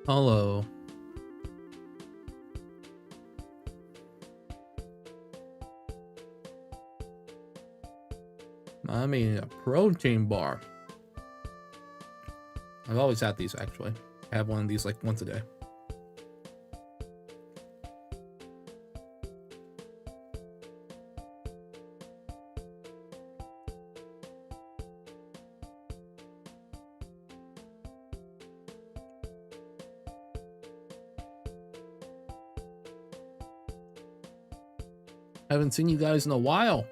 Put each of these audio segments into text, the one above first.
Hello. I mean, a protein bar. I've always had these, actually. I have one of these like once a day. Haven't seen you guys in a while.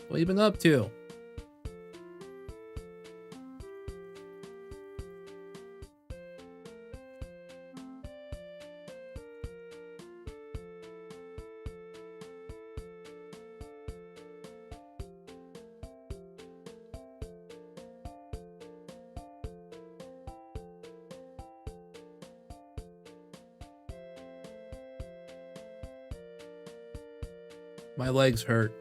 What have you been up to? My legs hurt.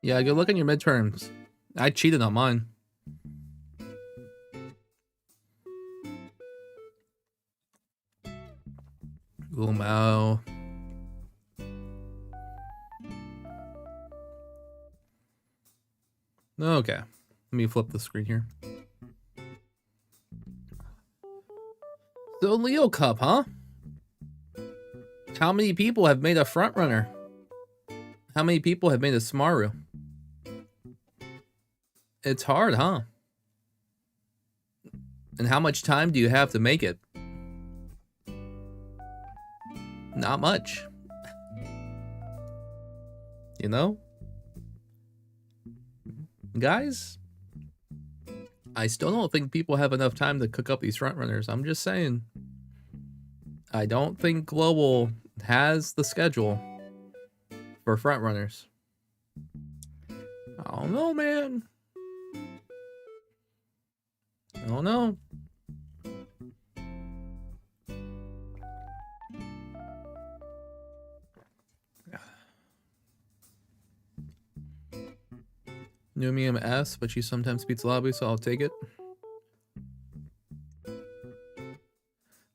Yeah, good luck on your midterms. I cheated on mine. Umau. Okay. Let me flip the screen here. So Leo Cup, huh? How many people have made a front runner? How many people have made a Smaru? It's hard, huh? And how much time do you have to make it? Not much. You know? Guys? I still don't think people have enough time to cook up these front runners. I'm just saying. I don't think Global has the schedule for front runners. I don't know, man. I don't know. Numium S, but she sometimes beats Lobby, so I'll take it.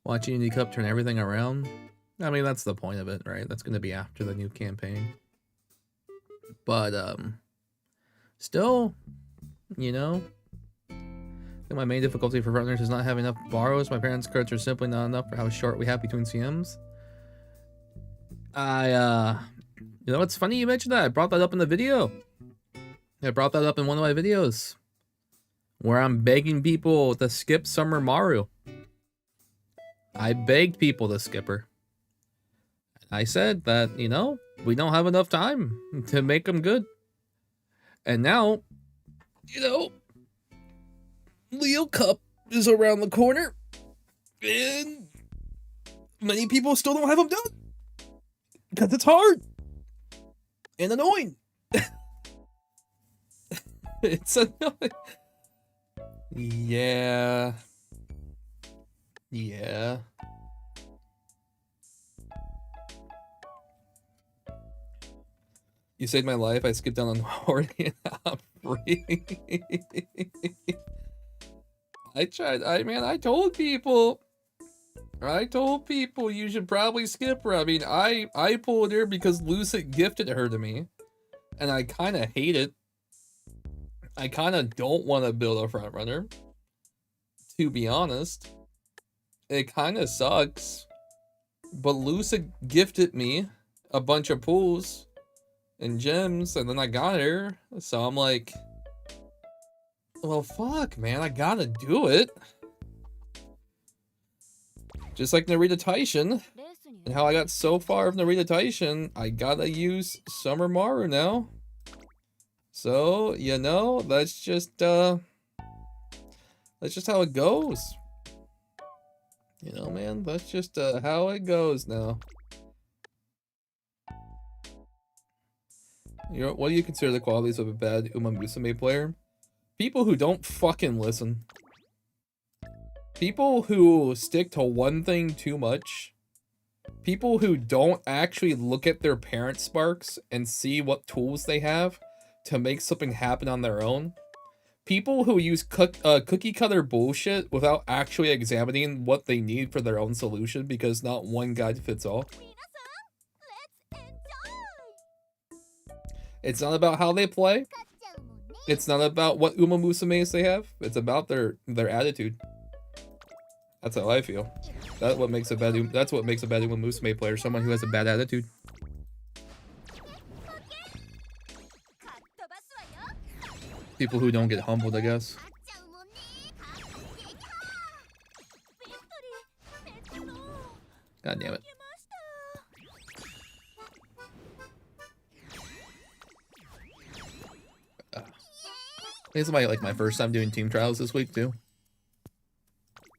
Watching Indie Cup turn everything around. I mean, that's the point of it, right? That's going to be after the new campaign. But, still, you know, I think my main difficulty for runners is not having enough borrows. My parents' cards are simply not enough for how short we have between CMs. You know, it's funny you mentioned that. I brought that up in the video. I brought that up in one of my videos where I'm begging people to skip Summer Maru. I begged people to skip her. I said that, you know, we don't have enough time to make them good. And now, you know, Leo Cup is around the corner. And many people still don't have them done. Because it's hard. And annoying. It's annoying. Yeah. Yeah. You saved my life. I skipped down on Horny and I'm free. I tried. I told people. I told people you should probably skip her. I mean, I pulled her because Lucid gifted her to me. And I kind of hate it. I kind of don't want to build a front runner, to be honest. It kind of sucks, but Lucid gifted me a bunch of pools and gems, and then I got her, so I'm like, well, fuck, man, I gotta do it. Just like Narita Taishin, and how I got so far of Narita Taishin, I gotta use Summer Maru now. So, you know, that's just how it goes. You know, man, that's just how it goes now. You know, what do you consider the qualities of a bad Umamusume player? People who don't fucking listen. People who stick to one thing too much. People who don't actually look at their parent sparks and see what tools they have to make something happen on their own. People who use cookie cutter bullshit without actually examining what they need for their own solution, because not one guide fits all. It's not about how they play. It's not about what Umamusumes they have. It's about their attitude. That's how I feel. That's what makes a bad Umamusume player, someone who has a bad attitude. People who don't get humbled, I guess. God damn it. This is my first time doing team trials this week too.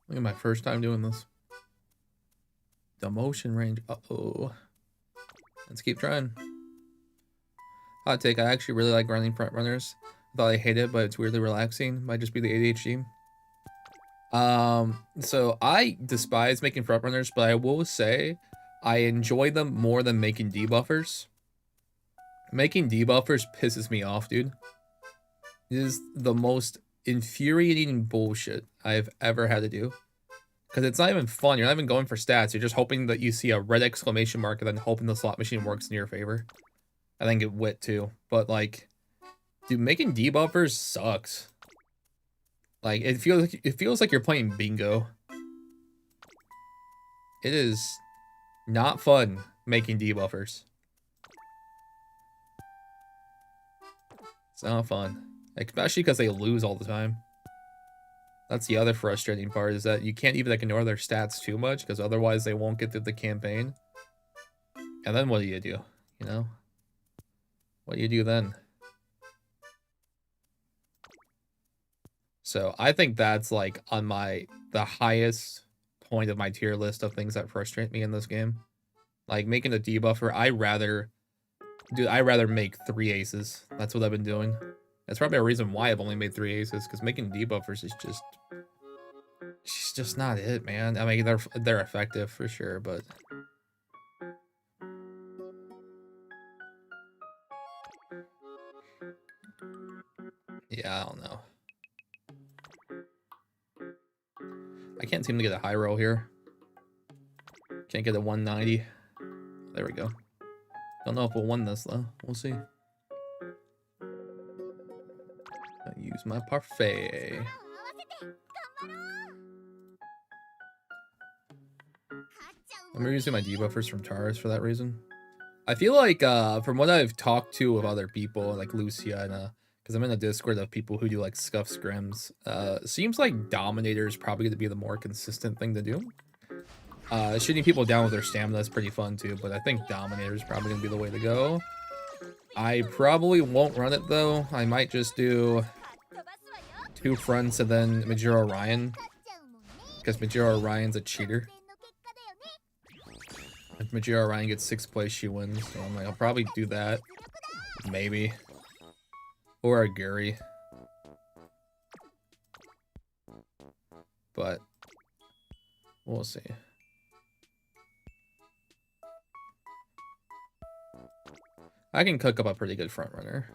Look at my first time doing this. The motion range. Uh-oh. Let's keep trying. Hot take, I actually really like running front runners. I thought I hated it, but it's weirdly relaxing. Might just be the ADHD. So I despise making front runners, but I will say I enjoy them more than making debuffers. Making debuffers pisses me off, dude. It is the most infuriating bullshit I've ever had to do. Because it's not even fun. You're not even going for stats. You're just hoping that you see a red exclamation mark and then hoping the slot machine works in your favor. I think it wit too. But like, dude, making debuffers sucks. Like, it feels like you're playing bingo. It is not fun making debuffers. It's not fun. Especially because they lose all the time. That's the other frustrating part, is that you can't even ignore their stats too much, because otherwise they won't get through the campaign. And then what do? You know? What do you do then? So I think that's like on the highest point of my tier list of things that frustrate me in this game. Like making a debuffer, I rather make 3 aces. That's what I've been doing. That's probably a reason why I've only made 3 aces, because making debuffers is just not it, man. I mean, they're effective for sure, but yeah, I don't know. I can't seem to get a high roll here. Can't get a 190. There we go. Don't know if we'll win this though. We'll see. I'll use my parfait. I'm using my debuffers from Taurus for that reason. I feel like from what I've talked to with other people, like Lucia and because I'm in a Discord of people who do like scuff scrims, seems like Dominator is probably going to be the more consistent thing to do. Shooting people down with their stamina is pretty fun too, but I think Dominator is probably going to be the way to go. I probably won't run it though. I might just do 2 fronts and then Majora Orion, because Majora Orion's a cheater. If Majora Orion gets 6th place, she wins. So I'm like, I'll probably do that. Maybe. Or a Guri. But we'll see. I can cook up a pretty good front runner.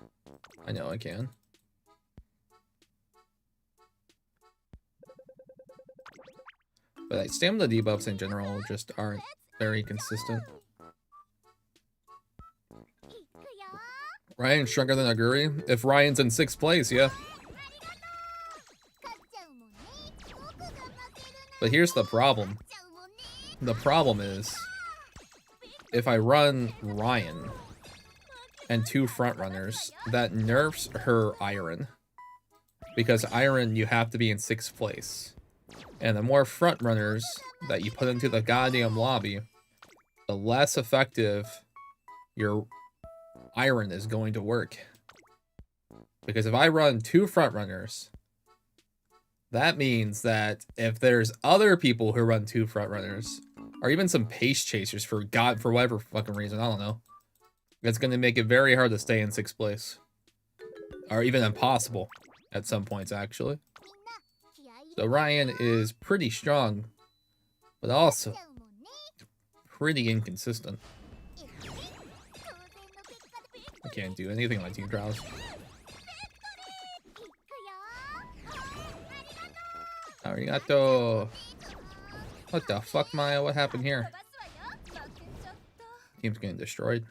I know I can. But like, stamina debuffs in general just aren't very consistent. Ryan's stronger than Aguri? If Ryan's in 6th place, yeah. But here's the problem. The problem is, if I run Ryan and 2 front runners, that nerfs her Iron. Because Iron, you have to be in 6th place. And the more front runners that you put into the goddamn lobby, the less effective your Iron is going to work. Because if I run 2 front runners, that means that if there's other people who run 2 front runners, or even some pace chasers for whatever fucking reason, I don't know, it's going to make it very hard to stay in 6th place. Or even impossible at some points, actually. So Ryan is pretty strong, but also pretty inconsistent. I can't do anything on my team trials. Arigato. What the fuck, Maya? What happened here? Team's getting destroyed.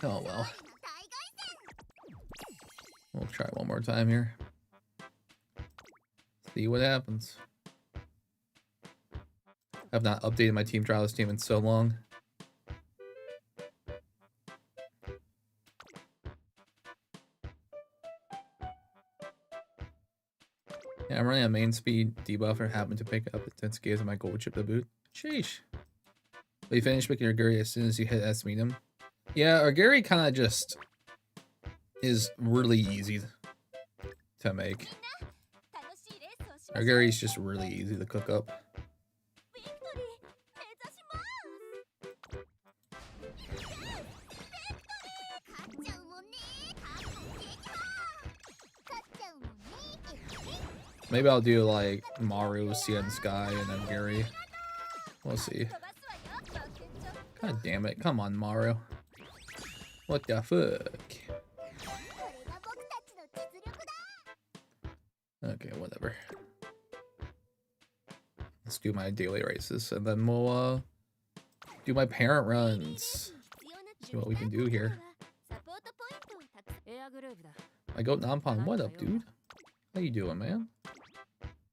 Oh well. We'll try one more time here. See what happens. I've not updated my team trials team in so long. Yeah, I'm running a main speed debuffer. Happened to pick up the 10 scales of my gold chip to boot. Sheesh. But you finish picking your Guri as soon as you hit S medium. Yeah, our Guri kind of just is really easy to make. Our Guri's just really easy to cook up. Maybe I'll do like Maru, CN Sky, and then Guri. We'll see. God damn it. Come on, Maru. What the fuck? Okay, whatever. Let's do my daily races, and then we'll do my parent runs. See what we can do here. My goat Nampon, what up, dude? How you doing, man?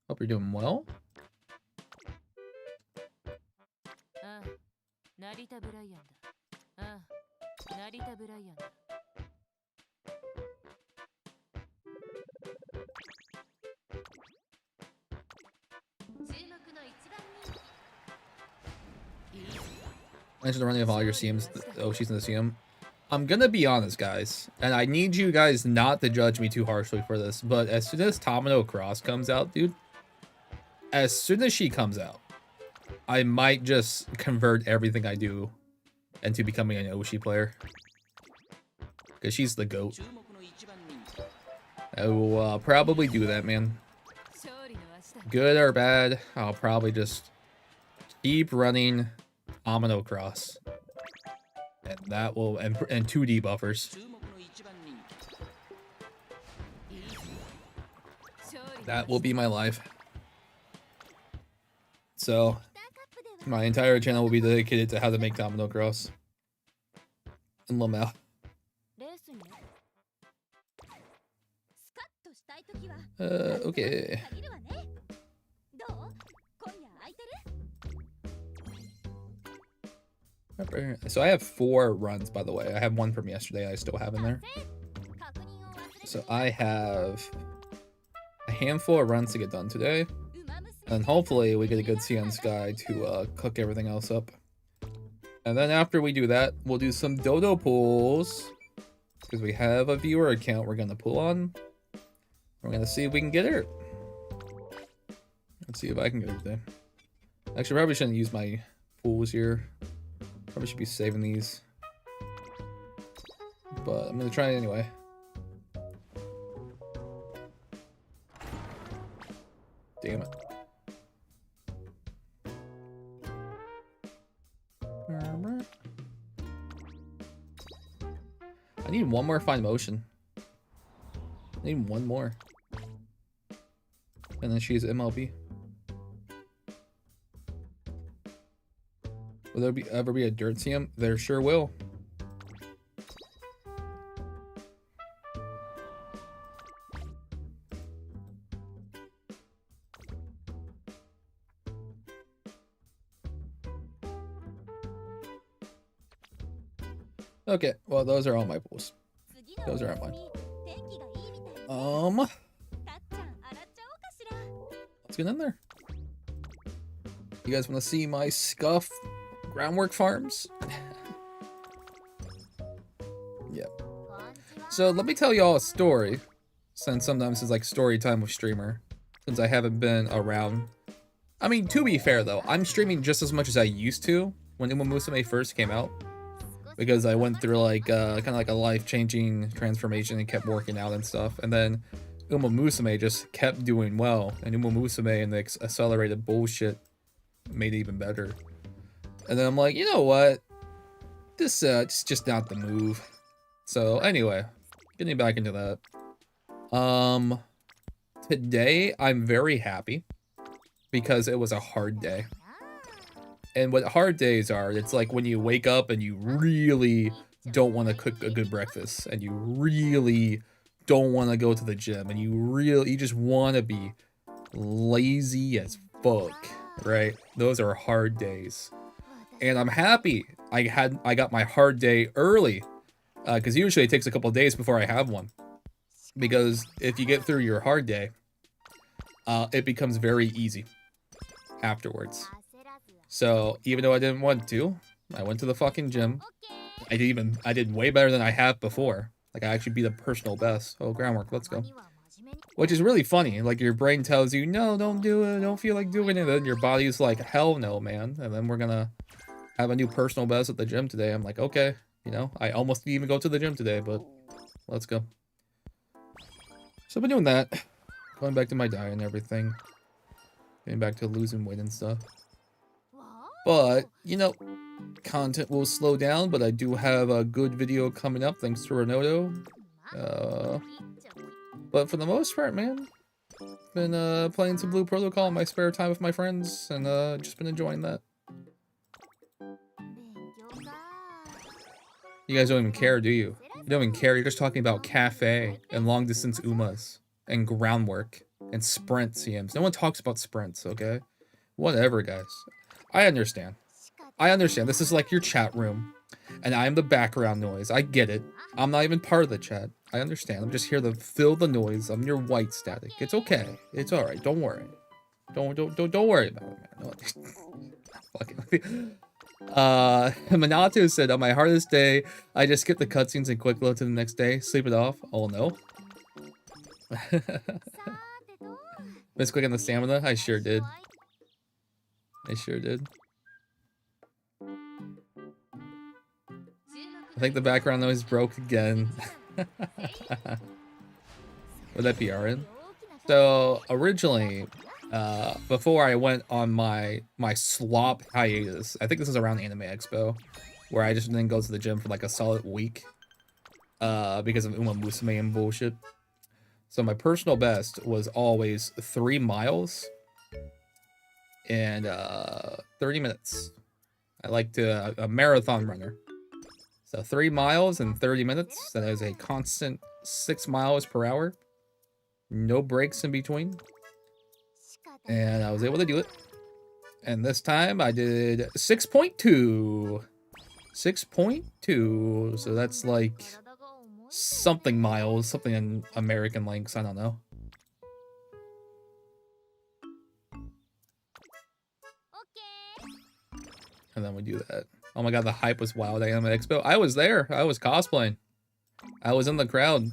Hope you're doing well. Mention the running of all your CMs. Oh, she's in the CM. I'm gonna be honest, guys, and I need you guys not to judge me too harshly for this, but as soon as Tomino Cross comes out, dude, as soon as she comes out, I might just convert everything I do into becoming an Oshi player. Because she's the GOAT. I will probably do that, man. Good or bad, I'll probably just keep running Amino Cross. And that will, and 2D buffers. That will be my life. So, my entire channel will be dedicated to how to make Domino Cross. And Lamau. Okay. So I have 4 runs, by the way. I have 1 from yesterday I still have in there. So I have a handful of runs to get done today. And hopefully we get a good CN Sky to cook everything else up. And then after we do that, we'll do some Doto pulls. Because we have a viewer account we're going to pull on. We're going to see if we can get it. Let's see if I can get it today. Actually, probably shouldn't use my pools here. Probably should be saving these. But I'm going to try it anyway. Damn it. I need one more fine motion. I need one more. And then she's MLB. Will there ever be a dirt CM? There sure will. Okay, well, those are all my pools. Those are all mine. Let's get in there. You guys want to see my scuff groundwork farms? Yep. So let me tell y'all a story, since sometimes it's like story time with streamer, since I haven't been around. I mean, to be fair though, I'm streaming just as much as I used to when Umamusume first came out. Because I went through like kind of like a life-changing transformation and kept working out and stuff, and then Umamusume just kept doing well, and Umamusume and the accelerated bullshit made it even better. And then I'm like, you know what? This it's just not the move. So anyway, getting back into that. Today I'm very happy because it was a hard day. And what hard days are, it's like when you wake up and you really don't want to cook a good breakfast, and you really don't want to go to the gym, and you just want to be lazy as fuck, right? Those are hard days. And I'm happy I got my hard day early, because usually it takes a couple days before I have one. Because if you get through your hard day, it becomes very easy afterwards. So even though I didn't want to, I went to the fucking gym. I did way better than I have before. Like, I actually beat a personal best. Oh, groundwork, let's go. Which is really funny. Like, your brain tells you, no, don't do it, don't feel like doing it. And then your body's like, hell no, man. And then we're gonna have a new personal best at the gym today. I'm like, okay, you know, I almost didn't even go to the gym today, but let's go. So I've been doing that. Going back to my diet and everything. Getting back to losing weight and stuff. But, you know, content will slow down, but I do have a good video coming up thanks to Renoto. But for the most part, man, been playing some Blue Protocol in my spare time with my friends, and just been enjoying that. You guys don't even care, do you? You don't even care, you're just talking about cafe and long distance Umas and groundwork and sprint CMs. No one talks about sprints, okay? Whatever, guys. I understand. I understand. This is like your chat room, and I'm the background noise. I get it. I'm not even part of the chat. I understand. I'm just here to fill the noise. I'm your white static. It's okay. It's all right. Don't worry. Don't worry about it, man. No. Minato said, on my hardest day, I just skip the cutscenes and quick load to the next day. Sleep it off. Oh no. Miss quick on the stamina? I sure did. I sure did. I think the background noise broke again. Would that be Aaron? So originally, before I went on my slop hiatus, I think this was around Anime Expo, where I just didn't go to the gym for like a solid week, because of Umamusume and bullshit. So my personal best was always 3 miles and 30 minutes. I like to a marathon runner. So 3 miles and 30 minutes. That is a constant 6 miles per hour. No breaks in between. And I was able to do it. And this time I did 6.2. 6.2. So that's like something miles, something in American lengths, I don't know. And then we do that. Oh my god, the hype was wild. Anime Expo. I was there. I was cosplaying. I was in the crowd.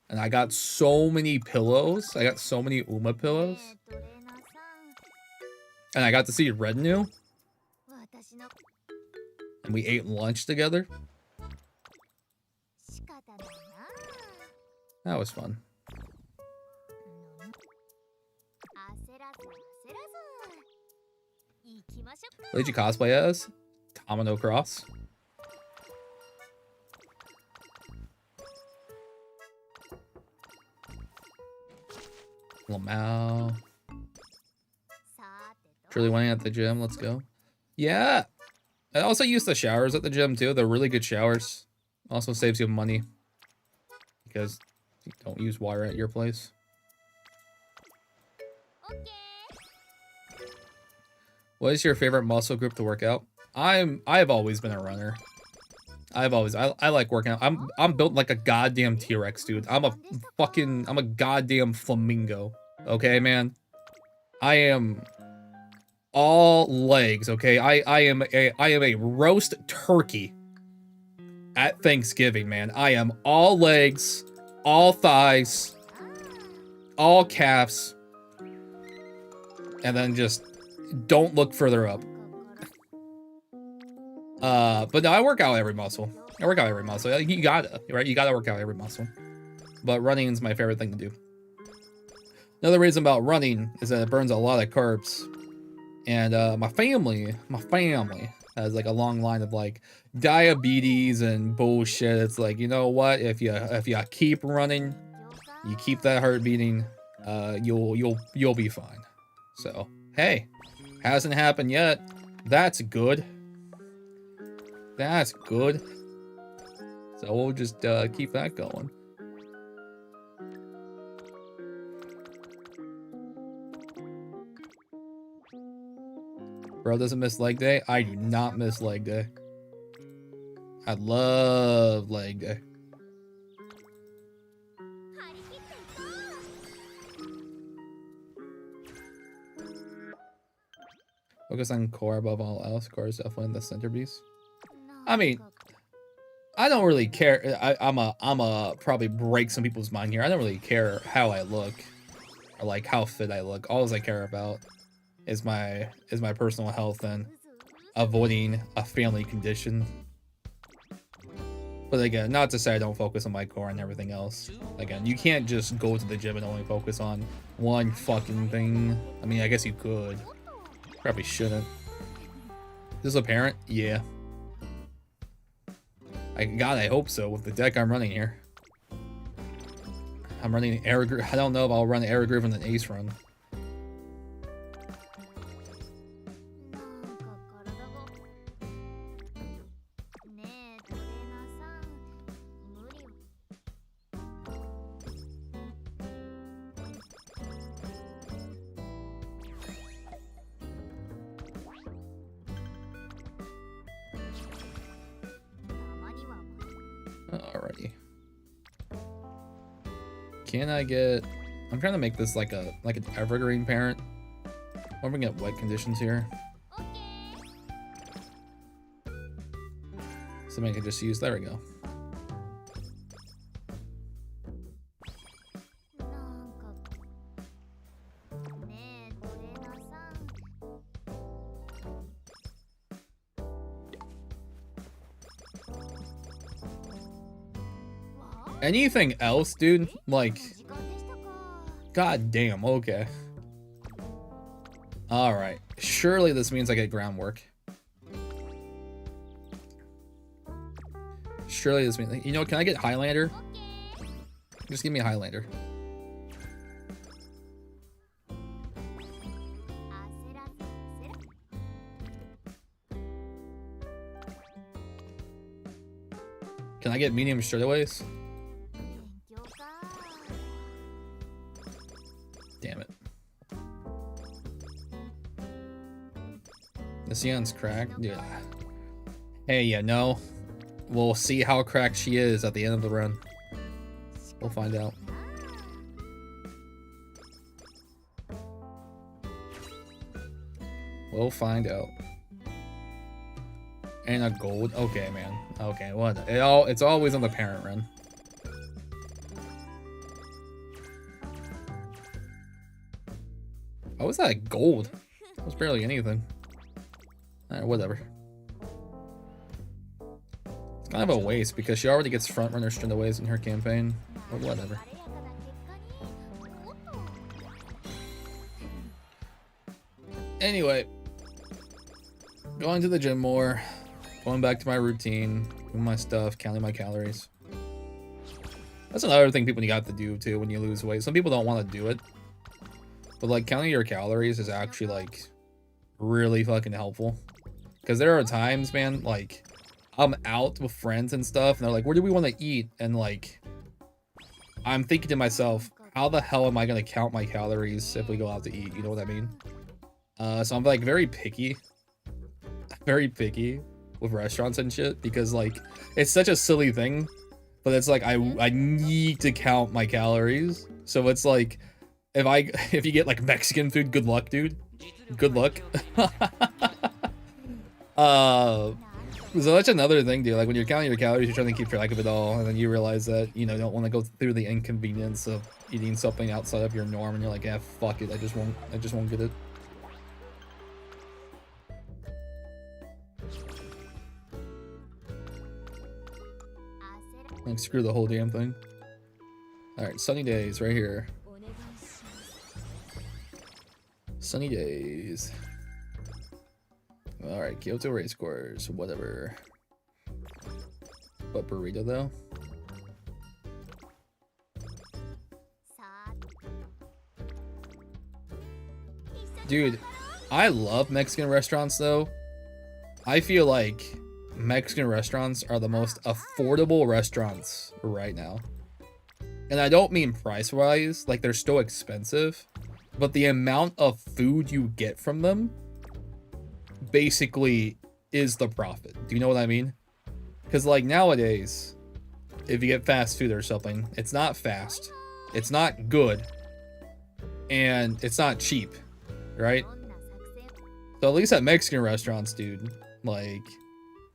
And I got so many pillows. I got so many Uma pillows. And I got to see Rednu. And we ate lunch together. That was fun. What did you cosplay as? Domino Cross. Lamau. Truly winning at the gym. Let's go. Yeah. I also use the showers at the gym too. They're really good showers. Also saves you money because you don't use water at your place. What is your favorite muscle group to work out? I've always been a runner. I like working out. I'm built like a goddamn T-Rex, dude. I'm a goddamn flamingo. Okay, man. I am all legs, okay? I am a roast turkey at Thanksgiving, man. I am all legs, all thighs, all calves, and then just don't look further up. But no, I work out every muscle. I work out every muscle. You gotta, right? You gotta work out every muscle. But running is my favorite thing to do. Another reason about running is that it burns a lot of carbs. And my family has like a long line of like diabetes and bullshit. It's like, you know what? If you keep running, you keep that heart beating, you'll be fine. So hey, hasn't happened yet. That's good. That's good. So we'll just keep that going. Bro doesn't miss leg day. I do not miss leg day. I love leg day. Focus on core above all else. Core is definitely the centerpiece. I mean, I don't really care. I'm a probably break some people's mind here. I don't really care how I look or like how fit I look. All I care about is my personal health and avoiding a family condition. But again, not to say I don't focus on my core and everything else. Again, you can't just go to the gym and only focus on one fucking thing. I mean, I guess you could. Probably shouldn't. Is this apparent? Yeah. God, I hope so with the deck I'm running here. I'm running air. I don't know if I'll run air groove in an ace run. Alrighty. Can I get... I'm trying to make this like an evergreen parent. I'm gonna get wet conditions here. Somebody can just use. There we go. Anything else, dude? Like, god damn, okay. Alright. Surely this means I get groundwork. Surely this means... You know, can I get Highlander? Just give me a Highlander. Can I get medium straightaways? Damn it. The Sion's cracked? Yeah. Hey, yeah, no. We'll see how cracked she is at the end of the run. We'll find out. We'll find out. And a gold? Okay, man. Okay, what? It's always on the parent run. How was that gold? That was barely anything. Alright, whatever. It's kind of a waste because she already gets front runner straightaways in her campaign. But whatever. Anyway. Going to the gym more. Going back to my routine. Doing my stuff. Counting my calories. That's another thing people got to do too when you lose weight. Some people don't want to do it. But like counting your calories is actually like really fucking helpful. Because there are times, man, like I'm out with friends and stuff and they're like, where do we want to eat? And like, I'm thinking to myself, how the hell am I going to count my calories if we go out to eat? You know what I mean? So I'm like very picky with restaurants and shit because like, it's such a silly thing, but it's like, I need to count my calories. So it's like, if you get like Mexican food, good luck, dude. Good luck. So that's another thing, dude. Like when you're counting your calories, you're trying to keep track of it all, and then you realize that you know don't want to go through the inconvenience of eating something outside of your norm, and you're like, yeah, fuck it, I just won't get it. Like screw the whole damn thing. All right, sunny days right here. Sunny days. Alright, Kyoto race course, whatever. But burrito though? Dude, I love Mexican restaurants though. I feel like Mexican restaurants are the most affordable restaurants right now. And I don't mean price-wise, like they're still expensive, but the amount of food you get from them basically is the profit. Do you know what I mean? Because like nowadays, if you get fast food or something, it's not fast, it's not good, and it's not cheap, right? So at least at Mexican restaurants, dude, like,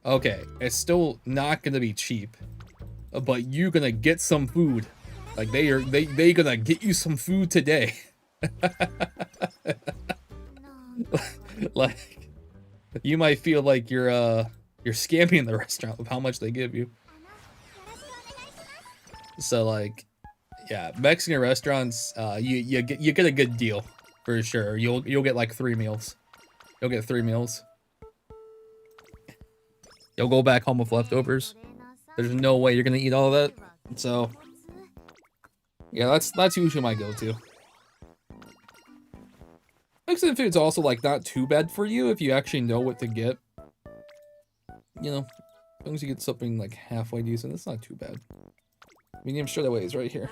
okay, it's still not gonna be cheap, but you're gonna get some food. Like they gonna get you some food today. Like you might feel like you're scamming the restaurant with how much they give you. So like, yeah, Mexican restaurants, you get a good deal for sure. You'll get like 3 meals. You'll get 3 meals. You'll go back home with leftovers. There's no way you're gonna eat all of that. So yeah, that's usually my go-to. Mexican food's also like not too bad for you if you actually know what to get. You know, as long as you get something like halfway decent, it's not too bad. Medium straightaways right here.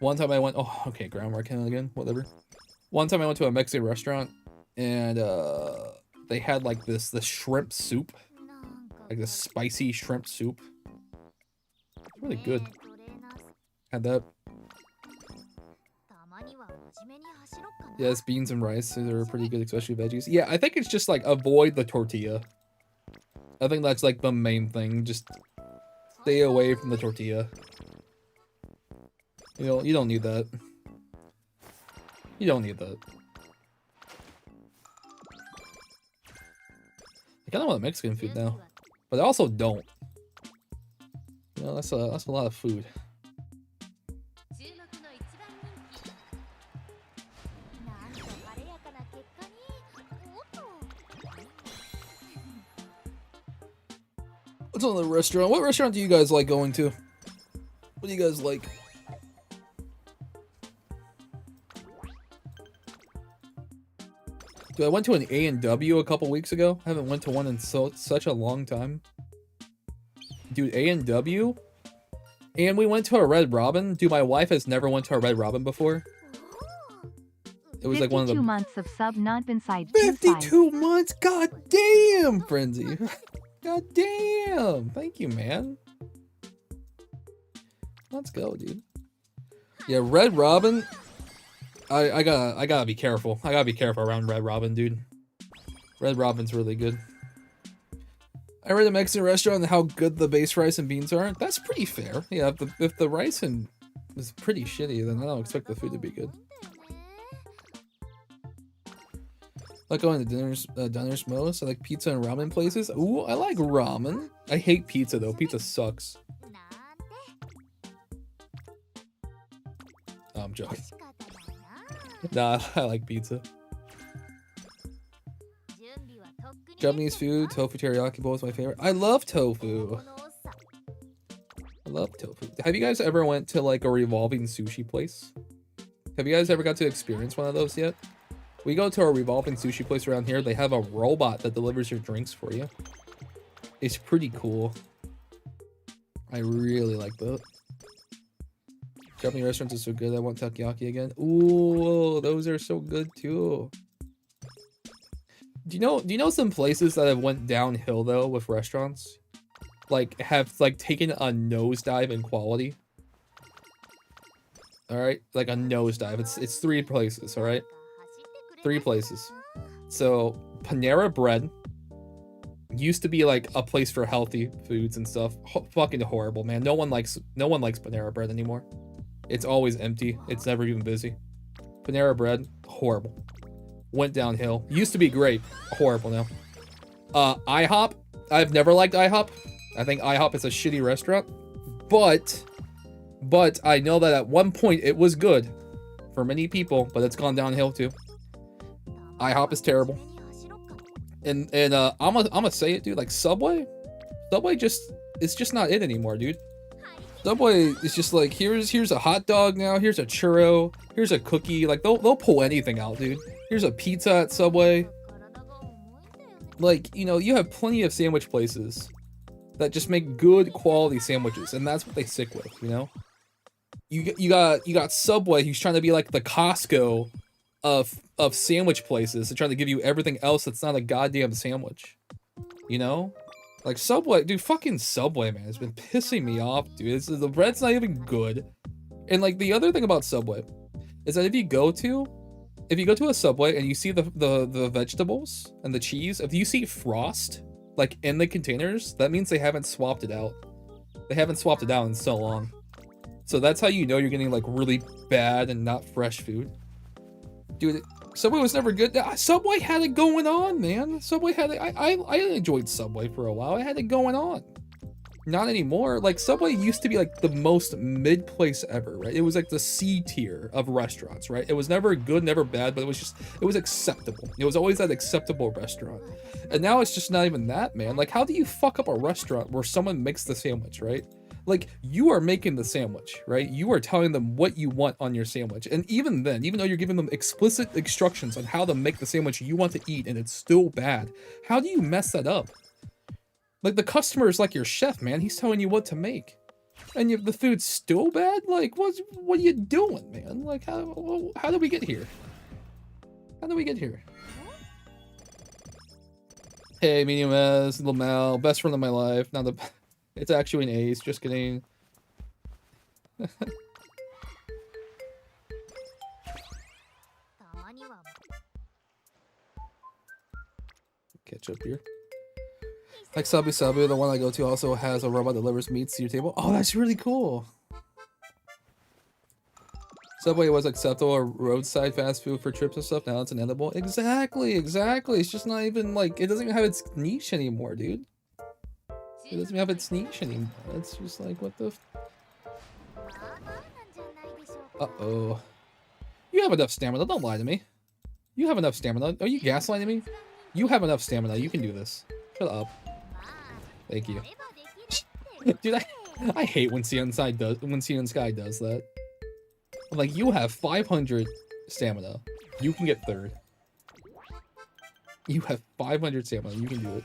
One time I went, oh, okay, groundwork again, whatever. One time I went to a Mexican restaurant and they had like this shrimp soup, like this spicy shrimp soup. It's really good. Had that. Yes, beans and rice, they're pretty good, especially veggies. Yeah, I think it's just like avoid the tortilla. I think that's like the main thing. Just stay away from the tortilla. You don't need that. You don't need that. I kind of want Mexican food now, but I also don't. You know, that's a lot of food. What's on the restaurant? What restaurant do you guys like going to? What do you guys like? Dude, I went to an A&W a couple weeks ago. I haven't went to one in such a long time. Dude, A&W? And we went to a Red Robin. Dude, my wife has never went to a Red Robin before. It was like one of the 52 months of sub not been side 52 months? God damn, Frenzy. God damn. Thank you, man. Let's go, dude. Yeah, Red Robin. I gotta be careful. I gotta be careful around Red Robin, dude. Red Robin's really good. I read a Mexican restaurant and how good the base rice and beans are. That's pretty fair. Yeah, if the rice and is pretty shitty, then I don't expect the food to be good. I like going to diners most. I like pizza and ramen places. Ooh, I like ramen. I hate pizza though. Pizza sucks. Oh, I'm joking. Nah, I like pizza. Japanese food, tofu teriyaki bowl is my favorite. I love tofu. I love tofu. Have you guys ever went to like a revolving sushi place? Have you guys ever got to experience one of those yet? We go to a revolving sushi place around here. They have a robot that delivers your drinks for you. It's pretty cool. I really like that. Japanese restaurants are so good. I want takoyaki again. Ooh, those are so good too. Do you know some places that have went downhill though with restaurants? Like have like taken a nosedive in quality? All right, like a nosedive. It's 3 places, all right? 3 places. So Panera Bread used to be like a place for healthy foods and stuff. Fucking horrible, man. No one likes Panera Bread anymore. It's always empty. It's never even busy. Panera Bread, horrible. Went downhill. Used to be great. Horrible now. IHOP. I've never liked IHOP. I think IHOP is a shitty restaurant. But I know that at one point it was good for many people, but it's gone downhill too. IHOP is terrible. And I'm gonna say it, dude. Like Subway it's just not it anymore, dude. Subway is just like here's a hot dog now, here's a churro, here's a cookie. Like they'll pull anything out, dude. Here's a pizza at Subway. Like, you know, you have plenty of sandwich places that just make good quality sandwiches, and that's what they stick with, you know? You got Subway who's trying to be like the Costco of sandwich places. They're trying to give you everything else that's not a goddamn sandwich. You know? Like Subway, dude, fucking Subway, man, it's been pissing me off, dude. The bread's not even good. And like the other thing about Subway is that if you go to a Subway and you see the vegetables and the cheese, if you see frost like in the containers, that means they haven't swapped it out. They haven't swapped it out in so long. So that's how you know you're getting like really bad and not fresh food. Dude, Subway was never good. Subway had it going on, man. Subway had it. I enjoyed Subway for a while. I had it going on. Not anymore. Like Subway used to be like the most mid place ever, right? It was like the C tier of restaurants, right? It was never good, never bad, but it was acceptable. It was always that acceptable restaurant. And now it's just not even that, man. Like how do you fuck up a restaurant where someone makes the sandwich, right? Like you are making the sandwich, right? You are telling them what you want on your sandwich. And even then, even though you're giving them explicit instructions on how to make the sandwich you want to eat and it's still bad, how do you mess that up? Like the customer is like your chef, man. He's telling you what to make. And if the food's still bad, like what are you doing, man? Like how did we get here? How did we get here? Hey, medium S, Lamel, best friend of my life. Not the It's actually an ace, just kidding. ketchup here. Like Sabu Sabu, the one I go to, also has a robot that delivers meats to your table. Oh, that's really cool. Subway was acceptable roadside fast food for trips and stuff. Now it's an edible. Exactly, exactly. It's just not even like, it doesn't even have its niche anymore, dude. It doesn't have its niche anymore. It's just like, what the uh-oh. You have enough stamina. Don't lie to me. You have enough stamina. Are you gaslighting me? You have enough stamina. You can do this. Shut up. Thank you. Dude, I hate when Sea and Sky does that. I'm like, you have 500 stamina. You can get third. You have 500 stamina. You can do it.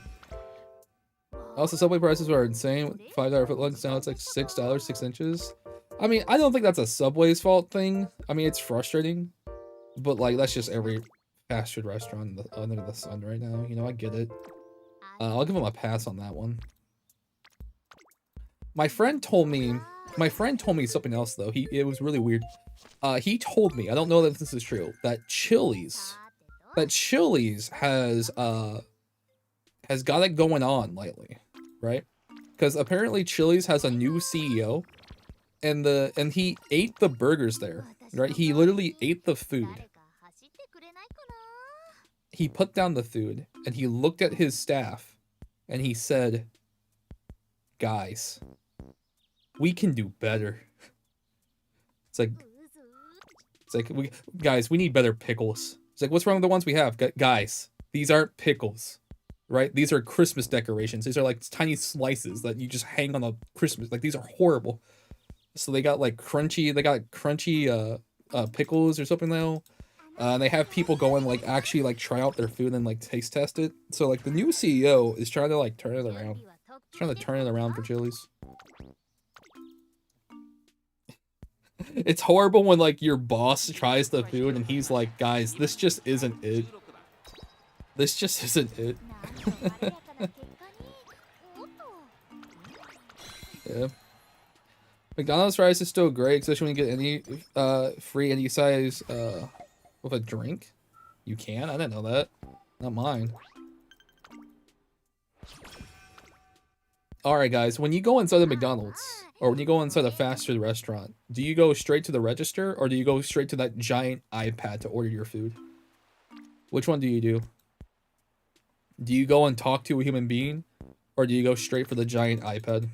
Also, Subway prices are insane. $5 footlongs now it's like $6, 6 inches. I mean, I don't think that's a Subway's fault thing. I mean, it's frustrating, but like that's just every fast food restaurant under the sun right now. You know, I get it. I'll give him a pass on that one. My friend told me something else though. It was really weird. He told me, I don't know that this is true, that Chili's has got it going on lately, right? Because apparently Chili's has a new CEO, and he ate the burgers there, right? He literally ate the food. He put down the food and he looked at his staff and he said, "Guys, we can do better." It's like guys, we need better pickles. It's like, what's wrong with the ones we have? Guys, these aren't pickles, right? These are Christmas decorations. These are like tiny slices that you just hang on a Christmas. Like, these are horrible. So they got crunchy pickles or something now. And they have people go and actually try out their food and taste test it. So like the new CEO is trying to turn it around. He's trying to turn it around for Chili's. It's horrible when your boss tries the food and he's like, "Guys, this just isn't it. This just isn't it." Yeah. McDonald's fries is still great, especially when you get any free any size with a drink. You can? I didn't know that. Not mine. Alright guys, when you go inside the McDonald's, or when you go inside a fast food restaurant, do you go straight to the register, or do you go straight to that giant iPad to order your food? Which one do you do? Do you go and talk to a human being, or do you go straight for the giant iPad?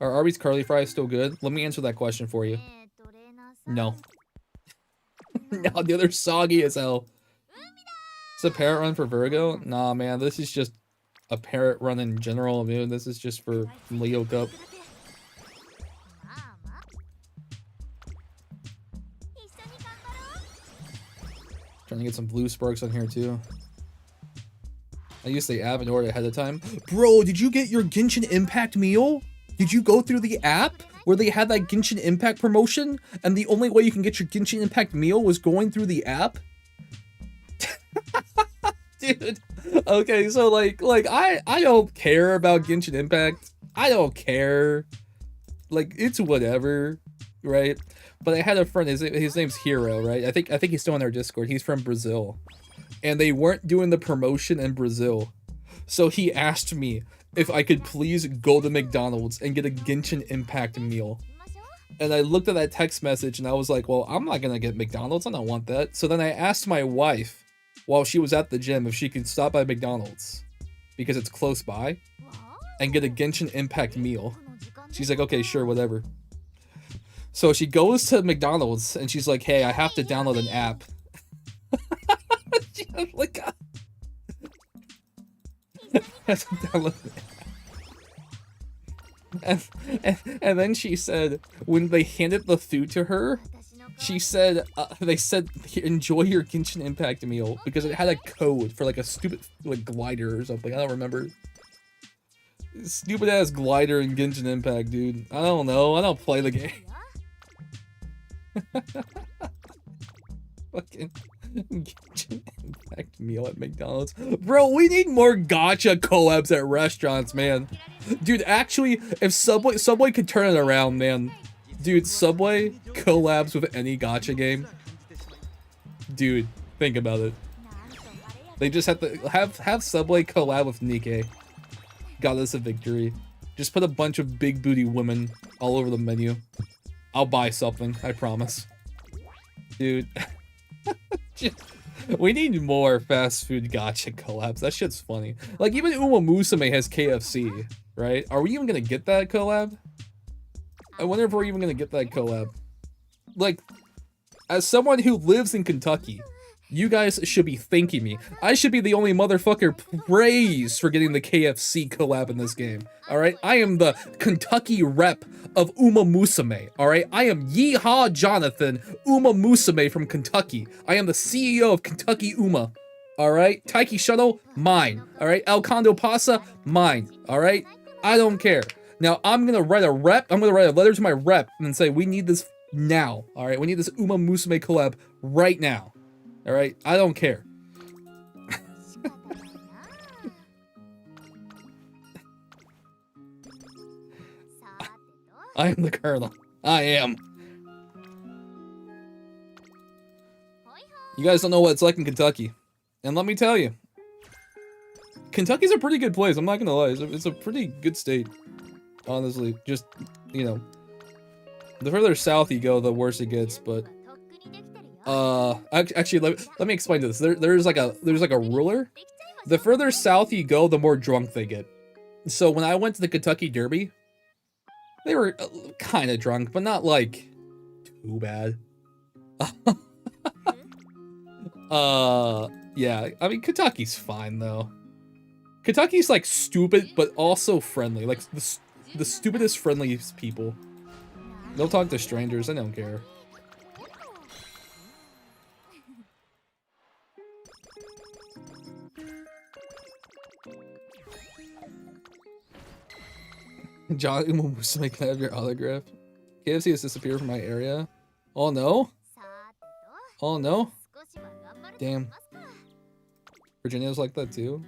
Are Arby's curly fries still good? Let me answer that question for you. No. No, dude, they're soggy as hell. It's a parrot run for Virgo? Nah, man, this is just a parrot run in general, dude. This is just for Leo Cup. Trying to get some blue sparks on here too. I used the app and order ahead of time. Bro, did you get your Genshin Impact meal? Did you go through the app where they had that Genshin Impact promotion and the only way you can get your Genshin Impact meal was going through the app? Dude, okay, so I don't care about Genshin Impact. I don't care. It's whatever, right? But I had a friend, his name's Hero, right? I think he's still on our Discord. He's from Brazil. And they weren't doing the promotion in Brazil. So he asked me if I could please go to McDonald's and get a Genshin Impact meal. And I looked at that text message and I was like, well, I'm not gonna get McDonald's. I don't want that. So then I asked my wife while she was at the gym if she could stop by McDonald's because it's close by and get a Genshin Impact meal. She's like, okay, sure, whatever. So she goes to McDonald's and she's like, hey, I have to download an app. She's like, and then she said, when they handed the food to her, she said, they said, enjoy your Genshin Impact meal, because it had a code for a stupid glider or something. I don't remember. Stupid ass glider in Genshin Impact, dude. I don't know. I don't play the game. Fucking Genshin Impact meal at McDonald's. Bro, we need more gacha collabs at restaurants, man. Dude, actually, if Subway could turn it around, man. Dude, Subway collabs with any gacha game. Dude, think about it. They just have to have Subway collab with Nikkei. Got us a victory. Just put a bunch of big booty women all over the menu. I'll buy something, I promise. Dude. We need more fast food gacha collabs. That shit's funny. Like, even Umamusume has KFC, right? Are we even gonna get that collab? I wonder if we're even gonna get that collab. Like, as someone who lives in Kentucky, you guys should be thanking me. I should be the only motherfucker praised for getting the KFC collab in this game. Alright? I am the Kentucky rep of Umamusume. Alright? I am Yeehaw Jonathan Umamusume from Kentucky. I am the CEO of Kentucky Uma. Alright? Taiki Shuttle, mine. Alright? El Condo Pasa, mine. Alright? I don't care. Now, I'm gonna write a letter to my rep and say, we need this now. Alright? We need this Umamusume collab right now. Alright, I don't care. I am the colonel. I am. You guys don't know what it's like in Kentucky. And let me tell you, Kentucky's a pretty good place, I'm not gonna lie. It's a pretty good state. Honestly, just, you know, the further south you go, the worse it gets, but actually, let me explain this. There's like a ruler. The further south you go, the more drunk they get. So when I went to the Kentucky Derby, they were kind of drunk, but not like too bad. Yeah. I mean, Kentucky's fine though. Kentucky's like stupid, but also friendly. Like the stupidest, friendliest people. They'll talk to strangers. I don't care. John Umamusume, can I have your autograph? KFC has disappeared from my area. Oh no? Oh no? Damn. Virginia's like that too.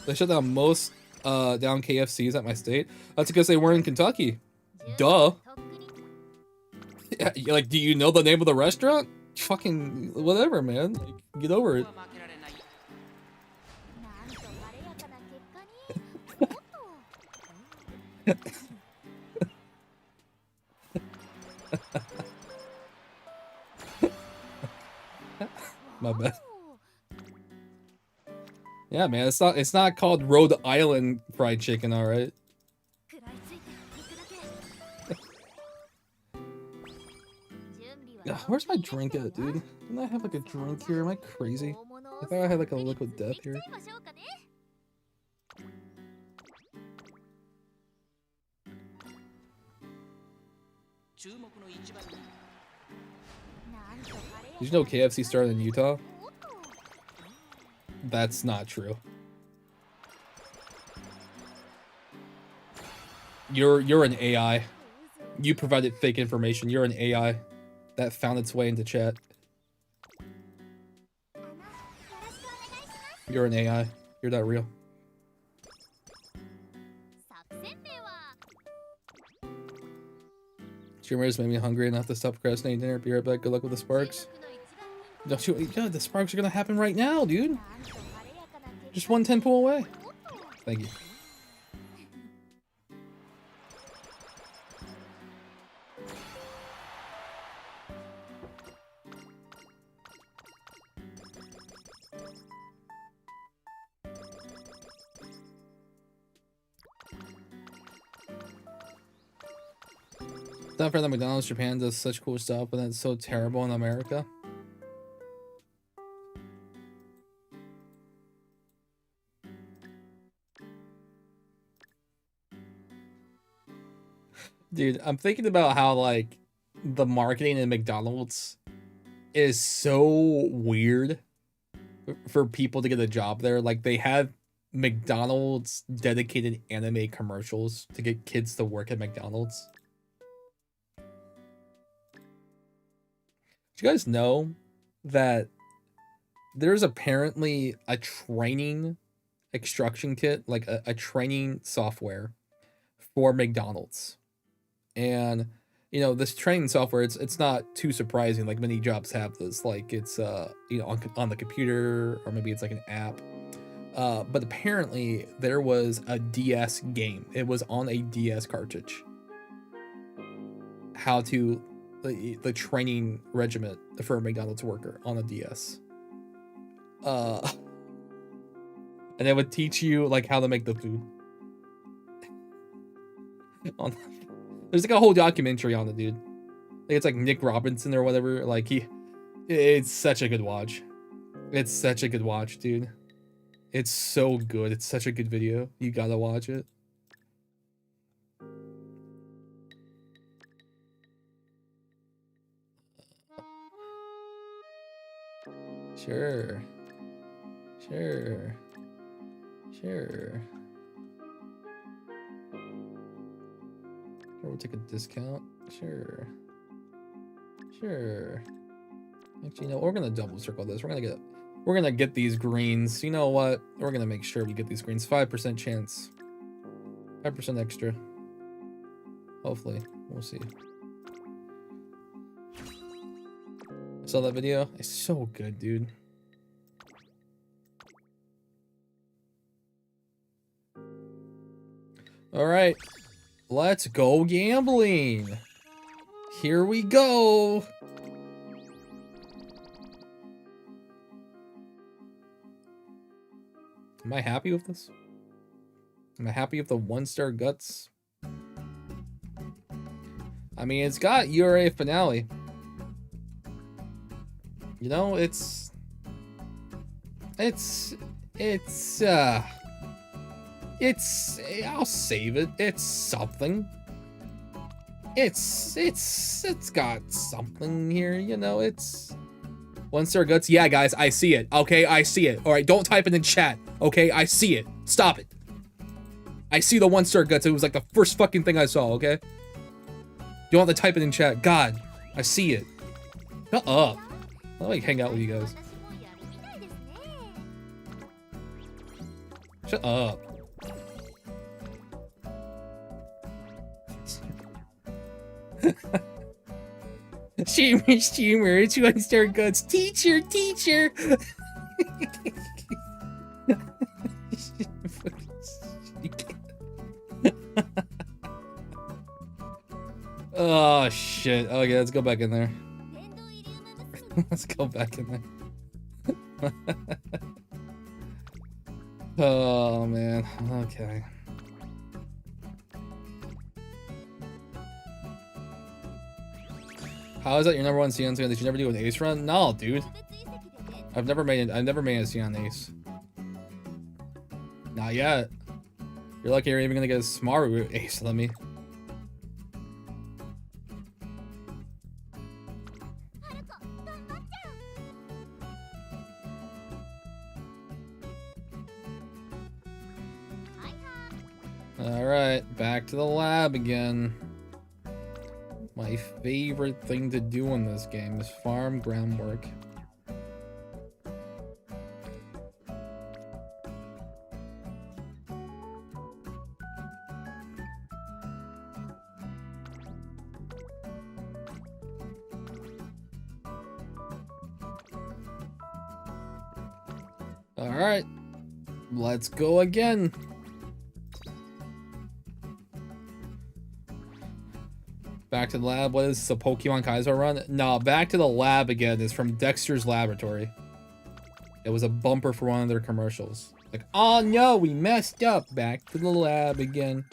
They shut down most down KFCs at my state. That's because they weren't in Kentucky. Duh. Yeah, like, do you know the name of the restaurant? Fucking whatever, man. Like, get over it. My bad. Yeah, man, it's not called Rhode Island fried chicken, all right? Where's my drink at, dude? Didn't I have like a drink here? Am I crazy? I thought I had like a liquid death here. Did you know KFC started in Utah? That's not true. You're an AI. You provided fake information. You're an AI that found its way into chat. You're an AI. You're not real. Streamers made me hungry enough to stop procrastinating dinner. Be right back. Good luck with the sparks. Don't you? God, the sparks are gonna happen right now, dude. Just 1 10 pull away. Thank you. It's not fair that McDonald's Japan does such cool stuff, but then it's so terrible in America. Dude, I'm thinking about how, like, the marketing in McDonald's is so weird for people to get a job there. Like, they have McDonald's dedicated anime commercials to get kids to work at McDonald's. Do you guys know that there's apparently a training extraction kit, like a training software for McDonald's? And you know, this training software, it's not too surprising. Like many jobs have this, like it's you know, on the computer, or maybe it's like an app. But apparently there was a DS game. It was on a DS cartridge. How to the training regiment for a McDonald's worker on a DS. And it would teach you like how to make the food. There's like a whole documentary on it, dude. Like it's like Nick Robinson or whatever. Like it's such a good watch. It's such a good watch, dude. It's so good. It's such a good video. You gotta watch it. Sure. Sure. Sure. We'll take a discount. Sure. Sure. Actually, no, we're gonna double circle this. We're gonna get these greens. You know what? We're gonna make sure we get these greens. 5% chance. 5% extra. Hopefully. We'll see. Saw that video? It's so good, dude. Alright. Let's go gambling. Here we go. Am I happy with this? Am I happy with the 1-star guts? I mean, it's got URA finale. You know, it's I'll save it. It's something. It's got something here, you know, it's 1-star guts. Yeah, guys, I see it. Okay, I see it. All right, don't type it in chat. Okay, I see it. Stop it. I see the 1-star guts. It was like the first fucking thing I saw, okay? You don't have to type it in chat. God, I see it. Shut up. I like hang out with you guys. Shut up. Streamer, it's 1-star guts. Teacher. Oh shit. Okay, let's go back in there. Let's go back in there. Oh man. Okay. How is that your number one Sion Did you never do an ace run? No, dude. I've never made a Sion ace. Not yet. You're lucky you're even gonna get a Smaru ace, let me. Alright, back to the lab again. My favorite thing to do in this game is farm groundwork. Alright, let's go again. Back to the lab. What is the Pokemon Kaiser run? No, back to the lab again is from Dexter's Laboratory. It was a bumper for one of their commercials. Like, oh no, we messed up. Back to the lab again.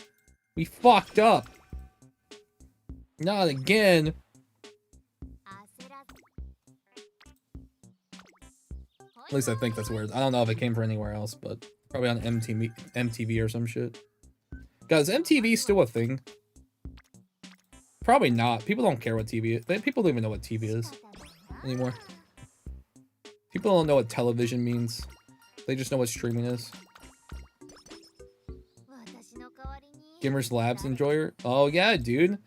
We fucked up. Not again. At least I think that's where I don't know if it came from anywhere else, but probably on MTV or some shit. Guys, MTV still a thing? Probably not. People don't care what TV is. People don't even know what TV is anymore. People don't know what television means. They just know what streaming is. Gimmer's Labs enjoyer? Oh yeah, dude.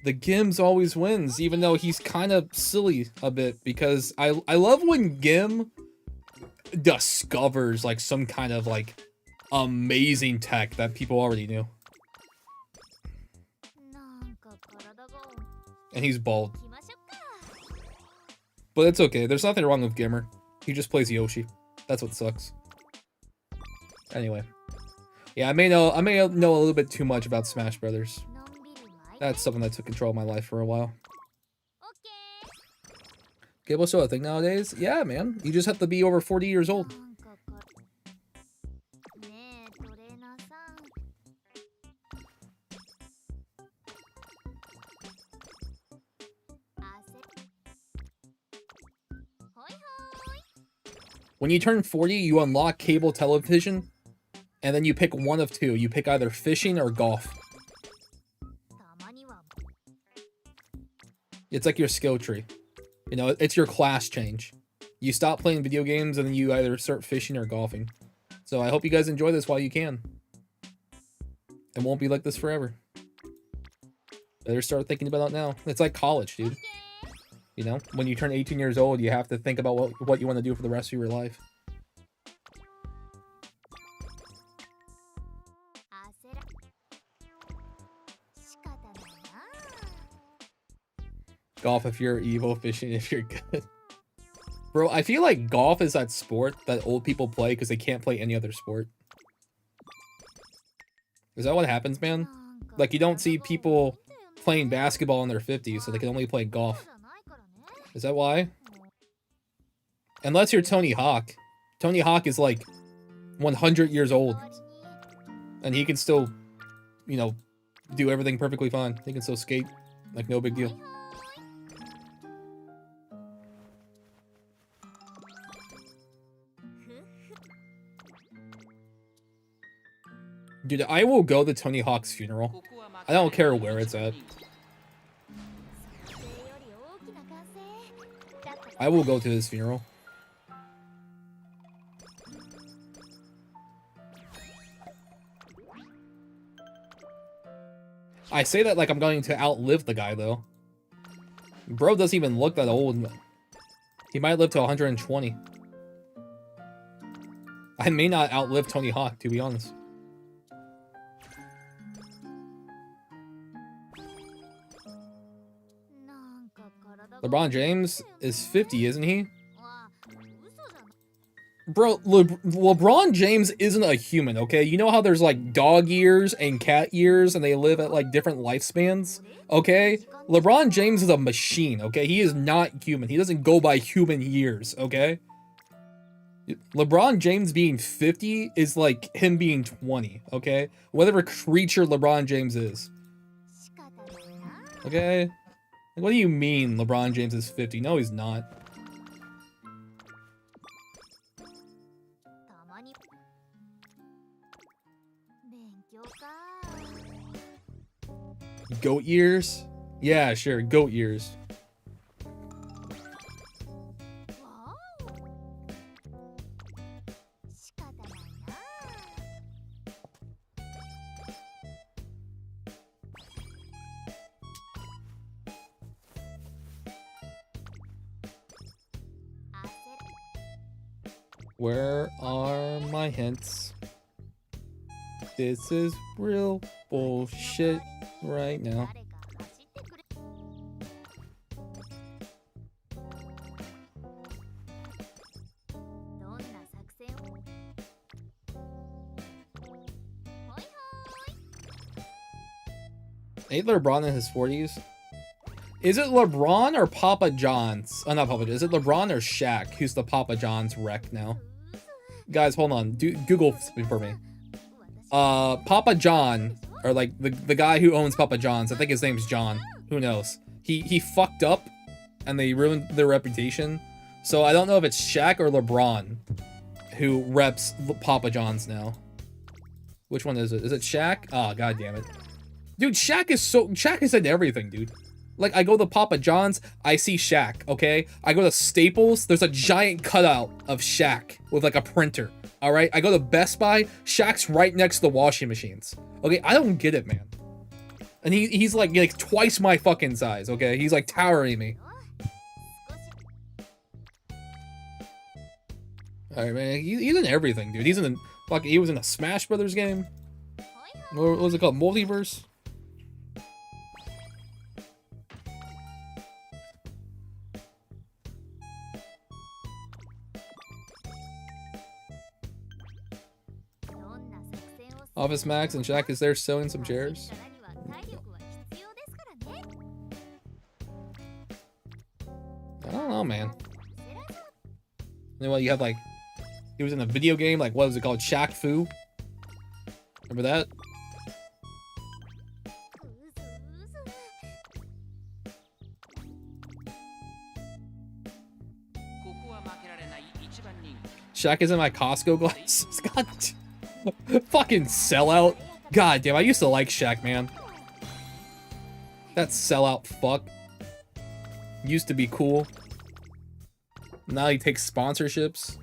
The Gims always wins, even though he's kind of silly a bit, because I love when Gim discovers like some kind of like amazing tech that people already knew. And he's bald. But it's okay. There's nothing wrong with Gimmer. He just plays Yoshi. That's what sucks. Anyway. Yeah, I may know a little bit too much about Smash Brothers. That's something that took control of my life for a while. Cable show a thing nowadays? Yeah, man. You just have to be over 40 years old. When you turn 40, you unlock cable television, and then you pick one of two. You pick either fishing or golf. It's like your skill tree. You know, it's your class change. You stop playing video games, and then you either start fishing or golfing. So I hope you guys enjoy this while you can. It won't be like this forever. Better start thinking about it now. It's like college, dude. You know, when you turn 18 years old, you have to think about what you want to do for the rest of your life. Golf if you're evil, fishing if you're good. Bro, I feel like golf is that sport that old people play because they can't play any other sport. Is that what happens, man? Like, you don't see people playing basketball in their 50s, so they can only play golf. Is that why? Unless you're Tony Hawk. Tony Hawk is like 100 years old. And he can still, you know, do everything perfectly fine. He can still skate. Like, no big deal. Dude, I will go to Tony Hawk's funeral. I don't care where it's at. I will go to his funeral. I say that like I'm going to outlive the guy, though. Bro doesn't even look that old. He might live to 120. I may not outlive Tony Hawk, to be honest. LeBron James is 50, isn't he? Bro, LeBron James isn't a human, okay? You know how there's like dog years and cat years and they live at like different lifespans? Okay? LeBron James is a machine, okay? He is not human. He doesn't go by human years, okay? LeBron James being 50 is like him being 20, okay? Whatever creature LeBron James is. Okay? What do you mean LeBron James is 50? No, he's not. Goat years? Yeah, sure, goat years. Where are my hints? This is real bullshit right now. Ain't LeBron in his 40s? Is it LeBron or Papa John's? Oh, not Papa John's. Is it LeBron or Shaq who's the Papa John's wreck now? Guys, hold on. Google for me. Papa John, or like the guy who owns Papa John's. I think his name's John. Who knows? He fucked up, and they ruined their reputation. So I don't know if it's Shaq or LeBron who reps Papa John's now. Which one is it? Is it Shaq? Ah, god damn it. Dude, Shaq is in everything, dude. Like, I go to Papa John's, I see Shaq, okay? I go to Staples, there's a giant cutout of Shaq with, like, a printer, alright? I go to Best Buy, Shaq's right next to the washing machines. Okay, I don't get it, man. And he's like twice my fucking size, okay? He's, like, towering me. Alright, man, he's in everything, dude. He's in he was in a Smash Brothers game. What was it called? Multiverse? Office Max and Shaq is there sewing some chairs. I don't know, man. You know what? You have like, he was in a video game. Like, what was it called? Shaq Fu. Remember that? Shaq is in my Costco glasses. God, fucking sellout. God damn, I used to like Shaq, man. That sellout fuck. Used to be cool. Now he takes sponsorships.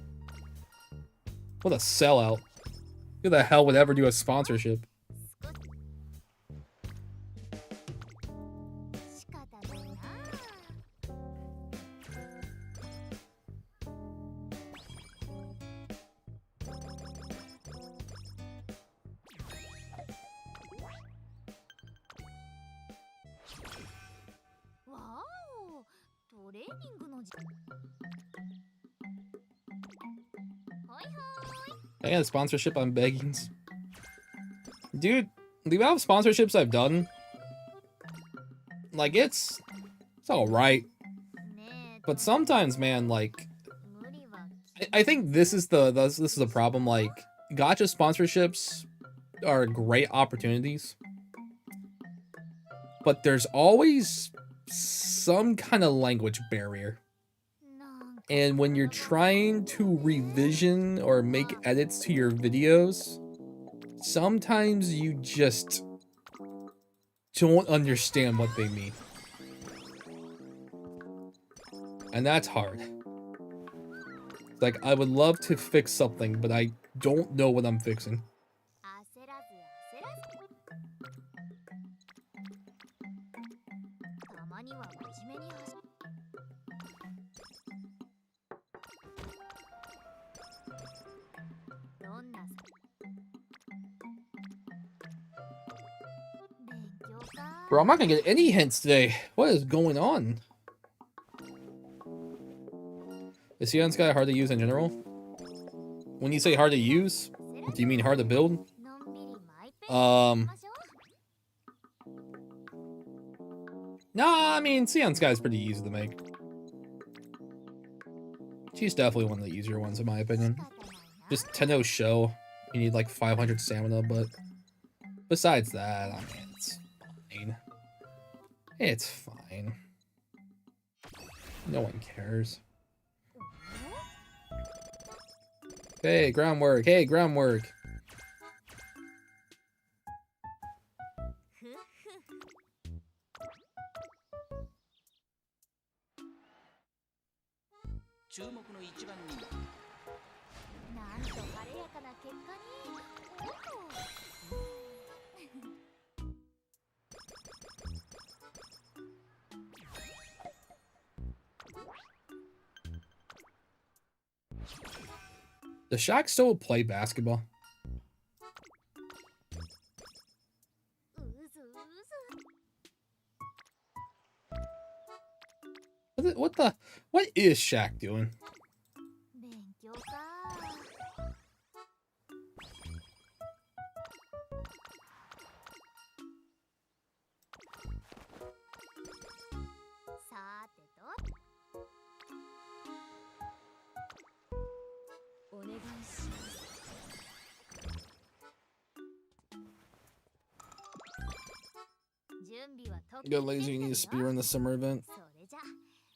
What a sellout. Who the hell would ever do a sponsorship? I got a sponsorship on beggings. Dude, the amount of sponsorships I've done, like, it's alright. But sometimes, man, like, I think this is the problem. Like, gacha sponsorships are great opportunities, but there's always some kind of language barrier. And when you're trying to revision or make edits to your videos, sometimes you just don't understand what they mean. And that's hard. Like, I would love to fix something, but I don't know what I'm fixing. Bro, I'm not gonna get any hints today. What is going on? Is Cyan Sky hard to use in general? When you say hard to use, do you mean hard to build? No, I mean, Cyan Sky is pretty easy to make. She's definitely one of the easier ones in my opinion. Just Tenno Show. You need like 500 stamina, but besides that, I mean, it's fine. It's fine. No one cares. Hey, groundwork. Hey, groundwork. Does Shaq still play basketball? What is Shaq doing? Got lazy, you need a spear in the summer event.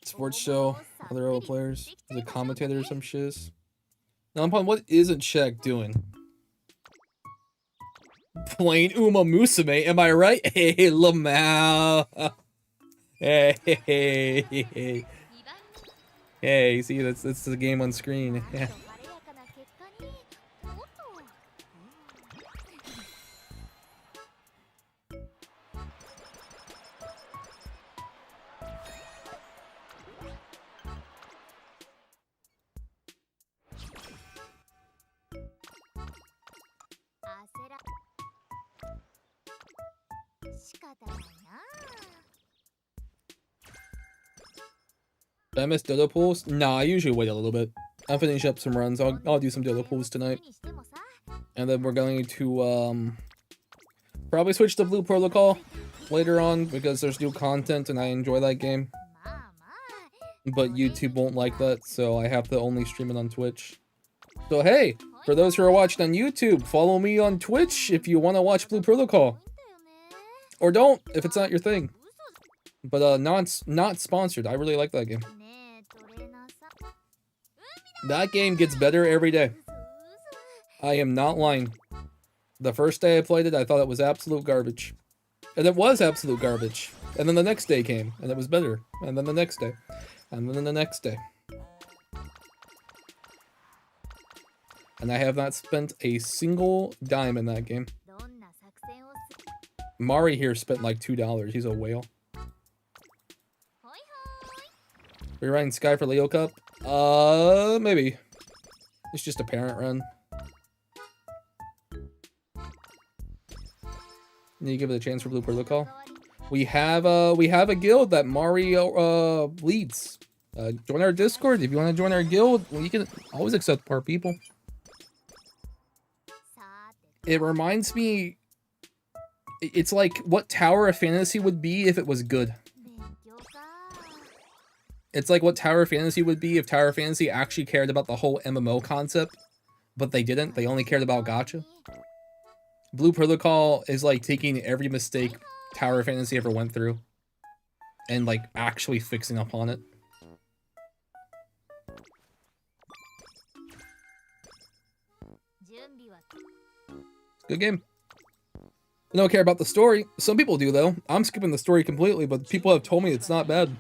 Sports show, other role players, the commentator or some shiz. Now I'm on what isn't Shaq doing? Playing Umamusume, am I right? Hey, Lamau. Hey. Hey, see, that's the game on screen. Yeah. Did I miss Doto pools? Nah, I usually wait a little bit. I'll finish up some runs. I'll do some Doto pools tonight. And then we're going to probably switch to Blue Protocol later on because there's new content and I enjoy that game. But YouTube won't like that, so I have to only stream it on Twitch. So hey, for those who are watching on YouTube, follow me on Twitch if you want to watch Blue Protocol. Or don't, if it's not your thing. But not sponsored. I really like that game. That game gets better every day. I am not lying. The first day I played it, I thought it was absolute garbage. And it was absolute garbage. And then the next day came, and it was better. And then the next day. And then the next day. And I have not spent a single dime in that game. Mari here spent like $2. He's a whale. Are you riding Sky for Leo Cup? Maybe. It's just a parent run. Need to give it a chance for Blue Protocol. We have a guild that Mario leads. Join our Discord if you want to join our guild. Well, you can always accept our people. It reminds me, it's like what Tower of Fantasy would be if it was good. It's like what Tower of Fantasy would be if Tower of Fantasy actually cared about the whole MMO concept, but they didn't. They only cared about Gacha. Blue Protocol is like taking every mistake Tower of Fantasy ever went through and like actually fixing up on it. Good game. I don't care about the story. Some people do though. I'm skipping the story completely, but people have told me it's not bad.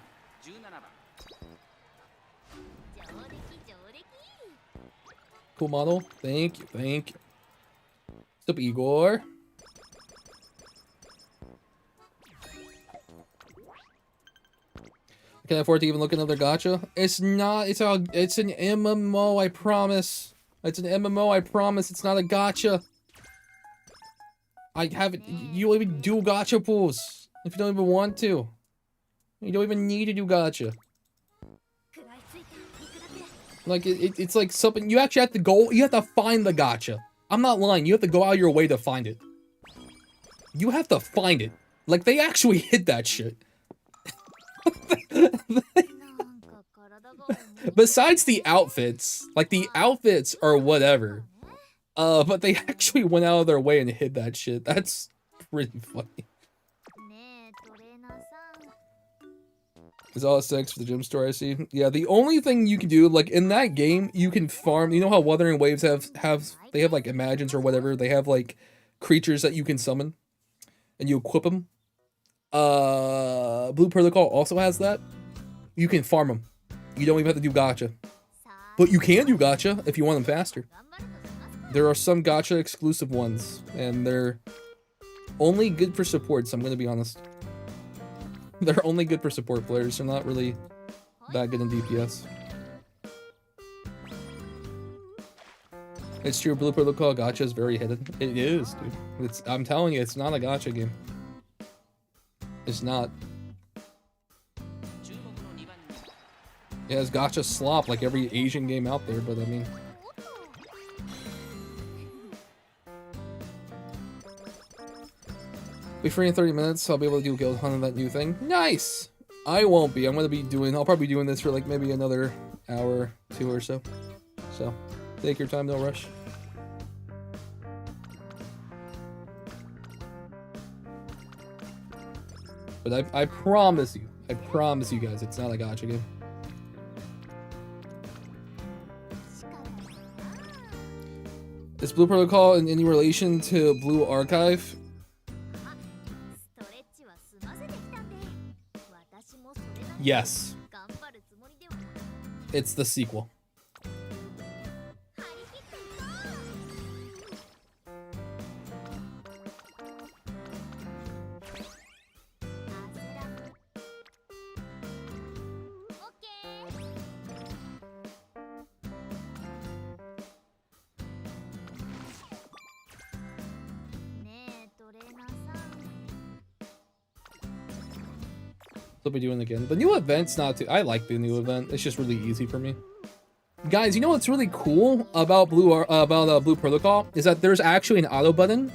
Cool model. Thank you. Thank you. What's up, Igor? Can I afford to even look at another gacha? It's not. It's an MMO. I promise. It's an MMO. I promise. It's not a gacha. I haven't. You don't even do gacha pools if you don't even want to. You don't even need to do gacha. Like it's like something you actually have to go. You have to find the gacha. I'm not lying. You have to go out of your way to find it. You have to find it. Like they actually hid that shit. Besides the outfits, like the outfits are whatever. But they actually went out of their way and hid that shit. That's pretty funny. Is all sex for the gym store I see? Yeah, the only thing you can do, like in that game, you can farm. You know how Wuthering Waves have like imagines or whatever. They have like creatures that you can summon, and you equip them. Blue Protocol also has that. You can farm them. You don't even have to do gacha, but you can do gacha if you want them faster. There are some gacha exclusive ones, and they're only good for supports. I'm gonna be honest. They're only good for support players. They're not really that good in DPS. It's true, Blue Protocol gacha is very hidden. It is, dude. I'm telling you, it's not a gacha game. It's not. It has gacha slop like every Asian game out there, but I mean... Be free in 30 minutes. I'll be able to do guild hunt on that new thing. Nice! I won't be. I'll probably be doing this for like maybe another hour, 2 or so. So, take your time, no rush. But I promise you guys, it's not a gacha game. Is Blue Protocol in any relation to Blue Archive? Yes. It's the sequel. They'll be doing it again. The new event's not too... I like the new event. It's just really easy for me. Guys, you know what's really cool about Blue Protocol is that there's actually an auto button,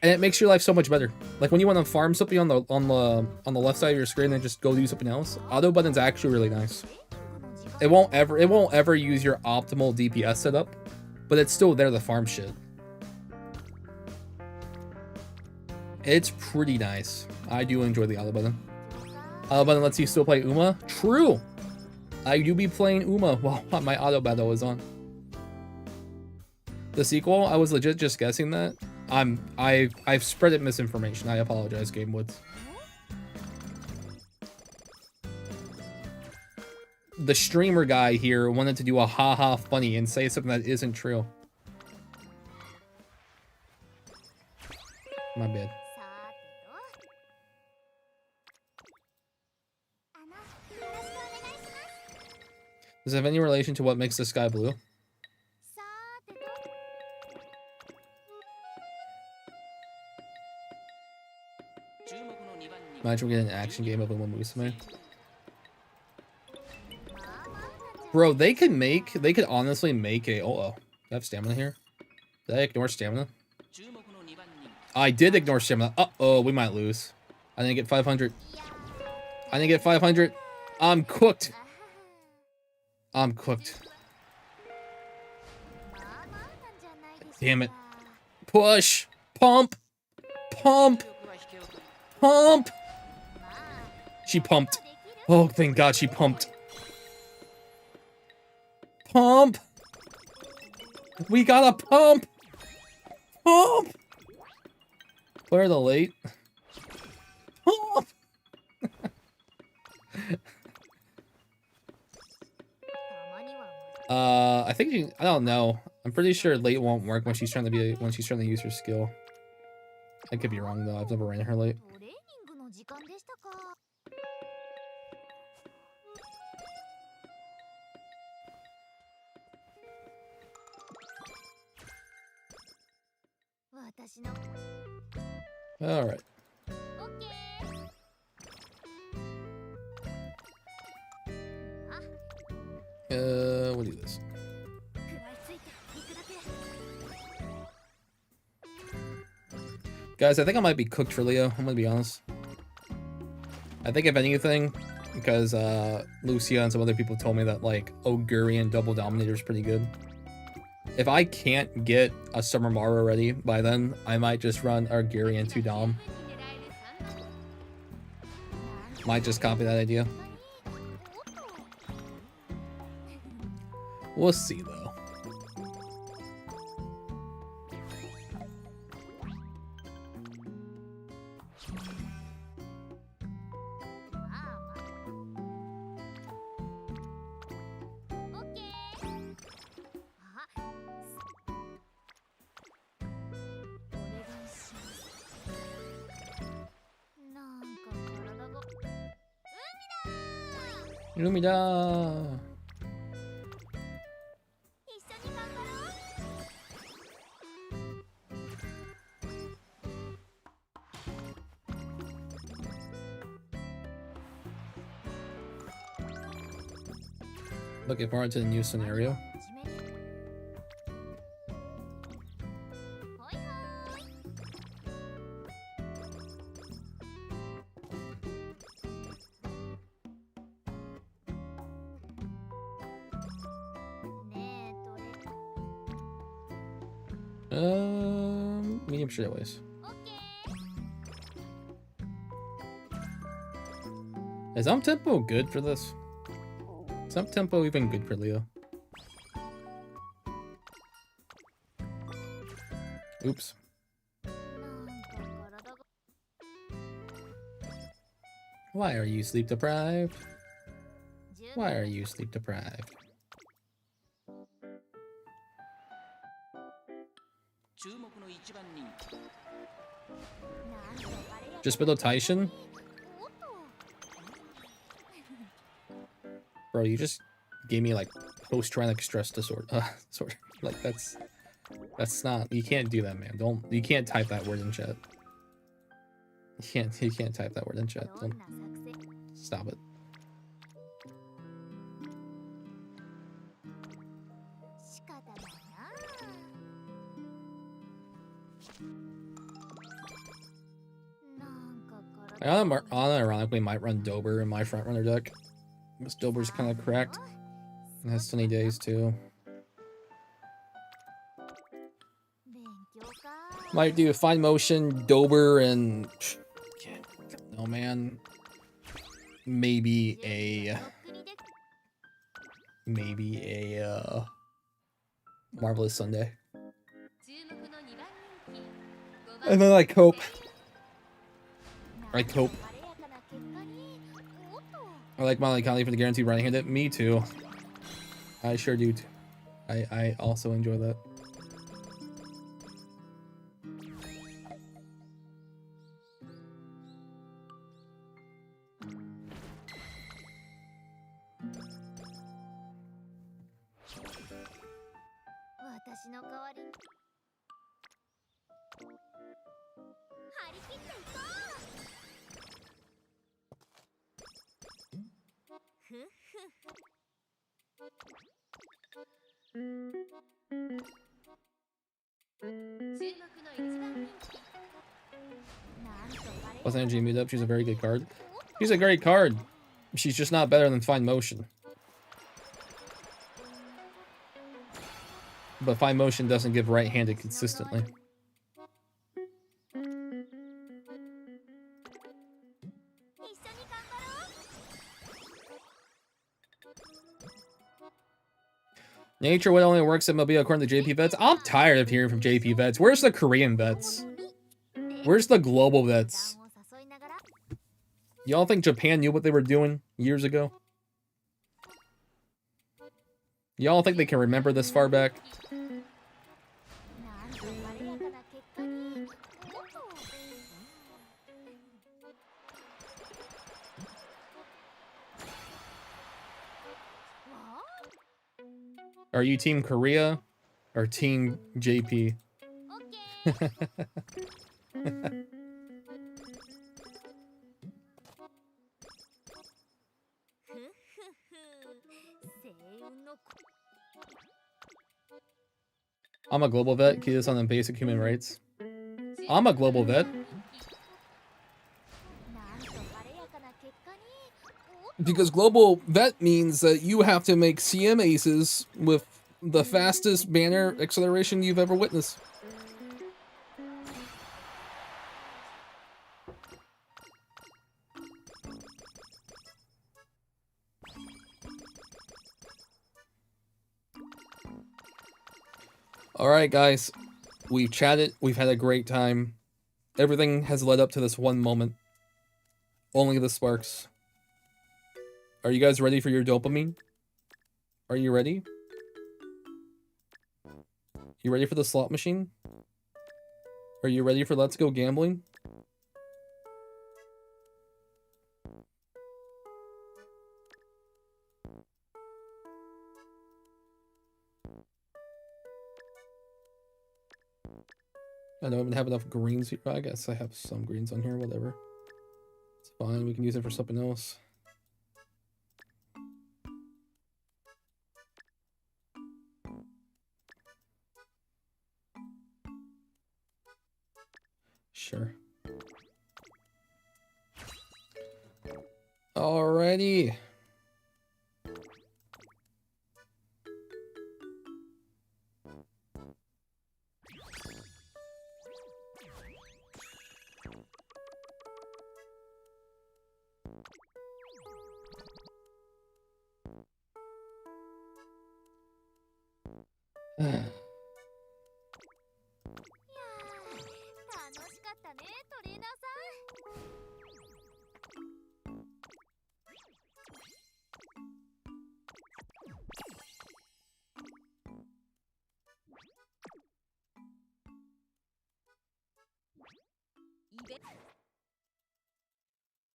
and it makes your life so much better. Like when you want to farm something on the left side of your screen and just go do something else, auto button's actually really nice. It won't ever use your optimal DPS setup, but it's still there to farm shit. It's pretty nice. I do enjoy the auto button. Auto button lets you still play Uma. True. I do be playing Uma while my auto battle is on. The sequel, I was legit just guessing that. I've spread it misinformation. I apologize, Game Woods. The streamer guy here wanted to do a haha funny and say something that isn't true. My bad. Does it have any relation to what makes the sky blue? Imagine we get an action game of Umamusume. Bro, they could honestly make a... Oh, I have stamina here. Did I ignore stamina? I did ignore stamina. Uh-oh, we might lose. I didn't get 500. I didn't get 500. I'm cooked. I'm cooked. Damn it. Push. Pump. Pump. Pump. She pumped. Oh, thank God she pumped. Pump. We got a pump. Pump. Clear the late. Pump. I think I don't know. I'm pretty sure late won't work when she's trying to use her skill. I could be wrong though. I've never ran her late. All right. We'll do this. Guys, I think I might be cooked for Leo. I'm gonna be honest. I think if anything, because Lucia and some other people told me that like Ogurian Double Dominator is pretty good. If I can't get a Summer Mara ready by then, I might just run Ogurian 2 Dom. Might just copy that idea. We'll see though. Lumida. Looking forward to the new scenario. Medium straightways. Is up tempo good for this? Is up tempo even good for Leo? Oops. Why are you sleep deprived? Why are you sleep deprived? Just below Taishin? Bro, you just gave me like post-traumatic stress disorder. Like that's not, you can't do that, man. You can't type that word in chat. You can't type that word in chat. Don't, stop it. I unironically might run Dober in my front runner deck. This Dober's kind of cracked. It has sunny days too. Might do fine motion, Dober, and no man. Maybe a Marvelous Sunday. And then I cope. I like Molly Conley for the guaranteed running handed. Me too. I sure do. I also enjoy that. Plus energy meet up. She's a very good card. She's a great card. She's just not better than Fine Motion. But Fine Motion doesn't give right-handed consistently. Nature what only works at Mobile according to JP Vets. I'm tired of hearing from JP Vets. Where's the Korean vets? Where's the global vets? Y'all think Japan knew what they were doing years ago? Y'all think they can remember this far back? Are you Team Korea or Team JP? I'm a global vet. Key this on the basic human rights. I'm a global vet. Because global vet means that you have to make CM aces with the fastest banner acceleration you've ever witnessed. Alright guys, we've chatted, we've had a great time. Everything has led up to this one moment. Only the sparks. Are you guys ready for your dopamine? Are you ready? You ready for the slot machine? Are you ready for Let's Go Gambling? I don't even have enough greens here. I guess I have some greens on here, whatever. It's fine, we can use it for something else. Sure. Alrighty.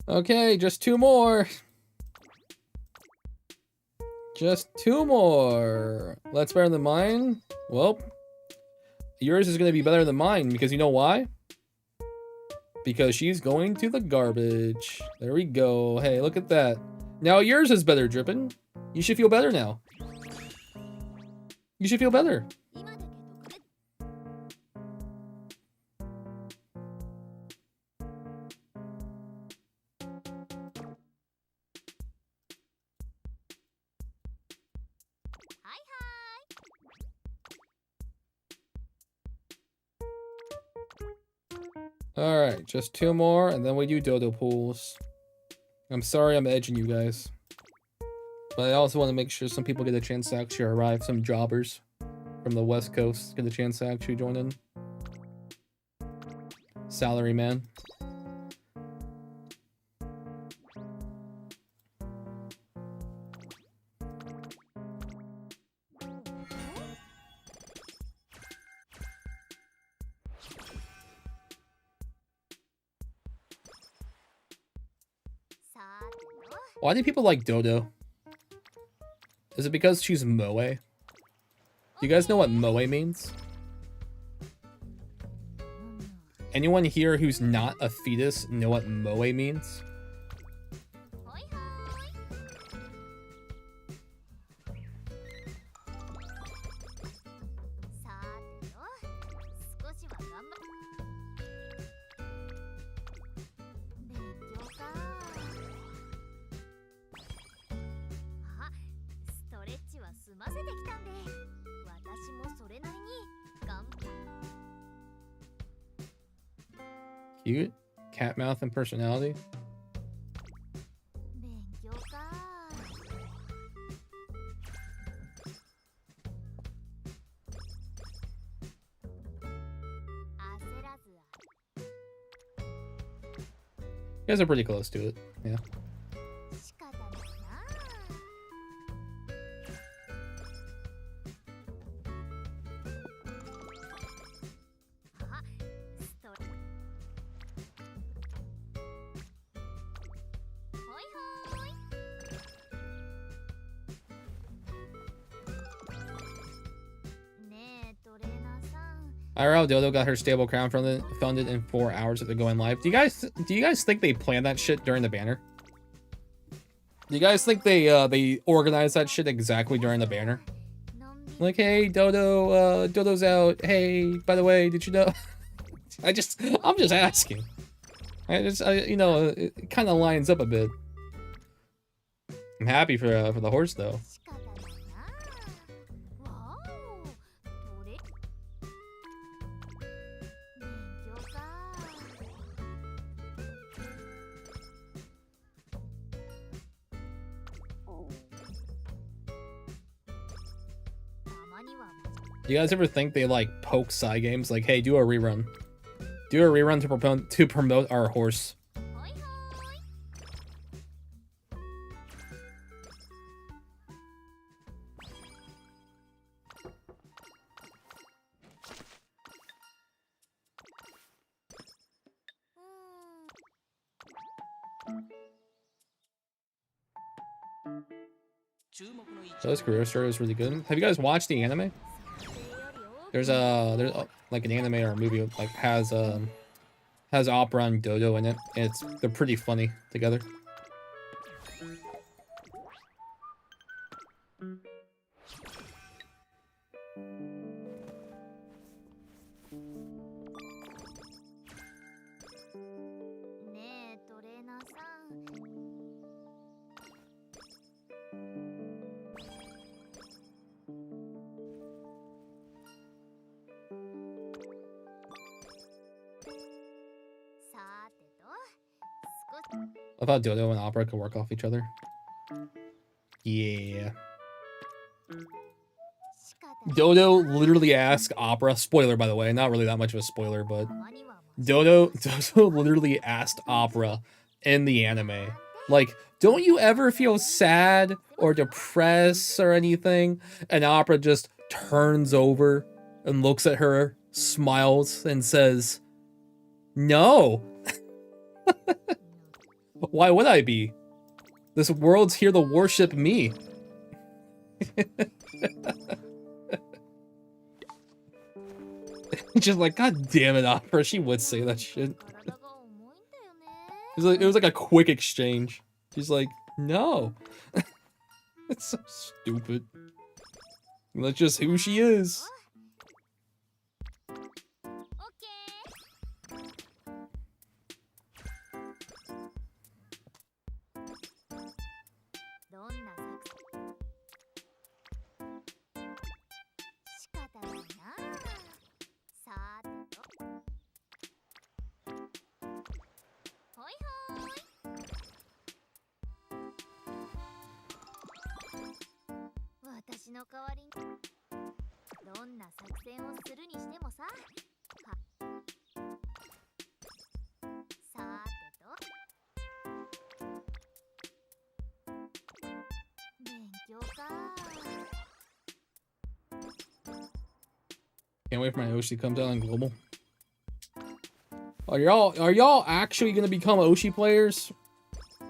Okay, just two more. Just two more. That's better than mine. Well, yours is going to be better than mine because you know why? Because she's going to the garbage. There we go. Hey, look at that. Now yours is better, Drippin'. You should feel better now. You should feel better. Alright, just 2 more, and then we do Doto pools. I'm sorry I'm edging you guys. But I also want to make sure some people get a chance to actually arrive. Some jobbers from the West Coast get a chance to actually join in. Salary man. Why do people like Doto? Is it because she's moe? Do you guys know what moe means? Anyone here who's not a fetus know what moe means? Cute, cat mouth and personality. You guys are pretty close to it, yeah. IRL Doto got her stable crown funded in 4 hours after going live. Do you guys think they planned that shit during the banner? Do you guys think they organized that shit exactly during the banner? Like, hey, Doto's out. Hey, by the way, did you know? I'm just asking. You know, it kind of lines up a bit. I'm happy for the horse though. Do you guys ever think they like poke side games? Like, hey, do a rerun. Do a rerun to promote our horse. Those career story was really good. Have you guys watched the anime? There's like an anime or a movie like has opera and Doto in it. And they're pretty funny together. I thought Doto and Opera could work off each other. Yeah. Doto literally asked Opera, spoiler by the way, not really that much of a spoiler, but Doto literally asked Opera in the anime, like, don't you ever feel sad or depressed or anything? And Opera just turns over and looks at her, smiles, and says, no. Why would I be? This world's here to worship me. Just like, god damn it, Opera, she would say that shit. It was like a quick exchange. She's like, no. It's so stupid. That's just who she is. Can't wait for my Oshi to come down on global. Are y'all actually gonna become Oshi players?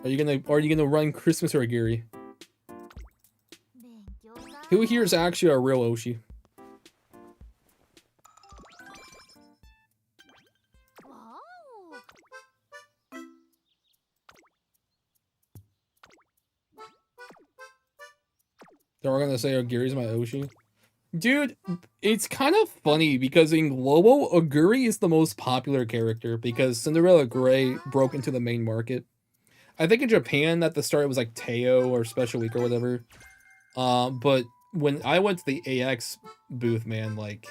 Are you gonna run Christmas or Agiri? Who here is actually a real Oshi? Then we're gonna say Agiri's my Oshi. Dude, it's kind of funny because in global, Aguri is the most popular character because Cinderella Grey broke into the main market. I think in Japan at the start it was like Teo or Special Week or whatever. But when I went to the AX booth, man, like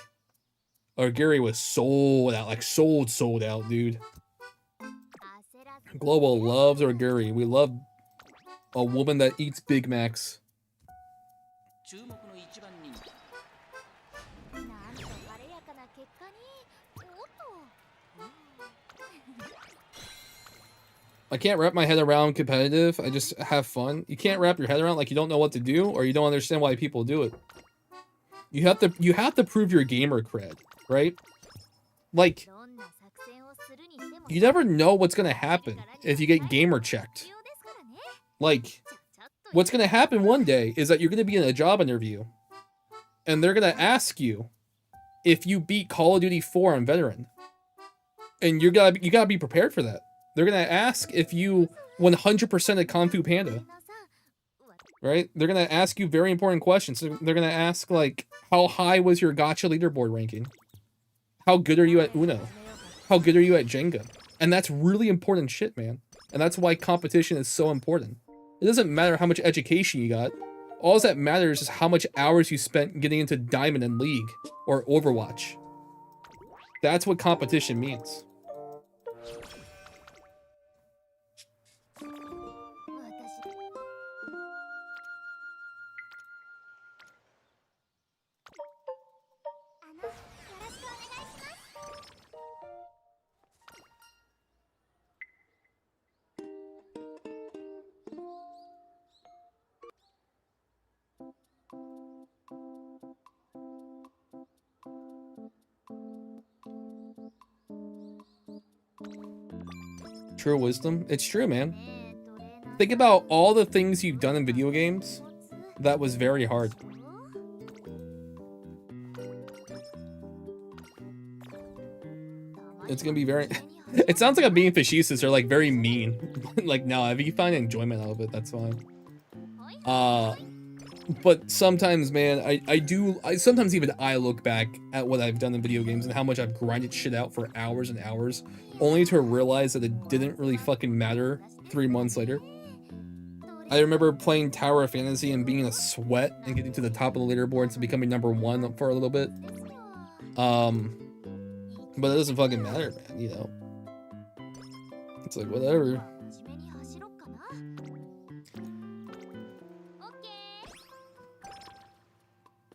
Aguri was sold out, like sold out, dude. Global loves Aguri. We love a woman that eats Big Macs. I can't wrap my head around competitive. I just have fun. You can't wrap your head around like you don't know what to do or you don't understand why people do it. You have to prove your gamer cred, right? Like you never know what's gonna happen if you get gamer checked. Like what's gonna happen one day is that you're gonna be in a job interview and they're gonna ask you if you beat Call of Duty 4 on veteran. And you gotta be prepared for that. They're gonna ask if you 100% at Kung Fu Panda, right? They're gonna ask you very important questions. They're gonna ask like, how high was your Gacha leaderboard ranking? How good are you at Uno? How good are you at Jenga? And that's really important shit, man. And that's why competition is so important. It doesn't matter how much education you got. All that matters is how much hours you spent getting into Diamond and League or Overwatch. That's what competition means. True wisdom. It's true, man. Think about all the things you've done in video games. That was very hard. It's gonna be very... It sounds like I'm being facetious or like very mean. Like, no, if you find enjoyment out of it, that's fine. But sometimes, man, I sometimes even I look back at what I've done in video games and how much I've grinded shit out for hours and hours, only to realize that it didn't really fucking matter 3 months later. I remember playing Tower of Fantasy and being in a sweat and getting to the top of the leaderboards and becoming #1 for a little bit. But it doesn't fucking matter, man, you know? It's like, whatever.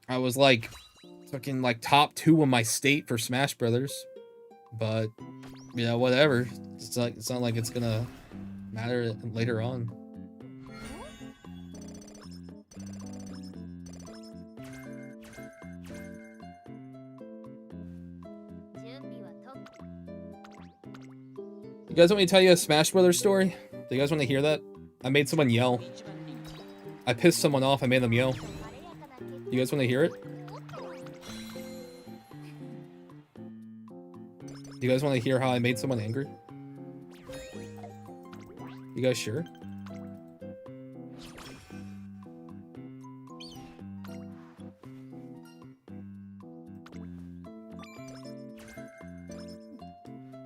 I was like fucking like top 2 in my state for Smash Brothers, but you know, whatever. It's not like it's gonna matter later on. You guys want me to tell you a Smash Brothers story? Do you guys want to hear that? I made someone yell. I pissed someone off. I made them yell. You guys want to hear it? You guys want to hear how I made someone angry? You guys sure?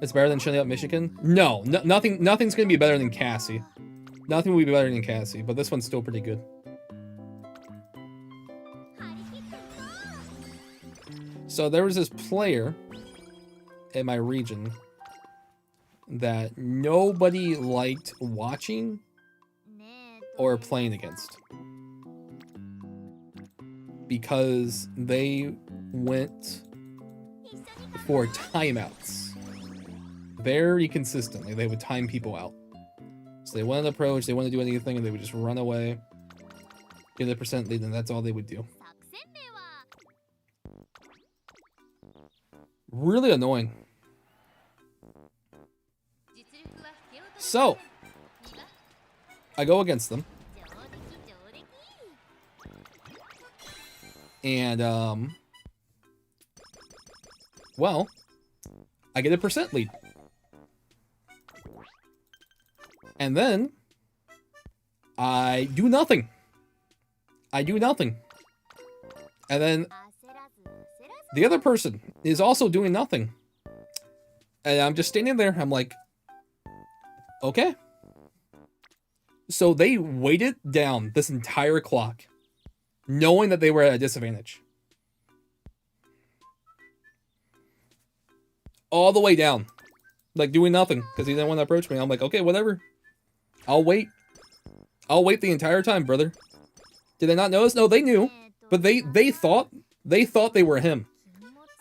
It's better than Shutting Up Michigan? No, nothing's gonna be better than Cassie. Nothing will be better than Cassie, but this one's still pretty good. So there was this player in my region that nobody liked watching or playing against. because they went for timeouts. Very consistently, they would time people out. So they wouldn't approach, they wouldn't do anything, and they would just run away, get a percent lead, and that's all they would do. Really annoying. So, I go against them. And, well, I get a percent lead. And then, I do nothing. I do nothing. And then, the other person is also doing nothing. And I'm just standing there, I'm like, okay. So they waited down this entire clock, knowing that they were at a disadvantage. All the way down. Like, doing nothing, because he didn't want to approach me. I'm like, okay, whatever. I'll wait. I'll wait the entire time, brother. Did they not notice? No, they knew. But they thought they were him.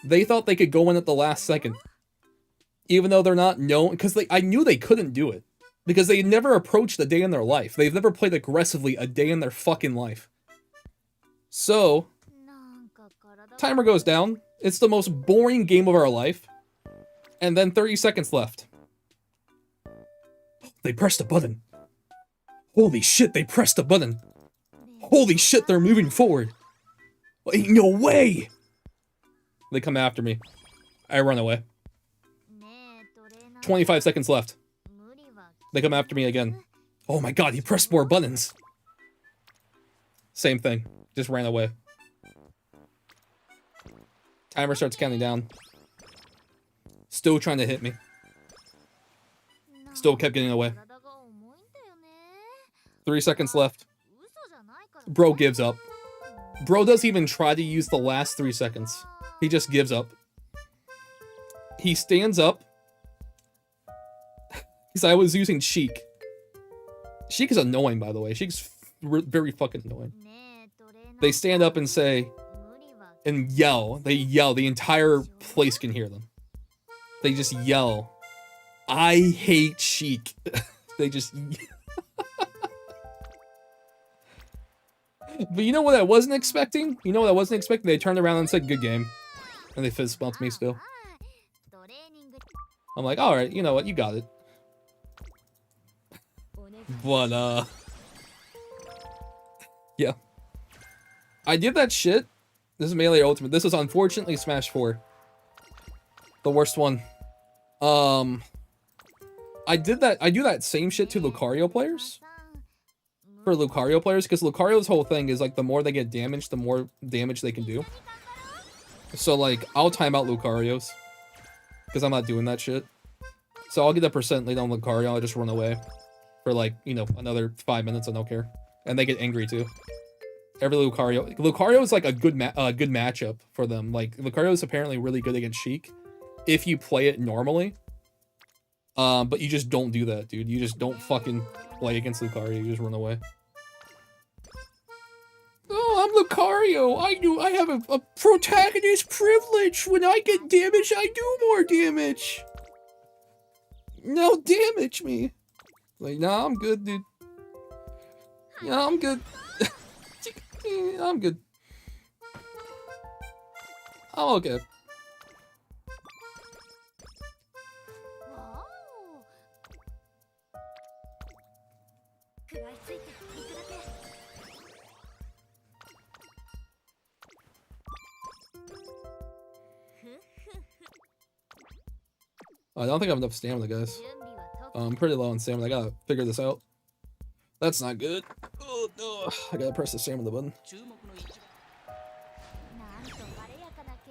They thought they could go in at the last second. Even though they're not known, because I knew they couldn't do it. Because they never approached a day in their life. They've never played aggressively a day in their fucking life. So, timer goes down. It's the most boring game of our life. And then 30 seconds left. They pressed a button. Holy shit, they pressed a button. Holy shit, they're moving forward. Ain't no way! They come after me. I run away. 25 seconds left. They come after me again. Oh my god, he pressed more buttons. Same thing. Just ran away. Timer starts counting down. Still trying to hit me. Still kept getting away. 3 seconds left. Bro gives up. Bro doesn't even try to use the last 3 seconds. He just gives up. He stands up. Because I was using Sheik. Sheik is annoying, by the way. Sheik's very fucking annoying. They stand up and say, and yell. They yell. The entire place can hear them. They just yell, I hate Sheik. They just... But you know what I wasn't expecting? You know what I wasn't expecting? They turned around and said, good game. And they fist bumped me still. I'm like, alright, you know what? You got it. But, yeah. I did that shit. This is Melee Ultimate. This is unfortunately Smash 4. The worst one. I do that same shit to Lucario players. For Lucario players, because Lucario's whole thing is, like, the more they get damaged, the more damage they can do. So, like, I'll time out Lucarios. Because I'm not doing that shit. So I'll get a percent lead on Lucario, I'll just run away. For, like, you know, another 5 minutes, I don't care. And they get angry, too. Every Lucario is, like, a good matchup for them. Like, Lucario is apparently really good against Sheik. If you play it normally. But you just don't do that, dude. You just don't fucking play against Lucario, you just run away. Oh, I'm Lucario. I have a protagonist privilege. When I get damaged, I do more damage. Now damage me. Like, nah, I'm good, dude. Yeah, I'm good. I'm good. I'm okay. I don't think I have enough stamina, guys. I'm pretty low on stamina. I gotta figure this out. That's not good. Oh no! I gotta press the stamina button.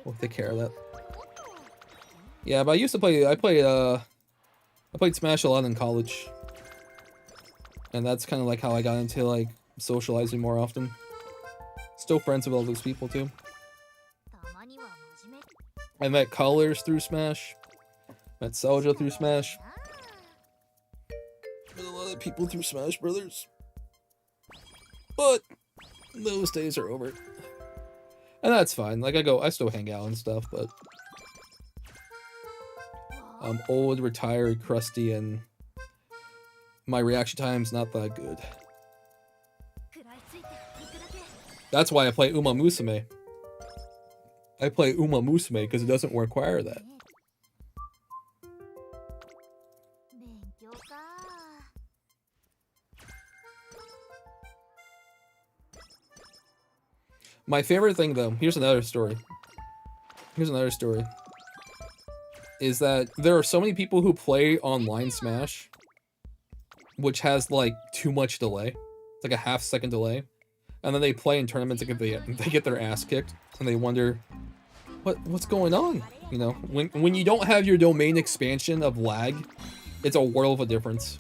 We'll take care of that. Yeah, but I used to play. I played Smash a lot in college, and that's kind of like how I got into like socializing more often. Still friends with all those people too. I met Colors through Smash. Met Saljo through Smash. Met a lot of people through Smash Brothers. But those days are over. And that's fine. Like I still hang out and stuff, but I'm old, retired, crusty, and my reaction time's not that good. That's why I play Umamusume. I play Umamusume because it doesn't require that. My favorite thing, though, here's another story. Is that there are so many people who play online Smash, which has like too much delay. It's like a half-second delay, and then they play in tournaments and they get their ass kicked, and they wonder, what's going on? You know, when you don't have your domain expansion of lag, it's a world of a difference.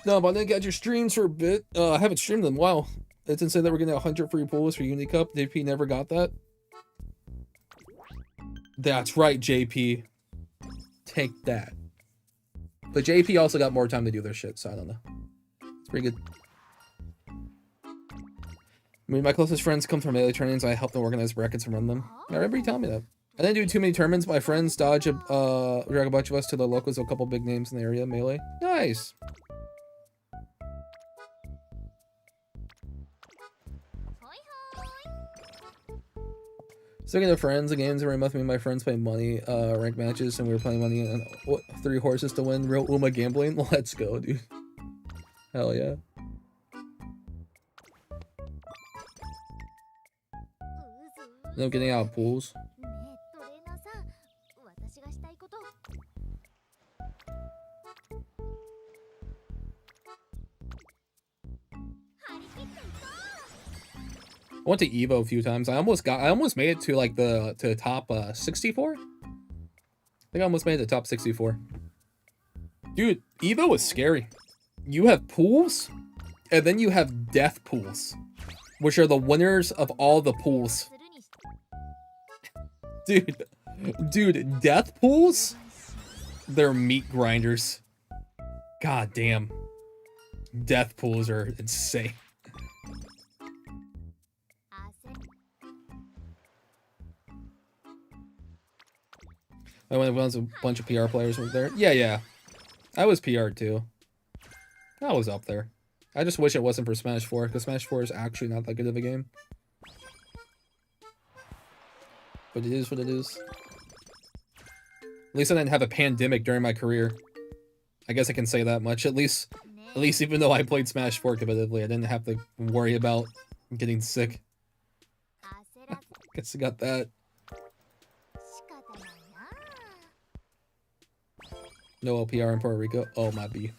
No, but I didn't get your streams for a bit. I haven't streamed them in a while. It didn't say that we're getting 100 free pulls for Uni Cup. JP never got that. That's right, JP. Take that. But JP also got more time to do their shit, so I don't know. It's pretty good. I mean, my closest friends come from melee tournaments. I help them organize brackets and run them. I remember you telling me that. I didn't do too many tournaments. My friends drag a bunch of us to the locals, a couple big names in the area, melee. Nice. Speaking of friends, the games every month, me and my friends play money, ranked matches, and we were playing money and 3 horses to win. Real Uma gambling. Let's go, dude. Hell yeah. No getting out of pools. I went to Evo a few times. I almost made it to like the top 64. I think I almost made it to top 64. Dude, Evo was scary. You have pools, and then you have death pools, which are the winners of all the pools. Dude, death pools? They're meat grinders. God damn. Death pools are insane. I went with a bunch of PR players over there. Yeah. I was PR'd too. I was up there. I just wish it wasn't for Smash 4, because Smash 4 is actually not that good of a game. But it is what it is. At least I didn't have a pandemic during my career. I guess I can say that much. At least even though I played Smash 4 competitively, I didn't have to worry about getting sick. Guess I got that. No LPR in Puerto Rico. Oh, my B.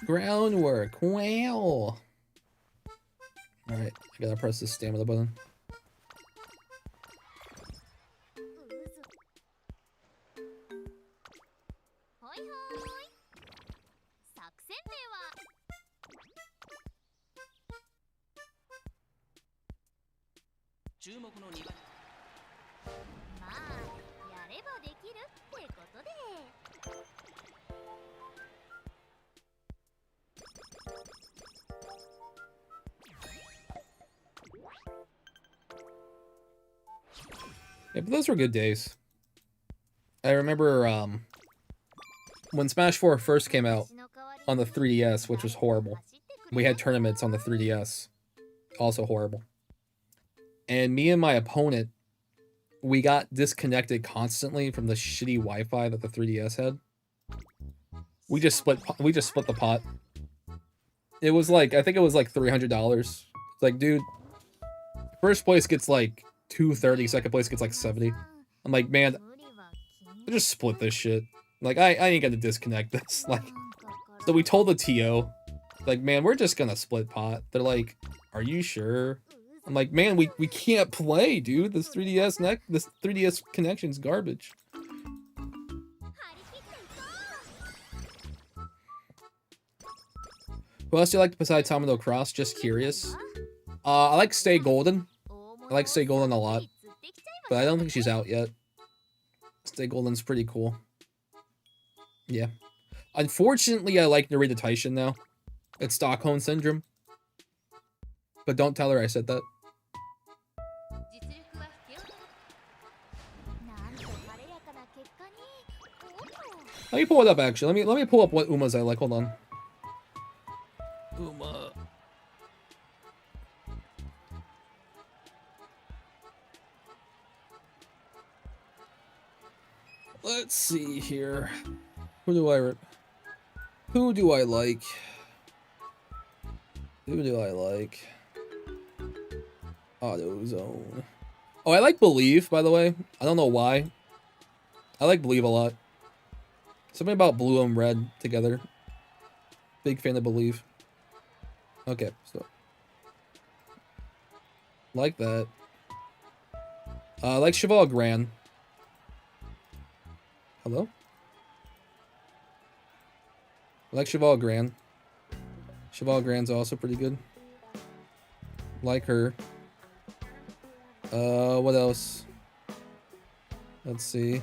Groundwork. Wow. Alright, I gotta press the stamina button. Yeah, but those were good days. I remember when Smash 4 first came out on the 3DS, which was horrible. We had tournaments on the 3DS, also horrible. And me and my opponent, we got disconnected constantly from the shitty Wi-Fi that the 3DS had. We just split the pot. It was like, I think it was like $300. It's like, dude, first place gets like $230, second place gets like $70. I'm like, man, I just split this shit. Like, I ain't gonna disconnect this. Like, so we told the TO, like, man, we're just gonna split pot. They're like, are you sure? I'm like, man, we can't play, dude. This 3DS connection's garbage. Who else do you like besides Tomino Cross? Just curious. I like Stay Golden. I like Stay Golden a lot. But I don't think she's out yet. Stay Golden's pretty cool. Yeah. Unfortunately, I like Narita Taishin now. It's Stockholm Syndrome. But don't tell her I said that. Let me pull it up actually. Let me pull up what Uma's I like. Hold on. Uma. Let's see here. Who do I like? Who do I like? AutoZone. Oh, I like Believe, by the way. I don't know why. I like Believe a lot. Something about blue and red together. Big fan of Believe. Okay, so. Like that. I like Cheval Grand. Hello? I like Cheval Grand. Cheval Grand's also pretty good. Like her. What else? Let's see.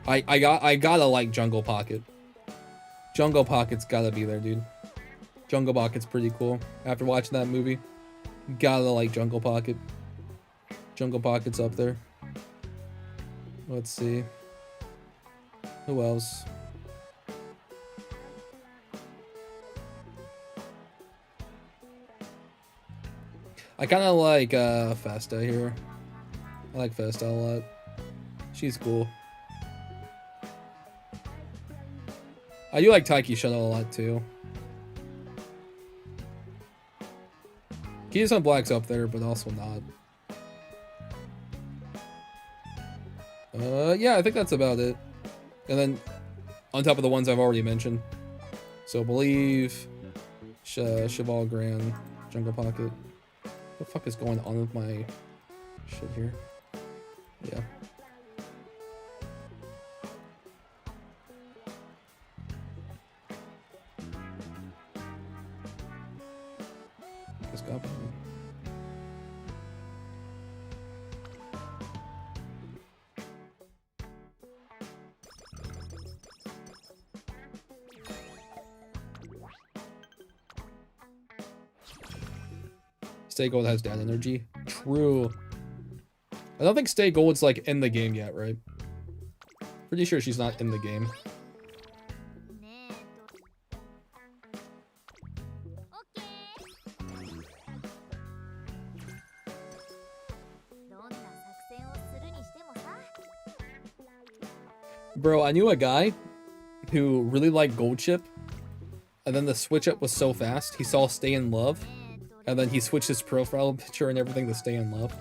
I gotta like Jungle Pocket. Jungle Pocket's gotta be there, dude. Jungle Pocket's pretty cool. After watching that movie, gotta like Jungle Pocket. Jungle Pocket's up there. Let's see. Who else? I kind of like Festa here. I like Festa a lot. She's cool. I do like Taiki Shuttle a lot too. Kiss on Black's up there, but also not. Yeah, I think that's about it. And then on top of the ones I've already mentioned. So Believe, Cheval Grand, Jungle Pocket. What the fuck is going on with my shit here? Yeah. Just got me. Stay Gold has down energy. True. I don't think Stay Gold's like in the game yet, right? Pretty sure she's not in the game. Bro, I knew a guy who really liked Gold Chip, and then the switch up was so fast, he saw Stay in Love, and then he switched his profile picture and everything to Stay in Love.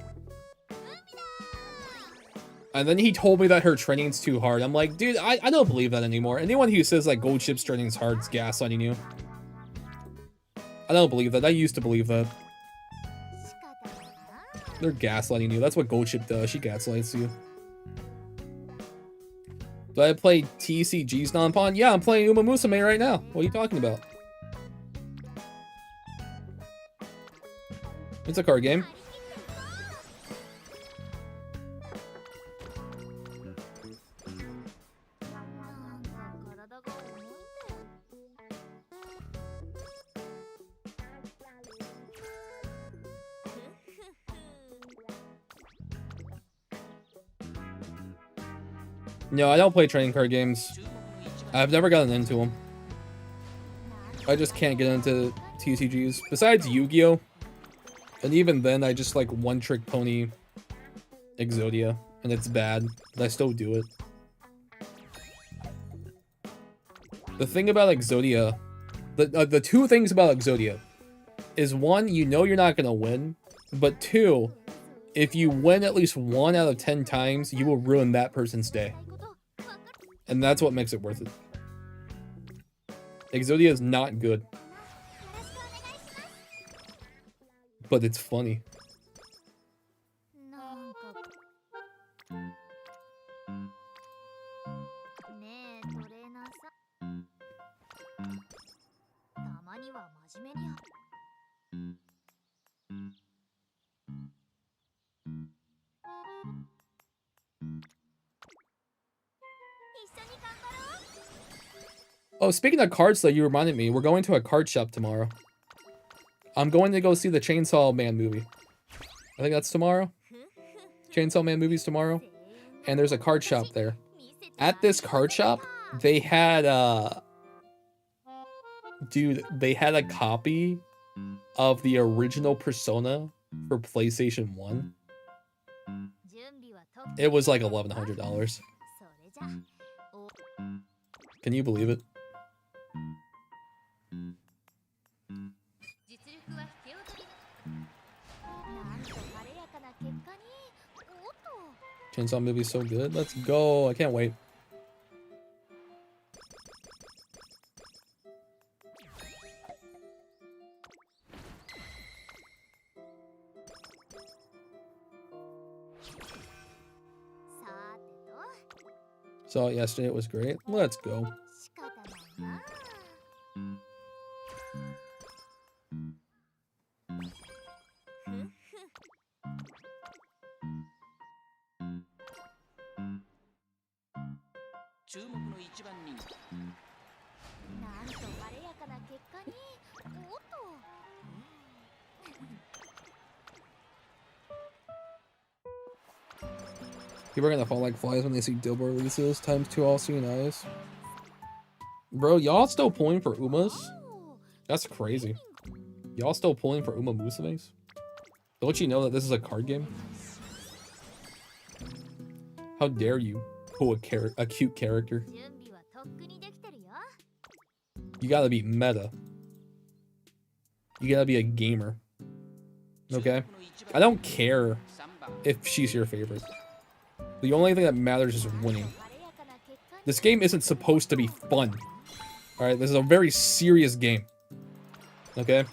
And then he told me that her training's too hard. I'm like, dude, I don't believe that anymore. Anyone who says like Gold Chip's training's hard is gaslighting you. I don't believe that. I used to believe that. They're gaslighting you. That's what Gold Chip does. She gaslights you. Do I play TCG's non-pawn? Yeah, I'm playing Umamusume right now. What are you talking about? It's a card game. No, I don't play trading card games. I've never gotten into them. I just can't get into TCGs. Besides Yu-Gi-Oh! And even then, I just like one-trick pony Exodia. And it's bad, but I still do it. The thing about Exodia... The two things about Exodia is one, you know you're not going to win. But two, if you win at least 1 out of 10 times, you will ruin that person's day. And that's what makes it worth it. Exodia is not good. But it's funny. Oh, speaking of cards, though, you reminded me. We're going to a card shop tomorrow. I'm going to go see the Chainsaw Man movie. I think that's tomorrow. Chainsaw Man movie's tomorrow. And there's a card shop there. At this card shop, they had, dude, they had a copy of the original Persona for PlayStation 1. It was like $1,100. Can you believe it? Chainsaw movie's so good. Let's go. I can't wait. Saw it yesterday. It was great. Let's go. People are gonna fall like flies when they see Dilbor releases. ×2 all seeing eyes. Bro, y'all still pulling for Umas? That's crazy. Y'all still pulling for Umamusumes? Don't you know that this is a card game? How dare you pull a cute character? You gotta be meta. You gotta be a gamer. Okay? I don't care if she's your favorite. The only thing that matters is winning. This game isn't supposed to be fun. Alright, this is a very serious game. Okay?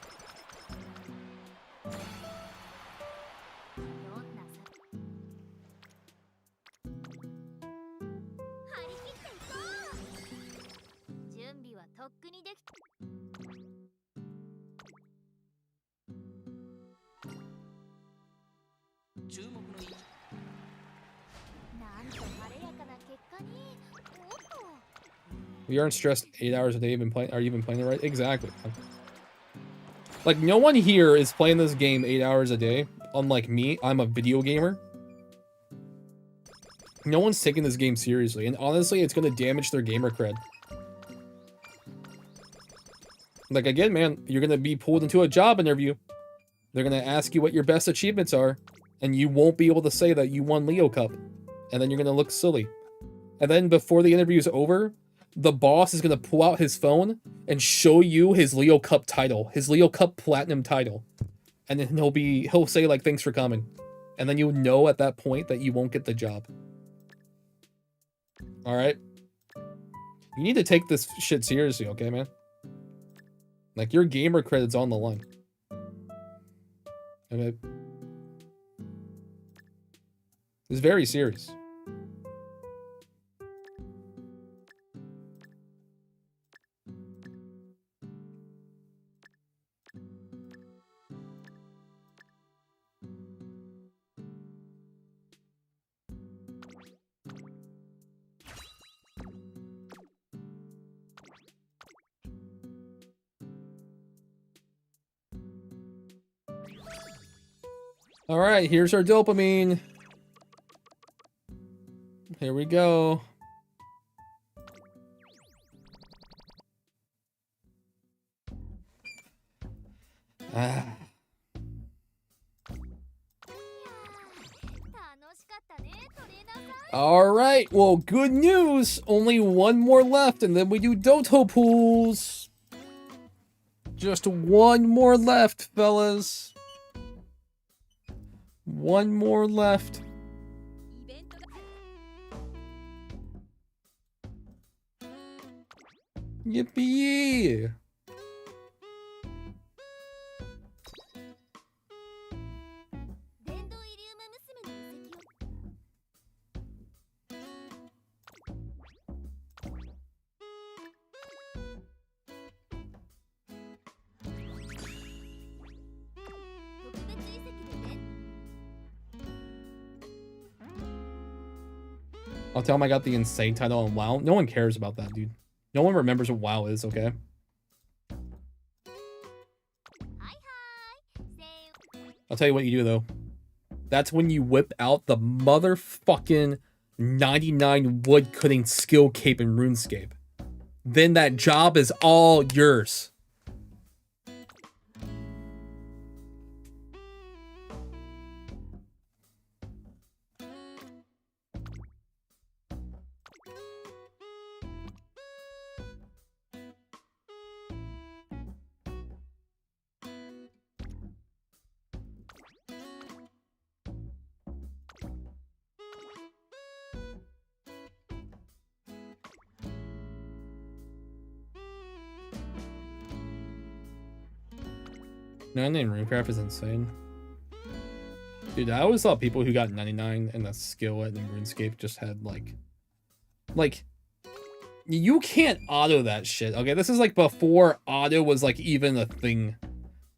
We aren't stressed 8 hours a day. Are you even playing it right? Exactly. Like, no one here is playing this game 8 hours a day. Unlike me, I'm a video gamer. No one's taking this game seriously. And honestly, it's going to damage their gamer cred. Like, again, man, you're going to be pulled into a job interview. They're going to ask you what your best achievements are. And you won't be able to say that you won Leo Cup. And then you're going to look silly. And then before the interview is over, the boss is going to pull out his phone and show you his Leo Cup title, his Leo Cup Platinum title. And then he'll say, like, thanks for coming. And then you know at that point that you won't get the job. Alright? You need to take this shit seriously, okay, man? Like, your gamer credit's on the line. Okay? It's very serious. Alright, here's our dopamine. Here we go. Alright, well, good news. Only one more left, and then we do Doto pools. Just one more left, fellas. One more left. Yippee! I'll tell him I got the insane title on WoW. No one cares about that, dude. No one remembers what WoW is, okay? I'll tell you what you do, though. That's when you whip out the motherfucking 99 wood-cutting skill cape in RuneScape. Then that job is all yours. No, RuneCraft is insane. Dude, I always thought people who got 99 and the skill in RuneScape just had like, you can't auto that shit. Okay, this is like before auto was like even a thing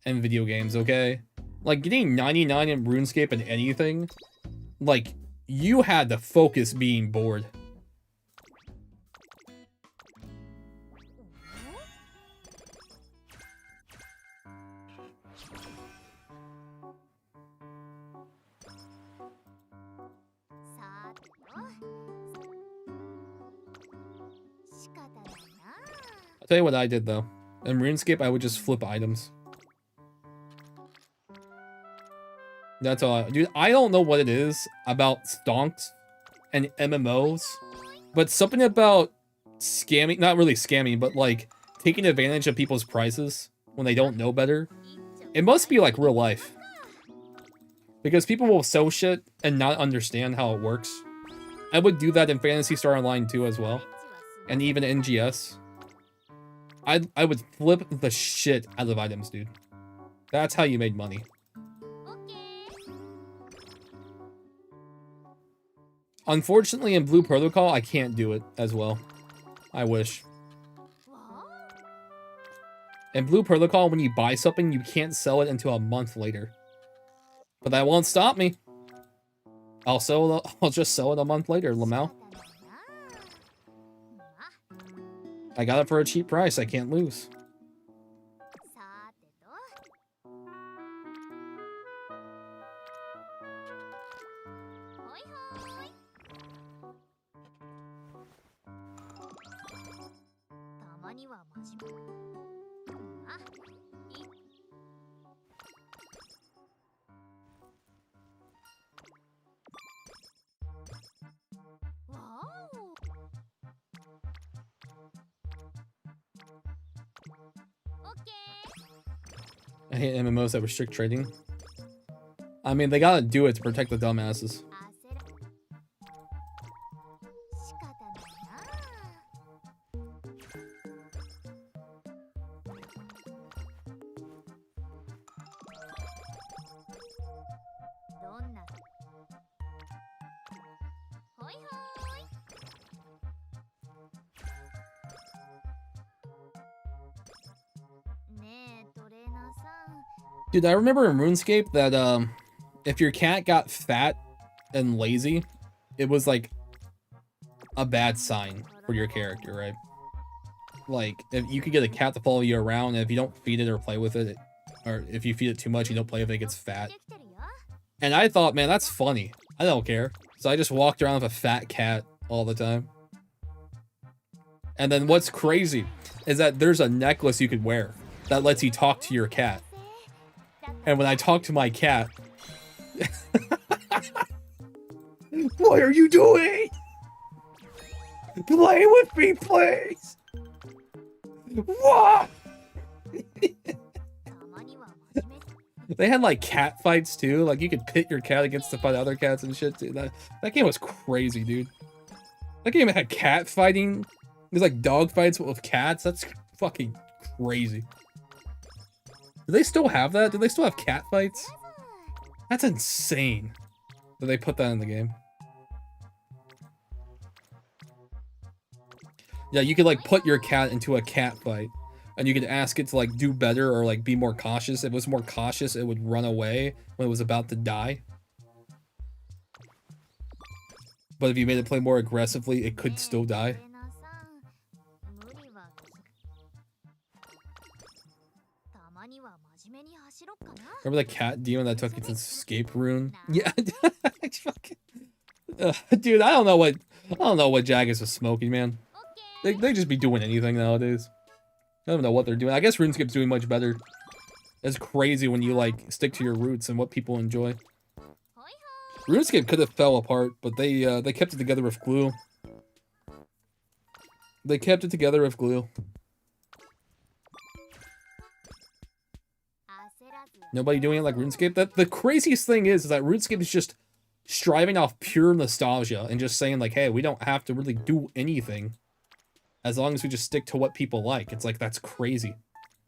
in video games, okay? Like getting 99 in RuneScape and anything, like you had to focus being bored. I'll tell you what I did though. In RuneScape, I would just flip items. That's all. Dude, I don't know what it is about stonks and MMOs, but something about scamming, not really scamming, but like taking advantage of people's prices when they don't know better. It must be like real life. Because people will sell shit and not understand how it works. I would do that in Phantasy Star Online too as well. And even NGS. I would flip the shit out of items, dude. That's how you made money. Unfortunately, in Blue Protocol, I can't do it as well. I wish. In Blue Protocol, when you buy something, you can't sell it until a month later. But that won't stop me. I'll just sell it a month later, Lamau. I got it for a cheap price. I can't lose. I hate MMOs that restrict trading. I mean, they gotta do it to protect the dumbasses. Dude, I remember in RuneScape that if your cat got fat and lazy, it was like a bad sign for your character, right? Like, if you could get a cat to follow you around, and if you don't feed it or play with it, or if you feed it too much, you don't play with it, it gets fat. And I thought, man, that's funny. I don't care. So I just walked around with a fat cat all the time. And then what's crazy is that there's a necklace you could wear that lets you talk to your cat. And when I talk to my cat, what are you doing? Play with me, please. What? They had like cat fights too. Like you could pit your cat against the fight other cats and shit too. That game was crazy, dude. That game had cat fighting. It was like dog fights with cats. That's fucking crazy. Do they still have that? Do they still have cat fights? That's insane. Did they put that in the game? Yeah, you could like put your cat into a cat fight. And you could ask it to like do better or like be more cautious. If it was more cautious, it would run away when it was about to die. But if you made it play more aggressively, it could still die. Remember the cat demon that took its escape rune? Yeah. Dude, I don't know what Jaggers is smoking, man. They just be doing anything nowadays. I don't know what they're doing. I guess RuneScape's doing much better. It's crazy when you like stick to your roots and what people enjoy. RuneScape could have fell apart, but they kept it together with glue. They kept it together with glue. Nobody doing it like RuneScape. That the craziest thing is that RuneScape is just striving off pure nostalgia and just saying like, hey, we don't have to really do anything as long as we just stick to what people like. It's like, that's crazy.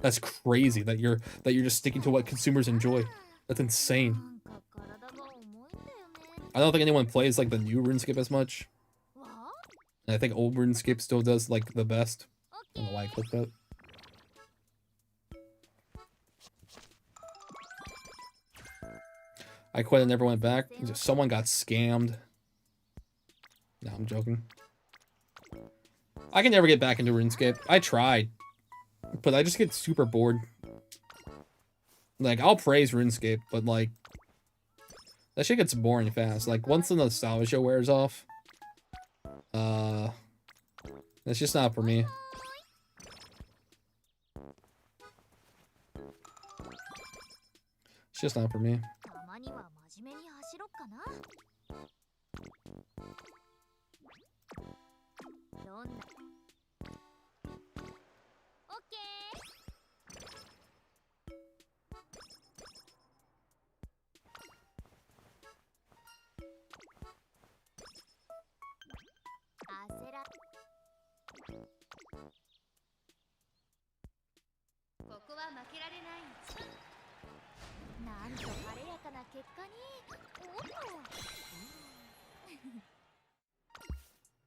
That's crazy that you're just sticking to what consumers enjoy. That's insane. I don't think anyone plays like the new RuneScape as much. And I think old RuneScape still does like the best. I don't know why I clicked that. I quit and never went back. Someone got scammed. No, I'm joking. I can never get back into RuneScape. I tried, but I just get super bored. Like, I'll praise RuneScape, but like, that shit gets boring fast. Like, once the nostalgia wears off, that's just not for me. It's just not for me.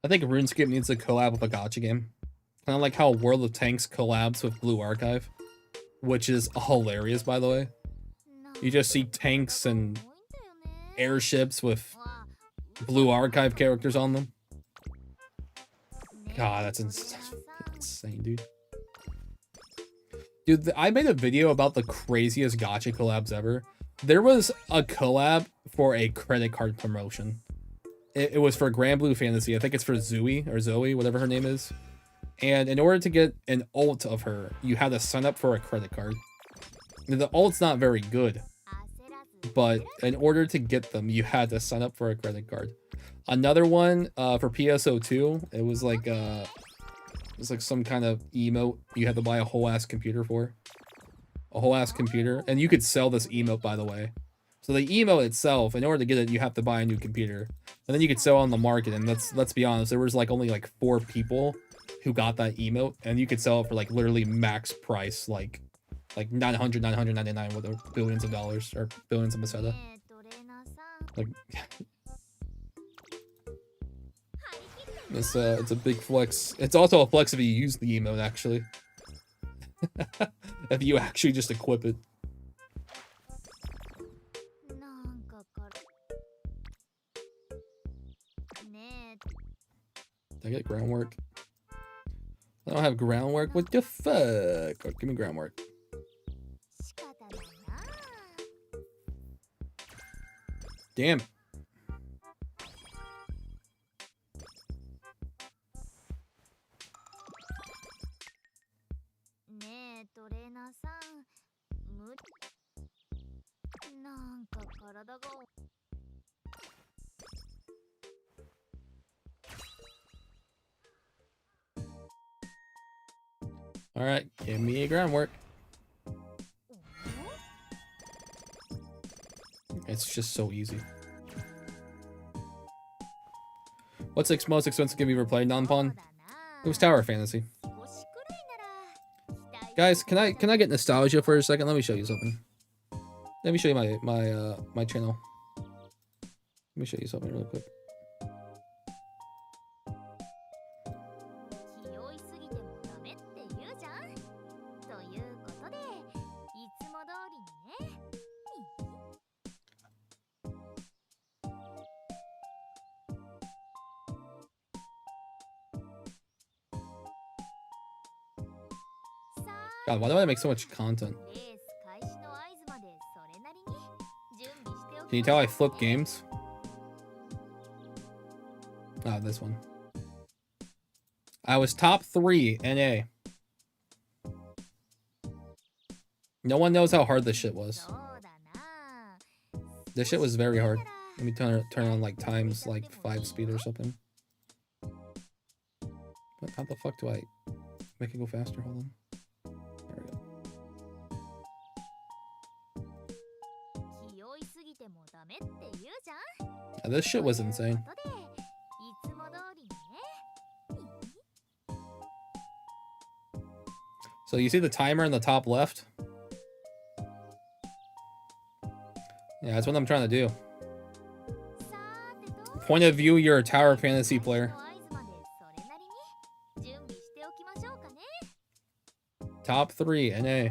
I think RuneScape needs to collab with a gacha game. Kind of like how World of Tanks collabs with Blue Archive, which is hilarious, by the way. You just see tanks and airships with Blue Archive characters on them. God, that's insane, dude. Dude, I made a video about the craziest gacha collabs ever. There was a collab for a credit card promotion. It was for Grand Blue Fantasy. I think it's for Zoe, whatever her name is. And in order to get an ult of her, you had to sign up for a credit card. The ult's not very good, but in order to get them, you had to sign up for a credit card. Another one for PSO2, it was like some kind of emote you had to buy a whole ass computer for. A whole ass computer. And you could sell this emote, by the way. So the emote itself, in order to get it, you have to buy a new computer. And then you could sell on the market. And let's be honest, there was like only like 4 people who got that emote. And you could sell it for like literally max price, like 999 with billions of dollars or billions of peseta. Like it's a big flex. It's also a flex if you use the emote, actually. If you actually just equip it. Did I get groundwork? I don't have groundwork. What the fuck? Oh, give me groundwork. Damn. All right, give me a groundwork. It's just so easy. What's the most expensive game you ever played, Non-Pawn? It was Tower Fantasy. Guys, can I get nostalgia for a second? Let me show you something. Let me show you my channel. Let me show you something really quick. God, why do I make so much content? Can you tell I flip games? Oh, this one. I was top 3 NA. No one knows how hard this shit was. This shit was very hard. Let me turn on like times like 5 speed or something. What? How the fuck do I make it go faster? Hold on. There we go. Yeah, this shit was insane. So you see the timer in the top left? Yeah, that's what I'm trying to do. Point of view, you're a tower fantasy player. Top 3 NA.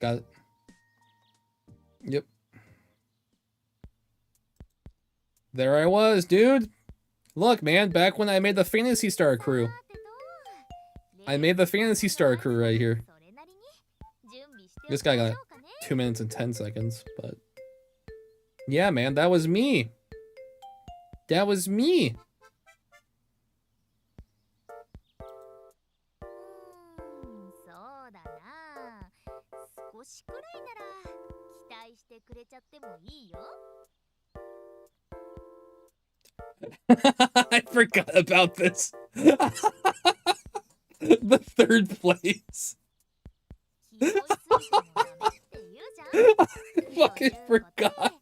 Got it. Yep. There I was, dude. Look, man, back when I made the Fantasy Star crew. I made the Fantasy Star crew right here. This guy got 2 minutes and 10 seconds, but... Yeah, man, that was me. That was me. I forgot about this. The 3rd place. I fucking forgot.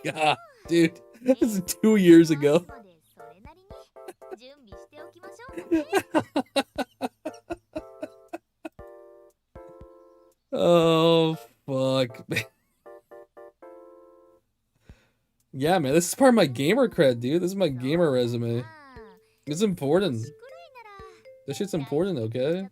God, dude, this is 2 years ago. Oh, fuck. Yeah, man, this is part of my gamer cred, dude. This is my gamer resume. It's important. This shit's important, okay?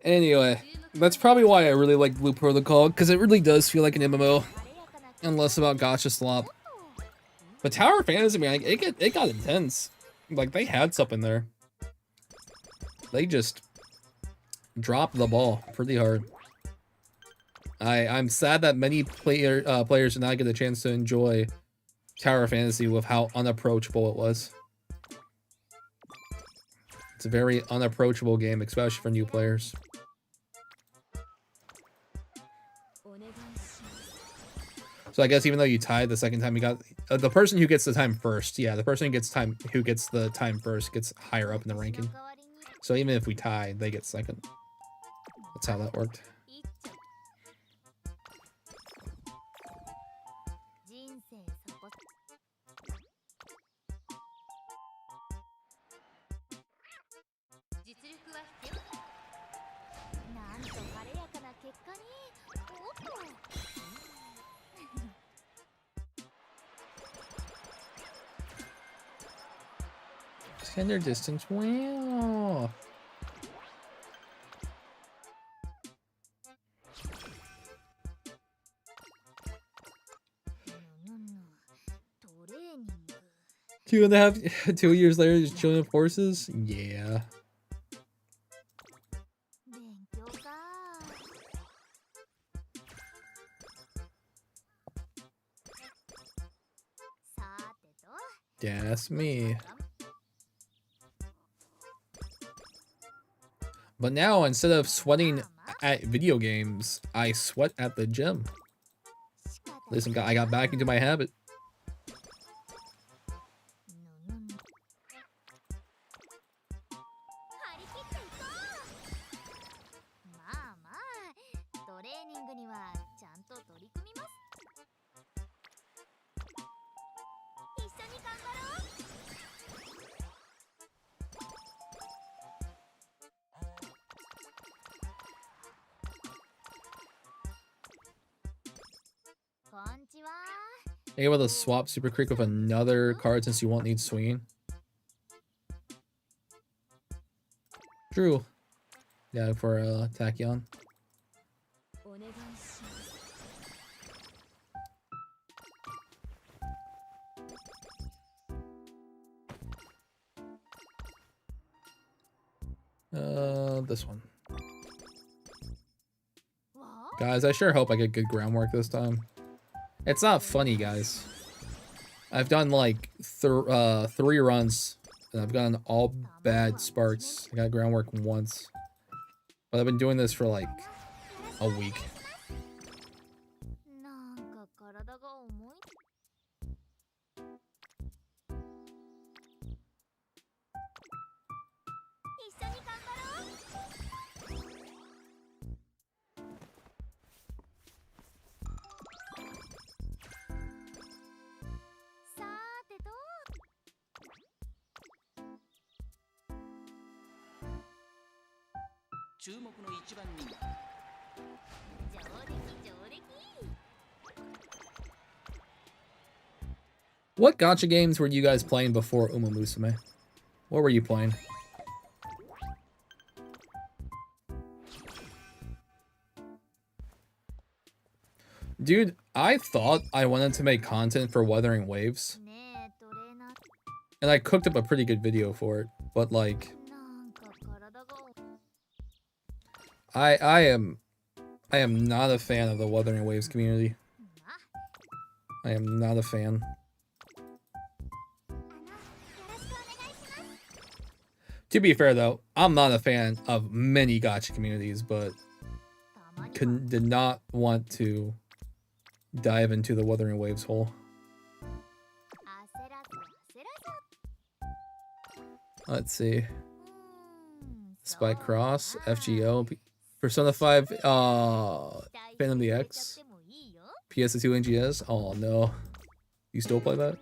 Anyway, that's probably why I really like Blue Protocol, because it really does feel like an MMO, and less about Gacha slop. But Tower Fantasy, man, it got intense. Like, they had something there. They just dropped the ball pretty hard. I'm sad that many players did not get a chance to enjoy Tower Fantasy with how unapproachable it was. It's a very unapproachable game, especially for new players. So I guess even though you tied the second time, you got the person who gets the time first. Yeah, the person who gets the time first gets higher up in the ranking. So even if we tie, they get second. That's how that worked. Extend distance. Wow. Two and a half, 2 years later, just chilling with horses? Yeah. Yeah, that's me. But now, instead of sweating at video games, I sweat at the gym. Listen, I got back into my habit. Able to swap Super Creek with another card since you won't need swinging. True. Yeah, for Tachyon. This one. Guys, I sure hope I get good groundwork this time. It's not funny, guys. I've done like 3 runs, and I've gotten all bad sparks. I got groundwork once. But I've been doing this for like a week. What gacha games were you guys playing before Umamusume? What were you playing? Dude, I thought I wanted to make content for Wuthering Waves. And I cooked up a pretty good video for it, but like I am not a fan of the Wuthering Waves community. I am not a fan. To be fair though, I'm not a fan of many gacha communities, but did not want to dive into the Wuthering Waves hole. Let's see. Spike Cross, FGO, Persona 5, Phantom DX, PS2 NGS. Oh no. You still play that?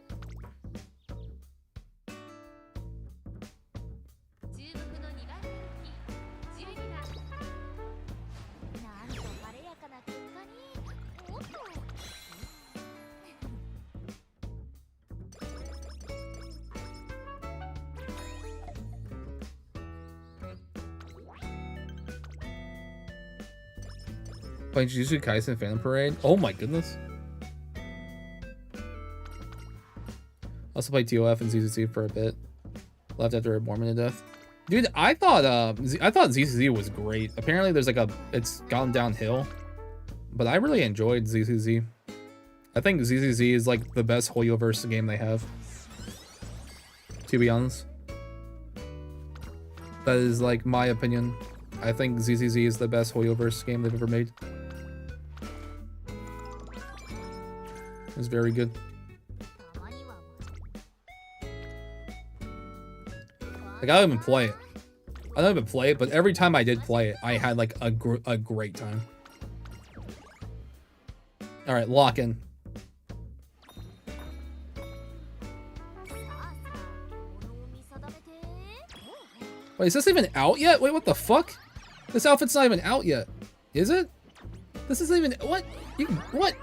Playing Jujutsu Kaisen Phantom Parade. Oh my goodness. Also played TOF and ZZZ for a bit. Left after Mormon to death. Dude, I thought ZZZ was great. Apparently there's like it's gone downhill. But I really enjoyed ZZZ. I think ZZZ is like the best Hoyoverse game they have. To be honest. That is like my opinion. I think ZZZ is the best Hoyoverse game they've ever made. It's very good. Like, I don't even play it. I don't even play it, but every time I did play it, I had like a great time. All right, lock in. Wait, is this even out yet? Wait, what the fuck? This outfit's not even out yet. Is it? This isn't even... What? What?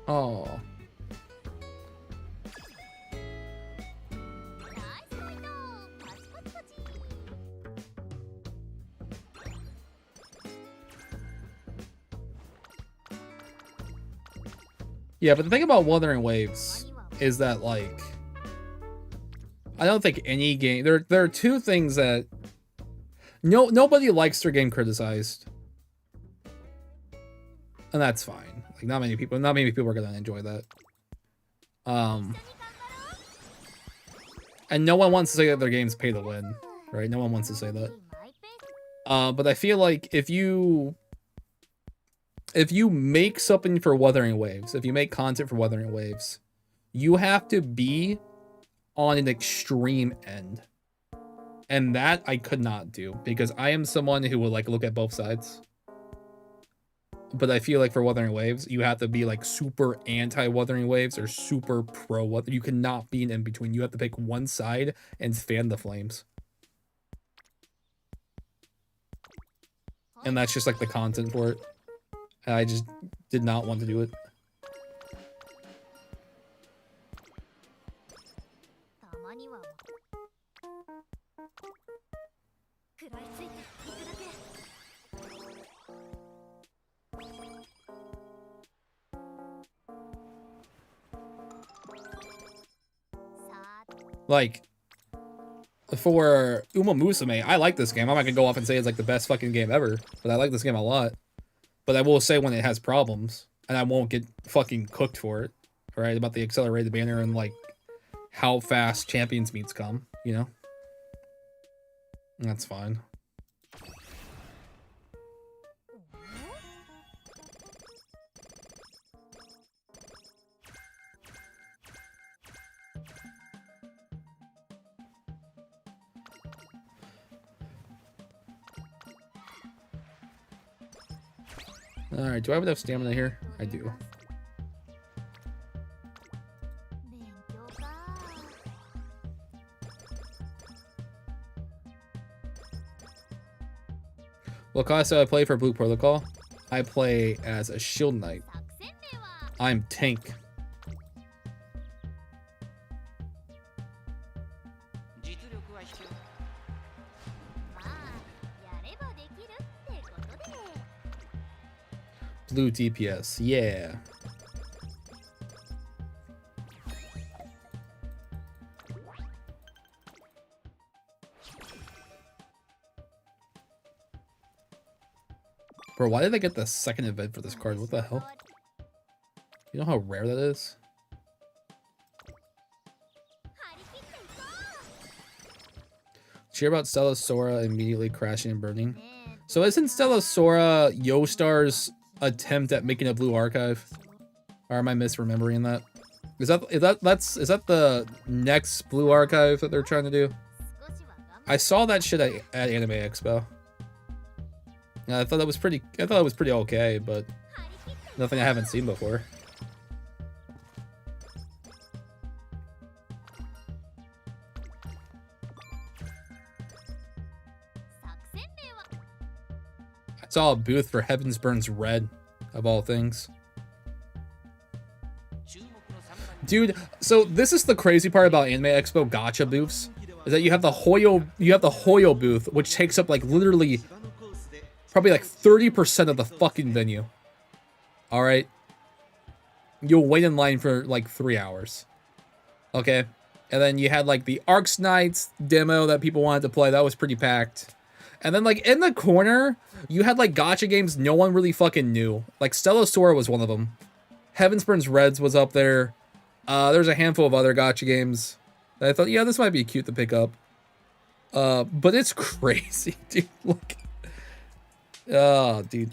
Oh. Yeah, but the thing about Wuthering Waves is that, like, I don't think any game... There are 2 things that... Nobody likes their game criticized. And that's fine. Like, not many people are gonna enjoy that. And And no one wants to say that their games pay to win, right? No one wants to say that. But I feel like if you make something for Wuthering Waves, if you make content for Wuthering Waves, you have to be on an extreme end. And that I could not do because I am someone who will like look at both sides. But I feel like for Wuthering Waves, you have to be like super anti Wuthering Waves or super pro Wuthering. You cannot be an in between. You have to pick one side and fan the flames. And that's just like the content for it. And I just did not want to do it. Like, for Umamusume, I like this game. I'm not gonna go off and say it's like the best fucking game ever, but I like this game a lot. But I will say when it has problems, and I won't get fucking cooked for it, right? About the accelerated banner and like how fast champions meets come, you know? That's fine. Alright, do I have enough stamina here? I do. What class do I play for Blue Protocol? I play as a Shield Knight. I'm tank. Blue DPS, yeah. Bro, why did I get the second event for this card? What the hell? You know how rare that is? Cheer about Stella Sora immediately crashing and burning. So isn't Stella Sora Yostar's attempt at making a blue archive? Or am I misremembering that? Is that the next blue archive that they're trying to do? I saw that shit at Anime Expo. I thought it was pretty okay, but nothing I haven't seen before. I saw a booth for Heaven's Burns Red, of all things. Dude, so this is the crazy part about Anime Expo Gacha booths, is that you have the Hoyo booth, which takes up like literally probably like 30% of the fucking venue. All right. You'll wait in line for like 3 hours. Okay. And then you had like the Arcs Knights demo that people wanted to play. That was pretty packed. And then like in the corner, you had like gacha games no one really fucking knew. Like Stella Sora was one of them. Heaven's Burns Reds was up there. There's a handful of other gacha games that I thought, yeah, this might be cute to pick up. But it's crazy, dude. Look. Oh, dude.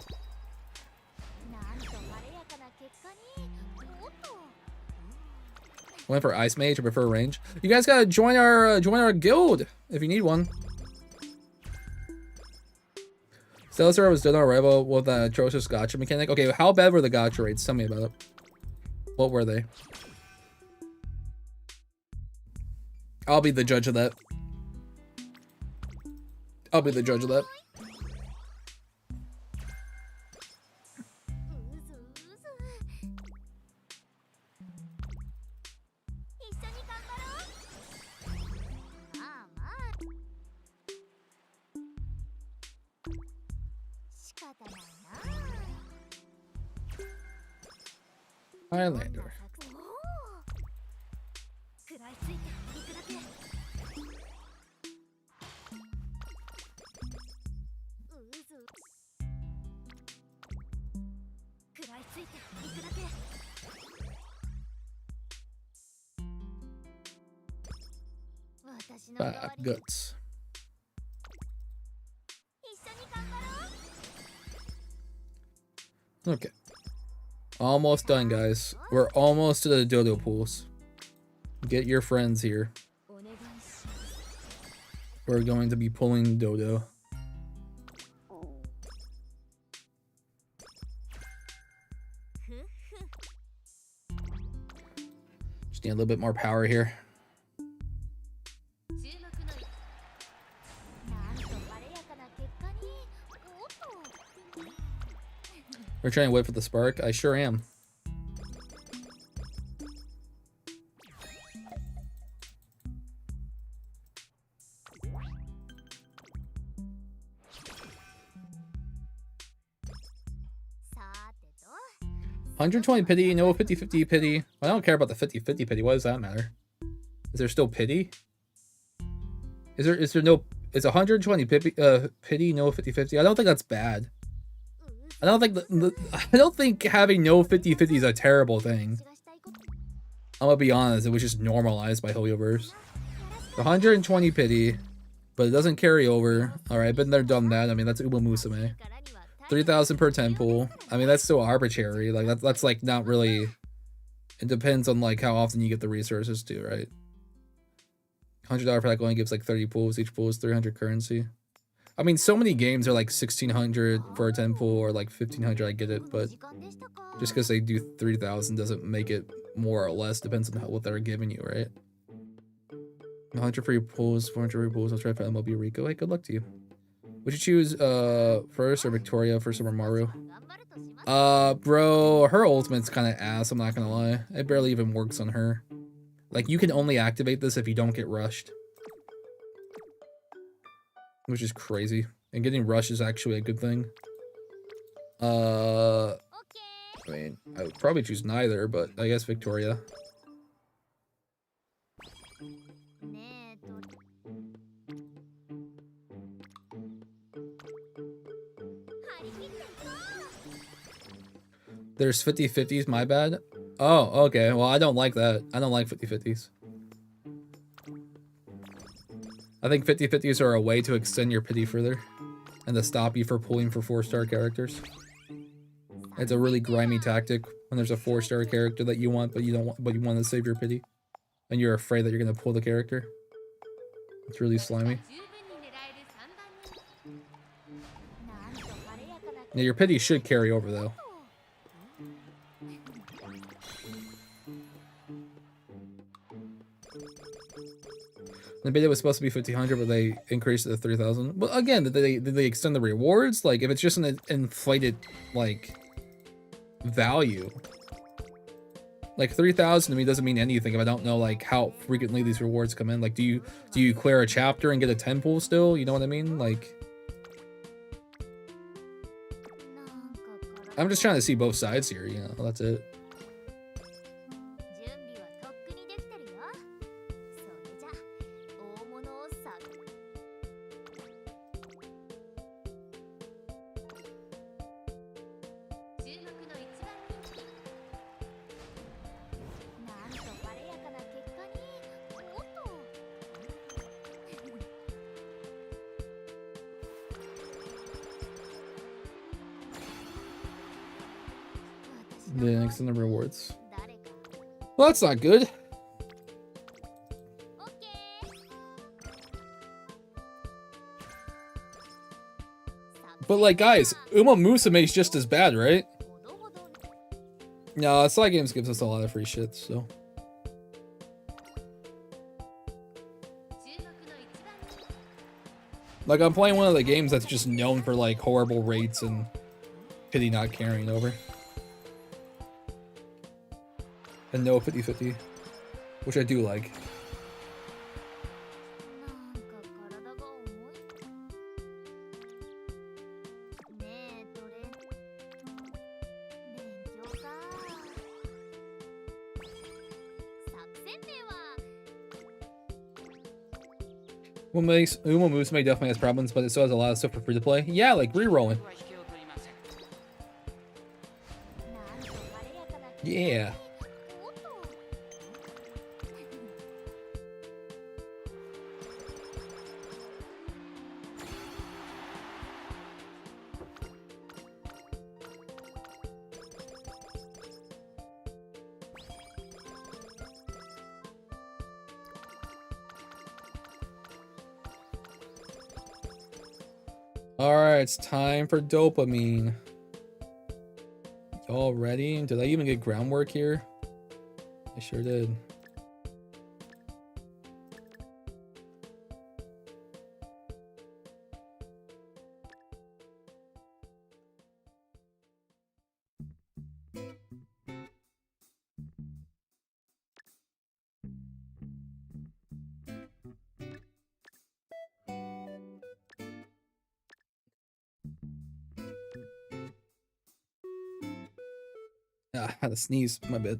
Went for Ice Mage. I prefer range. You guys gotta join our guild if you need one. Stellar was done on arrival with an atrocious gacha mechanic. Okay, how bad were the gacha rates? Tell me about it. What were they? I'll be the judge of that. I'll be the judge of that. Highlander. Five guts. Okay. Almost done, guys. We're almost to the Doto pools. Get your friends here. We're going to be pulling Doto. Just need a little bit more power here. We're trying to wait for the spark. I sure am. $120 pity, no 50-50 pity. I don't care about the 50-50 pity. What does that matter? Is there still pity? Is there no? Is 120 pity, no 50-50? I don't think that's bad. I don't think having no 50-50 is a terrible thing. I'm gonna be honest, it was just normalized by Hoyoverse. 120 pity, but it doesn't carry over. Alright, been there, done that. I mean, that's Umamusume. 3,000 per 10 pool. I mean, that's still arbitrary. Like, that's like not really... It depends on like how often you get the resources too, right? $100 pack only gives like 30 pools. Each pool is 300 currency. I mean, so many games are like 1,600 for a 10 pool or like 1,500. I get it, but just because they do 3,000 doesn't make it more or less. Depends on what they're giving you, right? 100 free pools, 400 free pools. I'll try for MLB Rico. Hey, good luck to you. Would you choose first or Victoria for Super Mario? Bro, her ultimate's kind of ass. I'm not gonna lie. It barely even works on her. Like, you can only activate this if you don't get rushed. Which is crazy. And getting rushed is actually a good thing. I mean, I would probably choose neither, but I guess Victoria. There's 50-50s, my bad. Oh, okay. Well, I don't like that. I don't like 50-50s. I think 50-50s are a way to extend your pity further and to stop you from pulling for 4-star characters. It's a really grimy tactic when there's a 4-star character that you want, but you don't want, but you want to save your pity, and you're afraid that you're gonna pull the character. It's really slimy. Yeah, your pity should carry over though. The beta was supposed to be 1,500, but they increased it to 3,000. But again, did they extend the rewards? Like, if it's just an inflated, like, value. Like, 3,000 to me doesn't mean anything if I don't know, like, how frequently these rewards come in. Like, do you clear a chapter and get a 10 pool still? You know what I mean? Like, I'm just trying to see both sides here, you know, that's it. Then extend the rewards. Well, that's not good. But like, guys, Umamusume is just as bad, right? No, Side Games gives us a lot of free shit, so. Like, I'm playing one of the games that's just known for like horrible rates and pity not carrying over. And no 50-50, which I do like. Umamusume definitely has problems, but it still has a lot of stuff for free to play. Yeah, like rerolling. Yeah. Alright, it's time for dopamine. Y'all ready? Did I even get groundwork here? I sure did. Ah, I had to sneeze. My bad.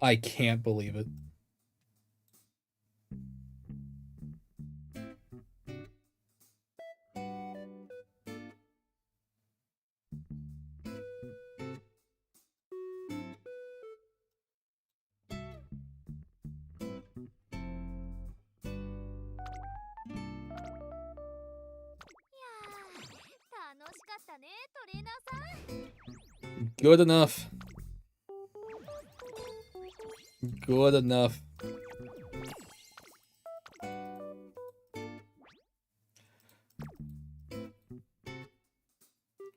I can't believe it. Good enough. Good enough.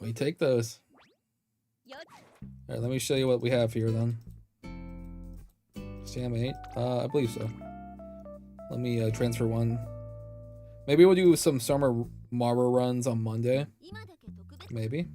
We take those. Alright, let me show you what we have here then. Stam 8? I believe so. Let me transfer one. Maybe we'll do some summer Marble runs on Monday. Maybe.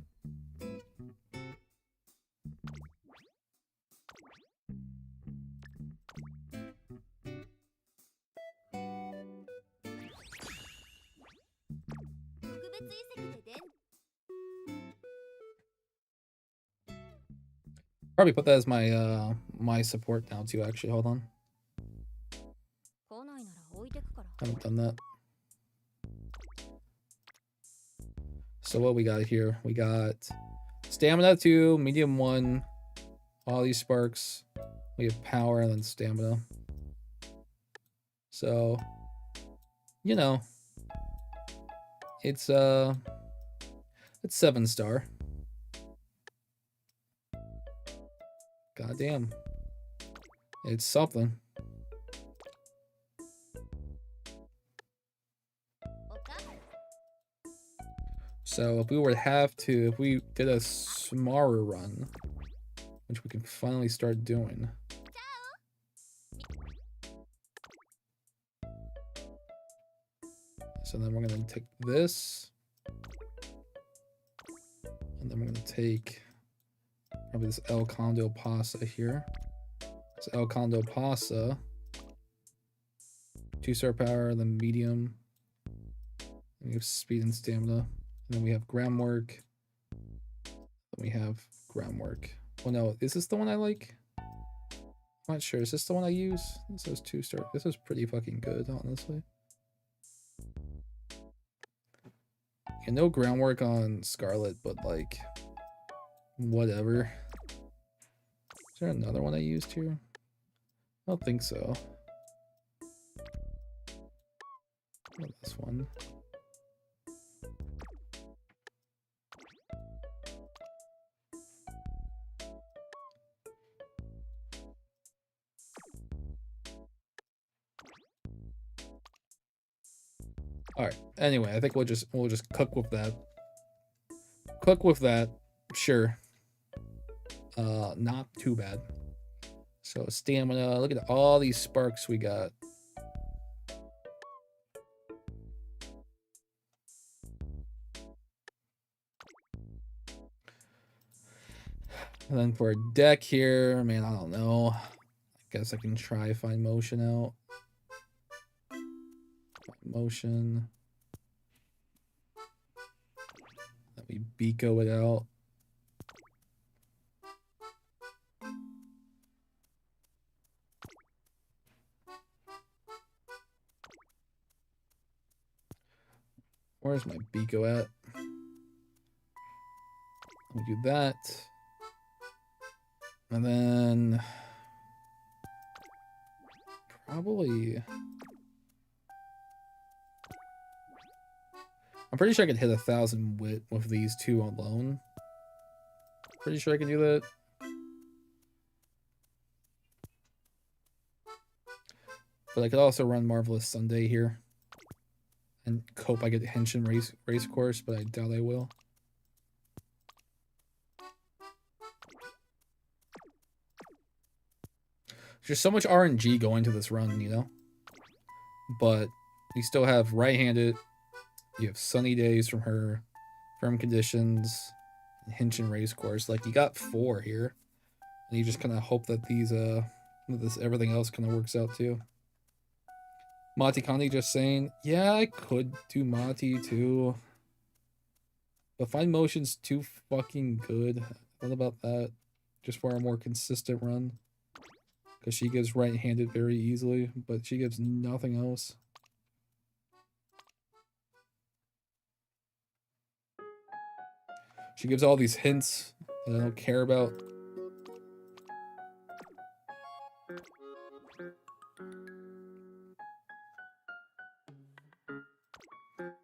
Probably put that as my my support now too, actually. Hold on. Haven't done that. So what we got here? We got stamina 2, medium 1, all these sparks. We have power and then stamina. So, you know, it's 7-star. Goddamn. It's something. So if we were to have to, if we did a smaller run, which we can finally start doing. So then we're gonna take this. And then we're gonna take probably this El Condo Pasa here. So El Condo Pasa. 2-star power, then medium. And we have speed and stamina. And then we have groundwork. Then we have groundwork. Well, no, is this the one I like? I'm not sure. Is this the one I use? This is 2-star. This is pretty fucking good, honestly. Yeah, no groundwork on Scarlet, but like, whatever. Is there another one I used here? I don't think so. Not this one. All right. Anyway, I think we'll just cook with that. Cook with that. Sure. Not too bad. So stamina. Look at all these sparks we got. And then for a deck here, man, I don't know. I guess I can try find motion out. Motion. Let me Biko it out. Where's my Biko at? We'll do that. And then probably I'm pretty sure I could hit 1,000 wit with these two alone. Pretty sure I can do that. But I could also run Marvelous Sunday here. And hope I get Henshin race course, but I doubt I will. There's so much RNG going to this run, you know? But you still have right-handed, you have sunny days from her, firm conditions, Henshin race course. Like, you got 4 here. And you just kind of hope that these, everything else kind of works out too. Mati Kani just saying, yeah, I could do Mati too. But Fine Motion's too fucking good. What about that? Just for a more consistent run. Because she gives right-handed very easily, but she gives nothing else. She gives all these hints that I don't care about.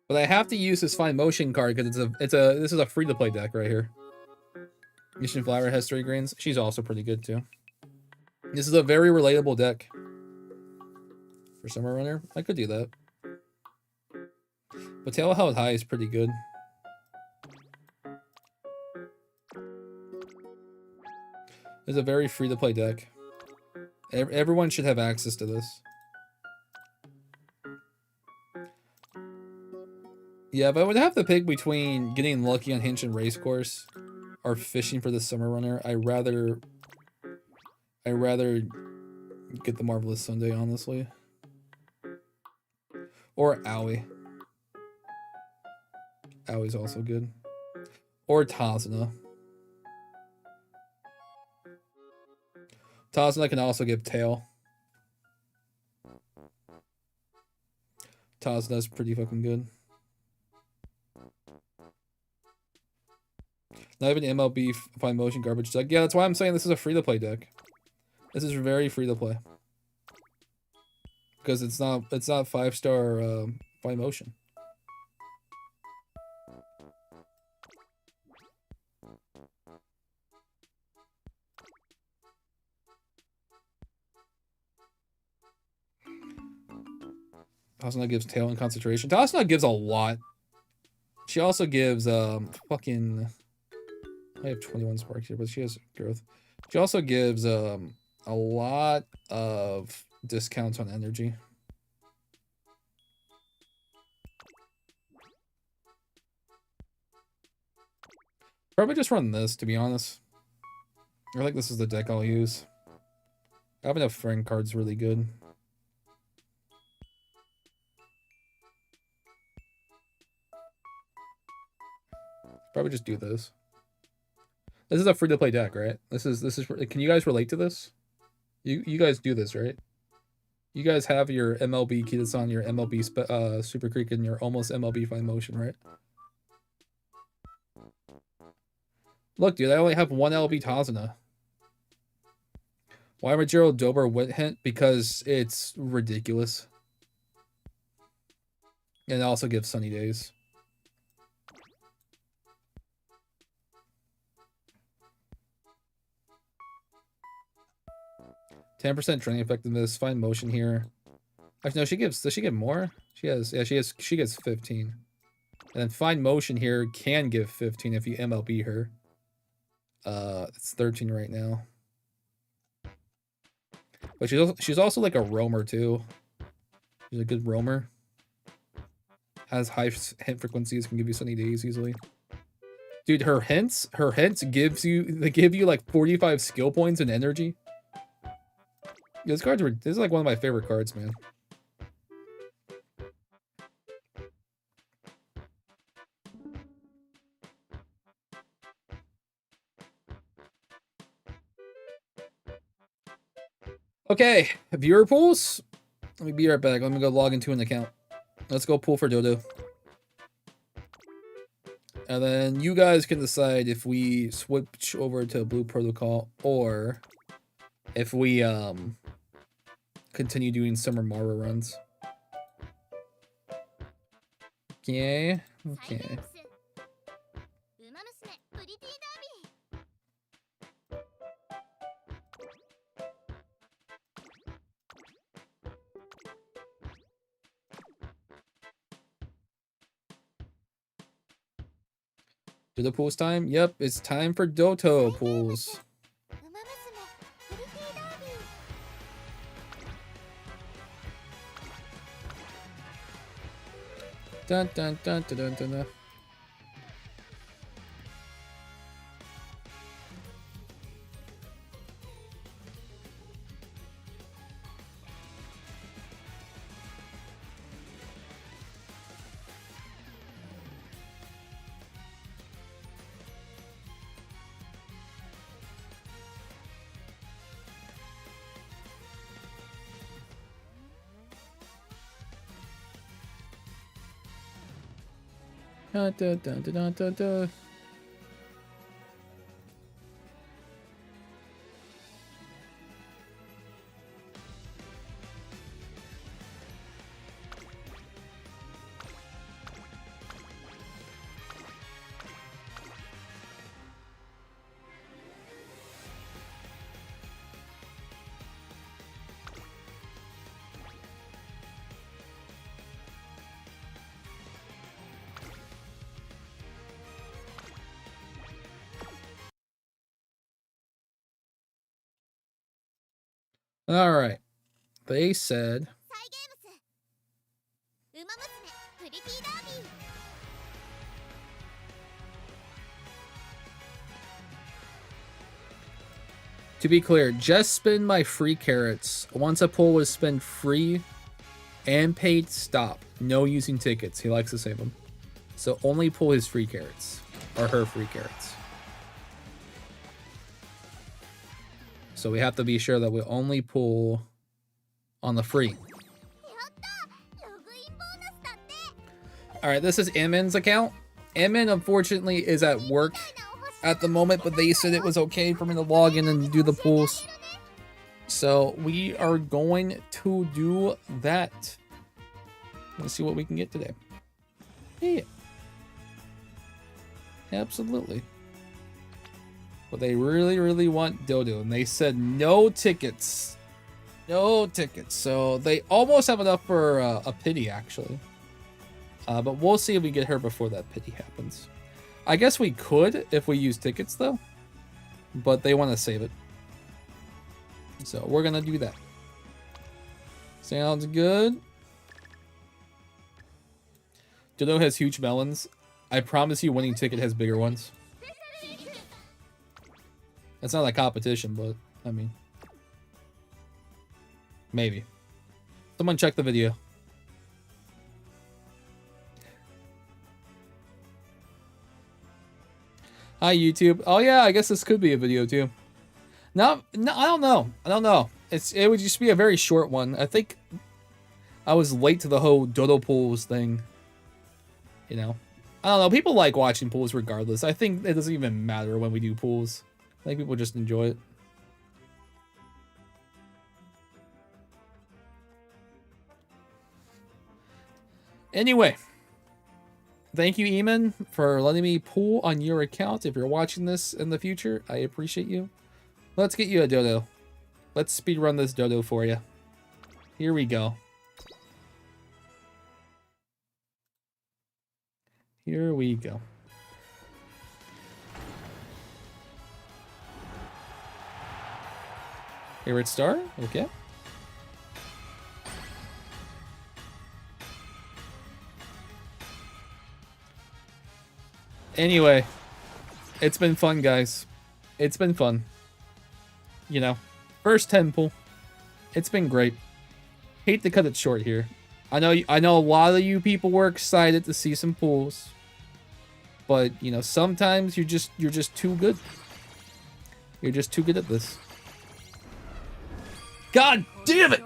But I have to use this Fine Motion card because this is a free-to-play deck right here. Mission Flower has 3 greens. She's also pretty good too. This is a very relatable deck. For Summer Runner, I could do that. But Tail Held High is pretty good. It's a very free-to-play deck. Everyone should have access to this. Yeah, but I would have to pick between getting lucky on Henshin Race Course or fishing for the Summer Runner. I rather get the Marvelous Sunday, honestly. Or Aoi. Aoi's also good. Or Tazuna. Tazuna can also give Tail. Tazuna's pretty fucking good. Not even MLB Fine Motion garbage deck. Yeah, that's why I'm saying this is a free-to-play deck. This is very free-to-play. Because it's not 5-star Fine Motion. Tasuna gives Tail and Concentration. Tasuna gives a lot. She also gives fucking... I have 21 sparks here, but she has growth. She also gives a lot of discounts on energy. Probably just run this, to be honest. I think this is the deck I'll use. Having a friend card's really good. Probably just do this. This is a free-to-play deck, right? This is. Can you guys relate to this? You guys do this, right? You guys have your MLB Kitasan, your MLB Super Creek, and your almost MLB Fine Motion, right? Look, dude, I only have 1 LB Tazuna. Why Majiro Dober Wit Hint? Because it's ridiculous. And it also gives Sunny Days. %10 training effectiveness. Fine Motion here. Actually, no, she gives. Does she give more? She has. Yeah, she gets 15. And then Fine Motion here can give 15 if you MLB her. It's 13 right now. But she's also like a roamer too. She's a good roamer. Has high hint frequencies, can give you Sunny Days easily. Dude, her hints give you like 45 skill points and energy. These cards were. This is like one of my favorite cards, man. Okay, viewer pools. Let me be right back. Let me go log into an account. Let's go pool for Doto. And then you guys can decide if we switch over to Blue Protocol or if we continue doing Summer Mara runs. Okay. Okay. Doto pools time? Yep, it's time for Doto pools. Dun dun dun dun dun dun. Dun. Dun, dun, dun, dun, dun, dun. All right. They said to be clear, just spend my free carrots. Once a pull was spent free and paid, stop. No using tickets. He likes to save them. So only pull his free carrots. Or her free carrots. So we have to be sure that we only pull on the free. Alright, this is Emin's account. Emin, unfortunately, is at work at the moment, but they said it was okay for me to log in and do the pulls. So we are going to do that. Let's see what we can get today. Yeah. Absolutely. But they really, really want Doto, and they said no tickets. No tickets. So they almost have enough for a pity, actually. But we'll see if we get her before that pity happens. I guess we could if we use tickets, though. But they want to save it. So we're going to do that. Sounds good. Doto has huge melons. I promise you winning ticket has bigger ones. It's not a competition, but, I mean. Maybe. Someone check the video. Hi, YouTube. Oh, yeah, I guess this could be a video, too. No, I don't know. I don't know. It would just be a very short one. I think I was late to the whole Doto pools thing. You know. I don't know. People like watching pools regardless. I think it doesn't even matter when we do pools. I think people just enjoy it. Anyway. Thank you, Eamon, for letting me pool on your account. If you're watching this in the future, I appreciate you. Let's get you a Doto. Let's speedrun this Doto for you. Here we go. Here we go. Favorite star? Okay. Anyway, it's been fun, guys. It's been fun. You know, first 10 pull. It's been great. Hate to cut it short here. I know a lot of you people were excited to see some pulls. But, you know, sometimes you're just too good. You're just too good at this. God damn it!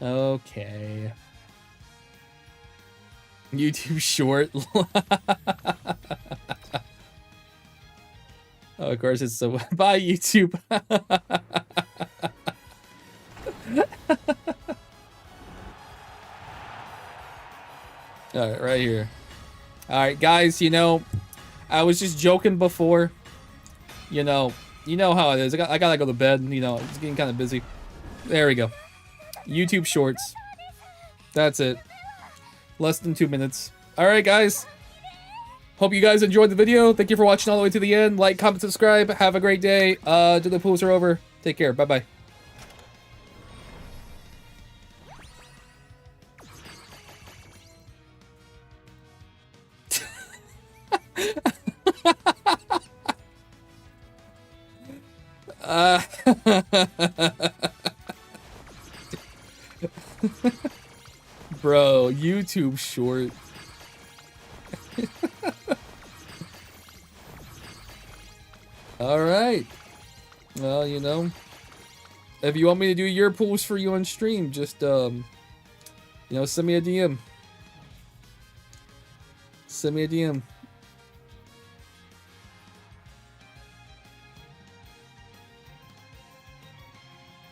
Okay. YouTube short. Oh, of course it's so. Bye, YouTube. All right, right here. All right, guys. You know, I was just joking before. You know how it is. I gotta go to bed. You know, it's getting kind of busy. There we go. YouTube Shorts. That's it. Less than 2 minutes. All right, guys. Hope you guys enjoyed the video. Thank you for watching all the way to the end. Like, comment, subscribe. Have a great day. The pools are over. Take care. Bye-bye. Bro, YouTube short. All right. Well, you know, if you want me to do your pools for you on stream, just you know, send me a DM. Send me a DM.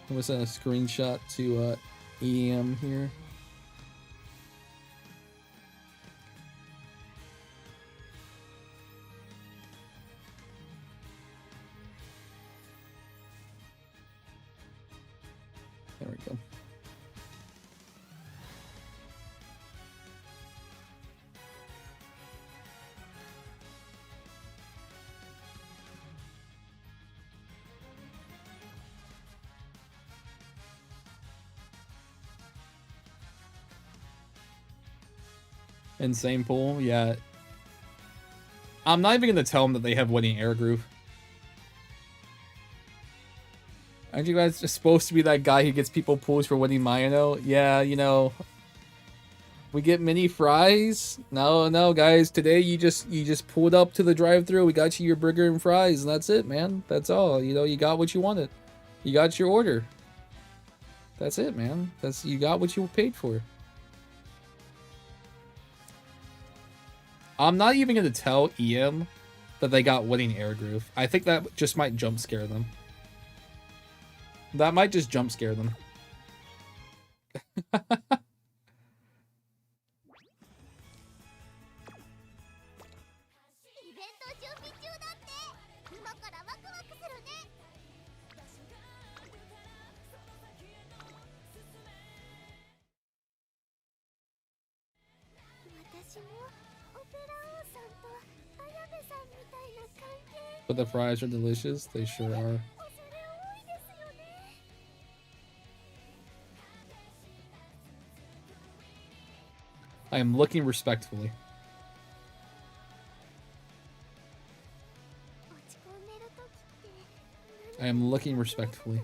I'm gonna send a screenshot to EM here. There we go. Insane pool, yeah. I'm not even gonna tell them that they have winning air groove. Aren't you guys just supposed to be that guy who gets people pools for winning Mayano? Yeah, you know. We get mini fries? No, guys. Today you just pulled up to the drive-thru. We got you your burger and fries, and that's it, man. That's all. You know, you got what you wanted. You got your order. That's it, man. You got what you paid for. I'm not even gonna tell EM that they got winning air groove. I think that just might jump scare them. That might just jump scare them. But the fries are delicious. They sure are. I am looking respectfully. I am looking respectfully.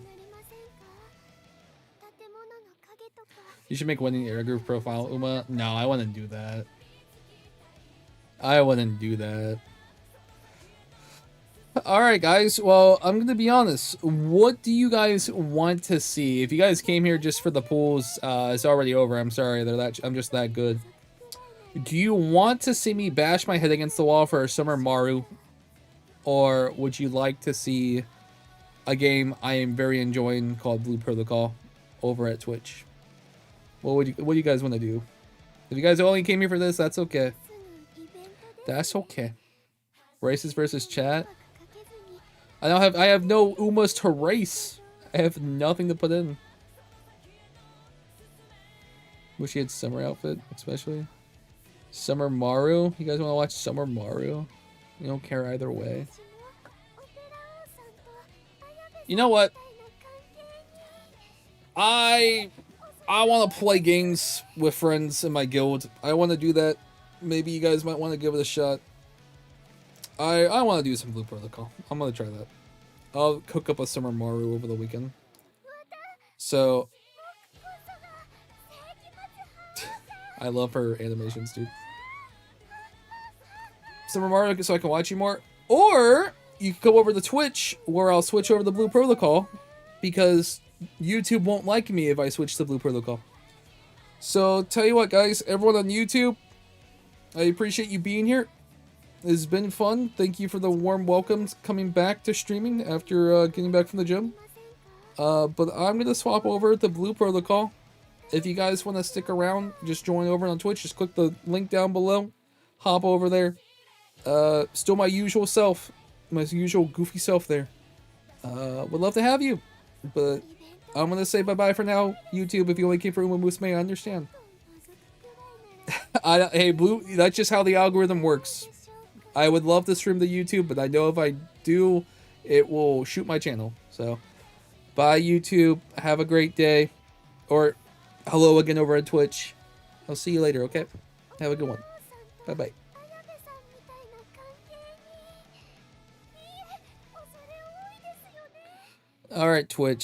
You should make winning air groove profile, Uma. No, I wouldn't do that. I wouldn't do that. Alright, guys. Well, I'm going to be honest. What do you guys want to see? If you guys came here just for the pools, it's already over. I'm sorry. I'm just that good. Do you want to see me bash my head against the wall for a Summer Maru? Or would you like to see a game I am very enjoying called Blue Protocol over at Twitch? What do you guys want to do? If you guys only came here for this, that's okay. That's okay. Races versus chat. I have no Umas to race. I have nothing to put in. Wish he had summer outfit, especially. Summer Maru. You guys want to watch Summer Maru? You don't care either way. You know what? I want to play games with friends in my guild. I want to do that. Maybe you guys might want to give it a shot. I want to do some Blue Protocol. I'm going to try that. I'll cook up a Summer Maru over the weekend. So, I love her animations, dude. Summer Maru so I can watch you more. Or, you can go over to Twitch, where I'll switch over to Blue Protocol, because YouTube won't like me if I switch to Blue Protocol. So tell you what, guys, everyone on YouTube, I appreciate you being here. It's been fun. Thank you for the warm welcomes coming back to streaming after getting back from the gym. But I'm going to swap over to Blue Protocol. If you guys want to stick around, just join over on Twitch. Just click the link down below. Hop over there. Still my usual self. My usual goofy self there. Would love to have you. But I'm going to say bye-bye for now, YouTube. If you only came for Umamusume, I understand. Hey, Blue, that's just how the algorithm works. I would love to stream to YouTube, but I know if I do, it will shoot my channel. So, bye, YouTube. Have a great day. Or, hello again over on Twitch. I'll see you later, okay? Have a good one. Bye-bye. Alright, Twitch.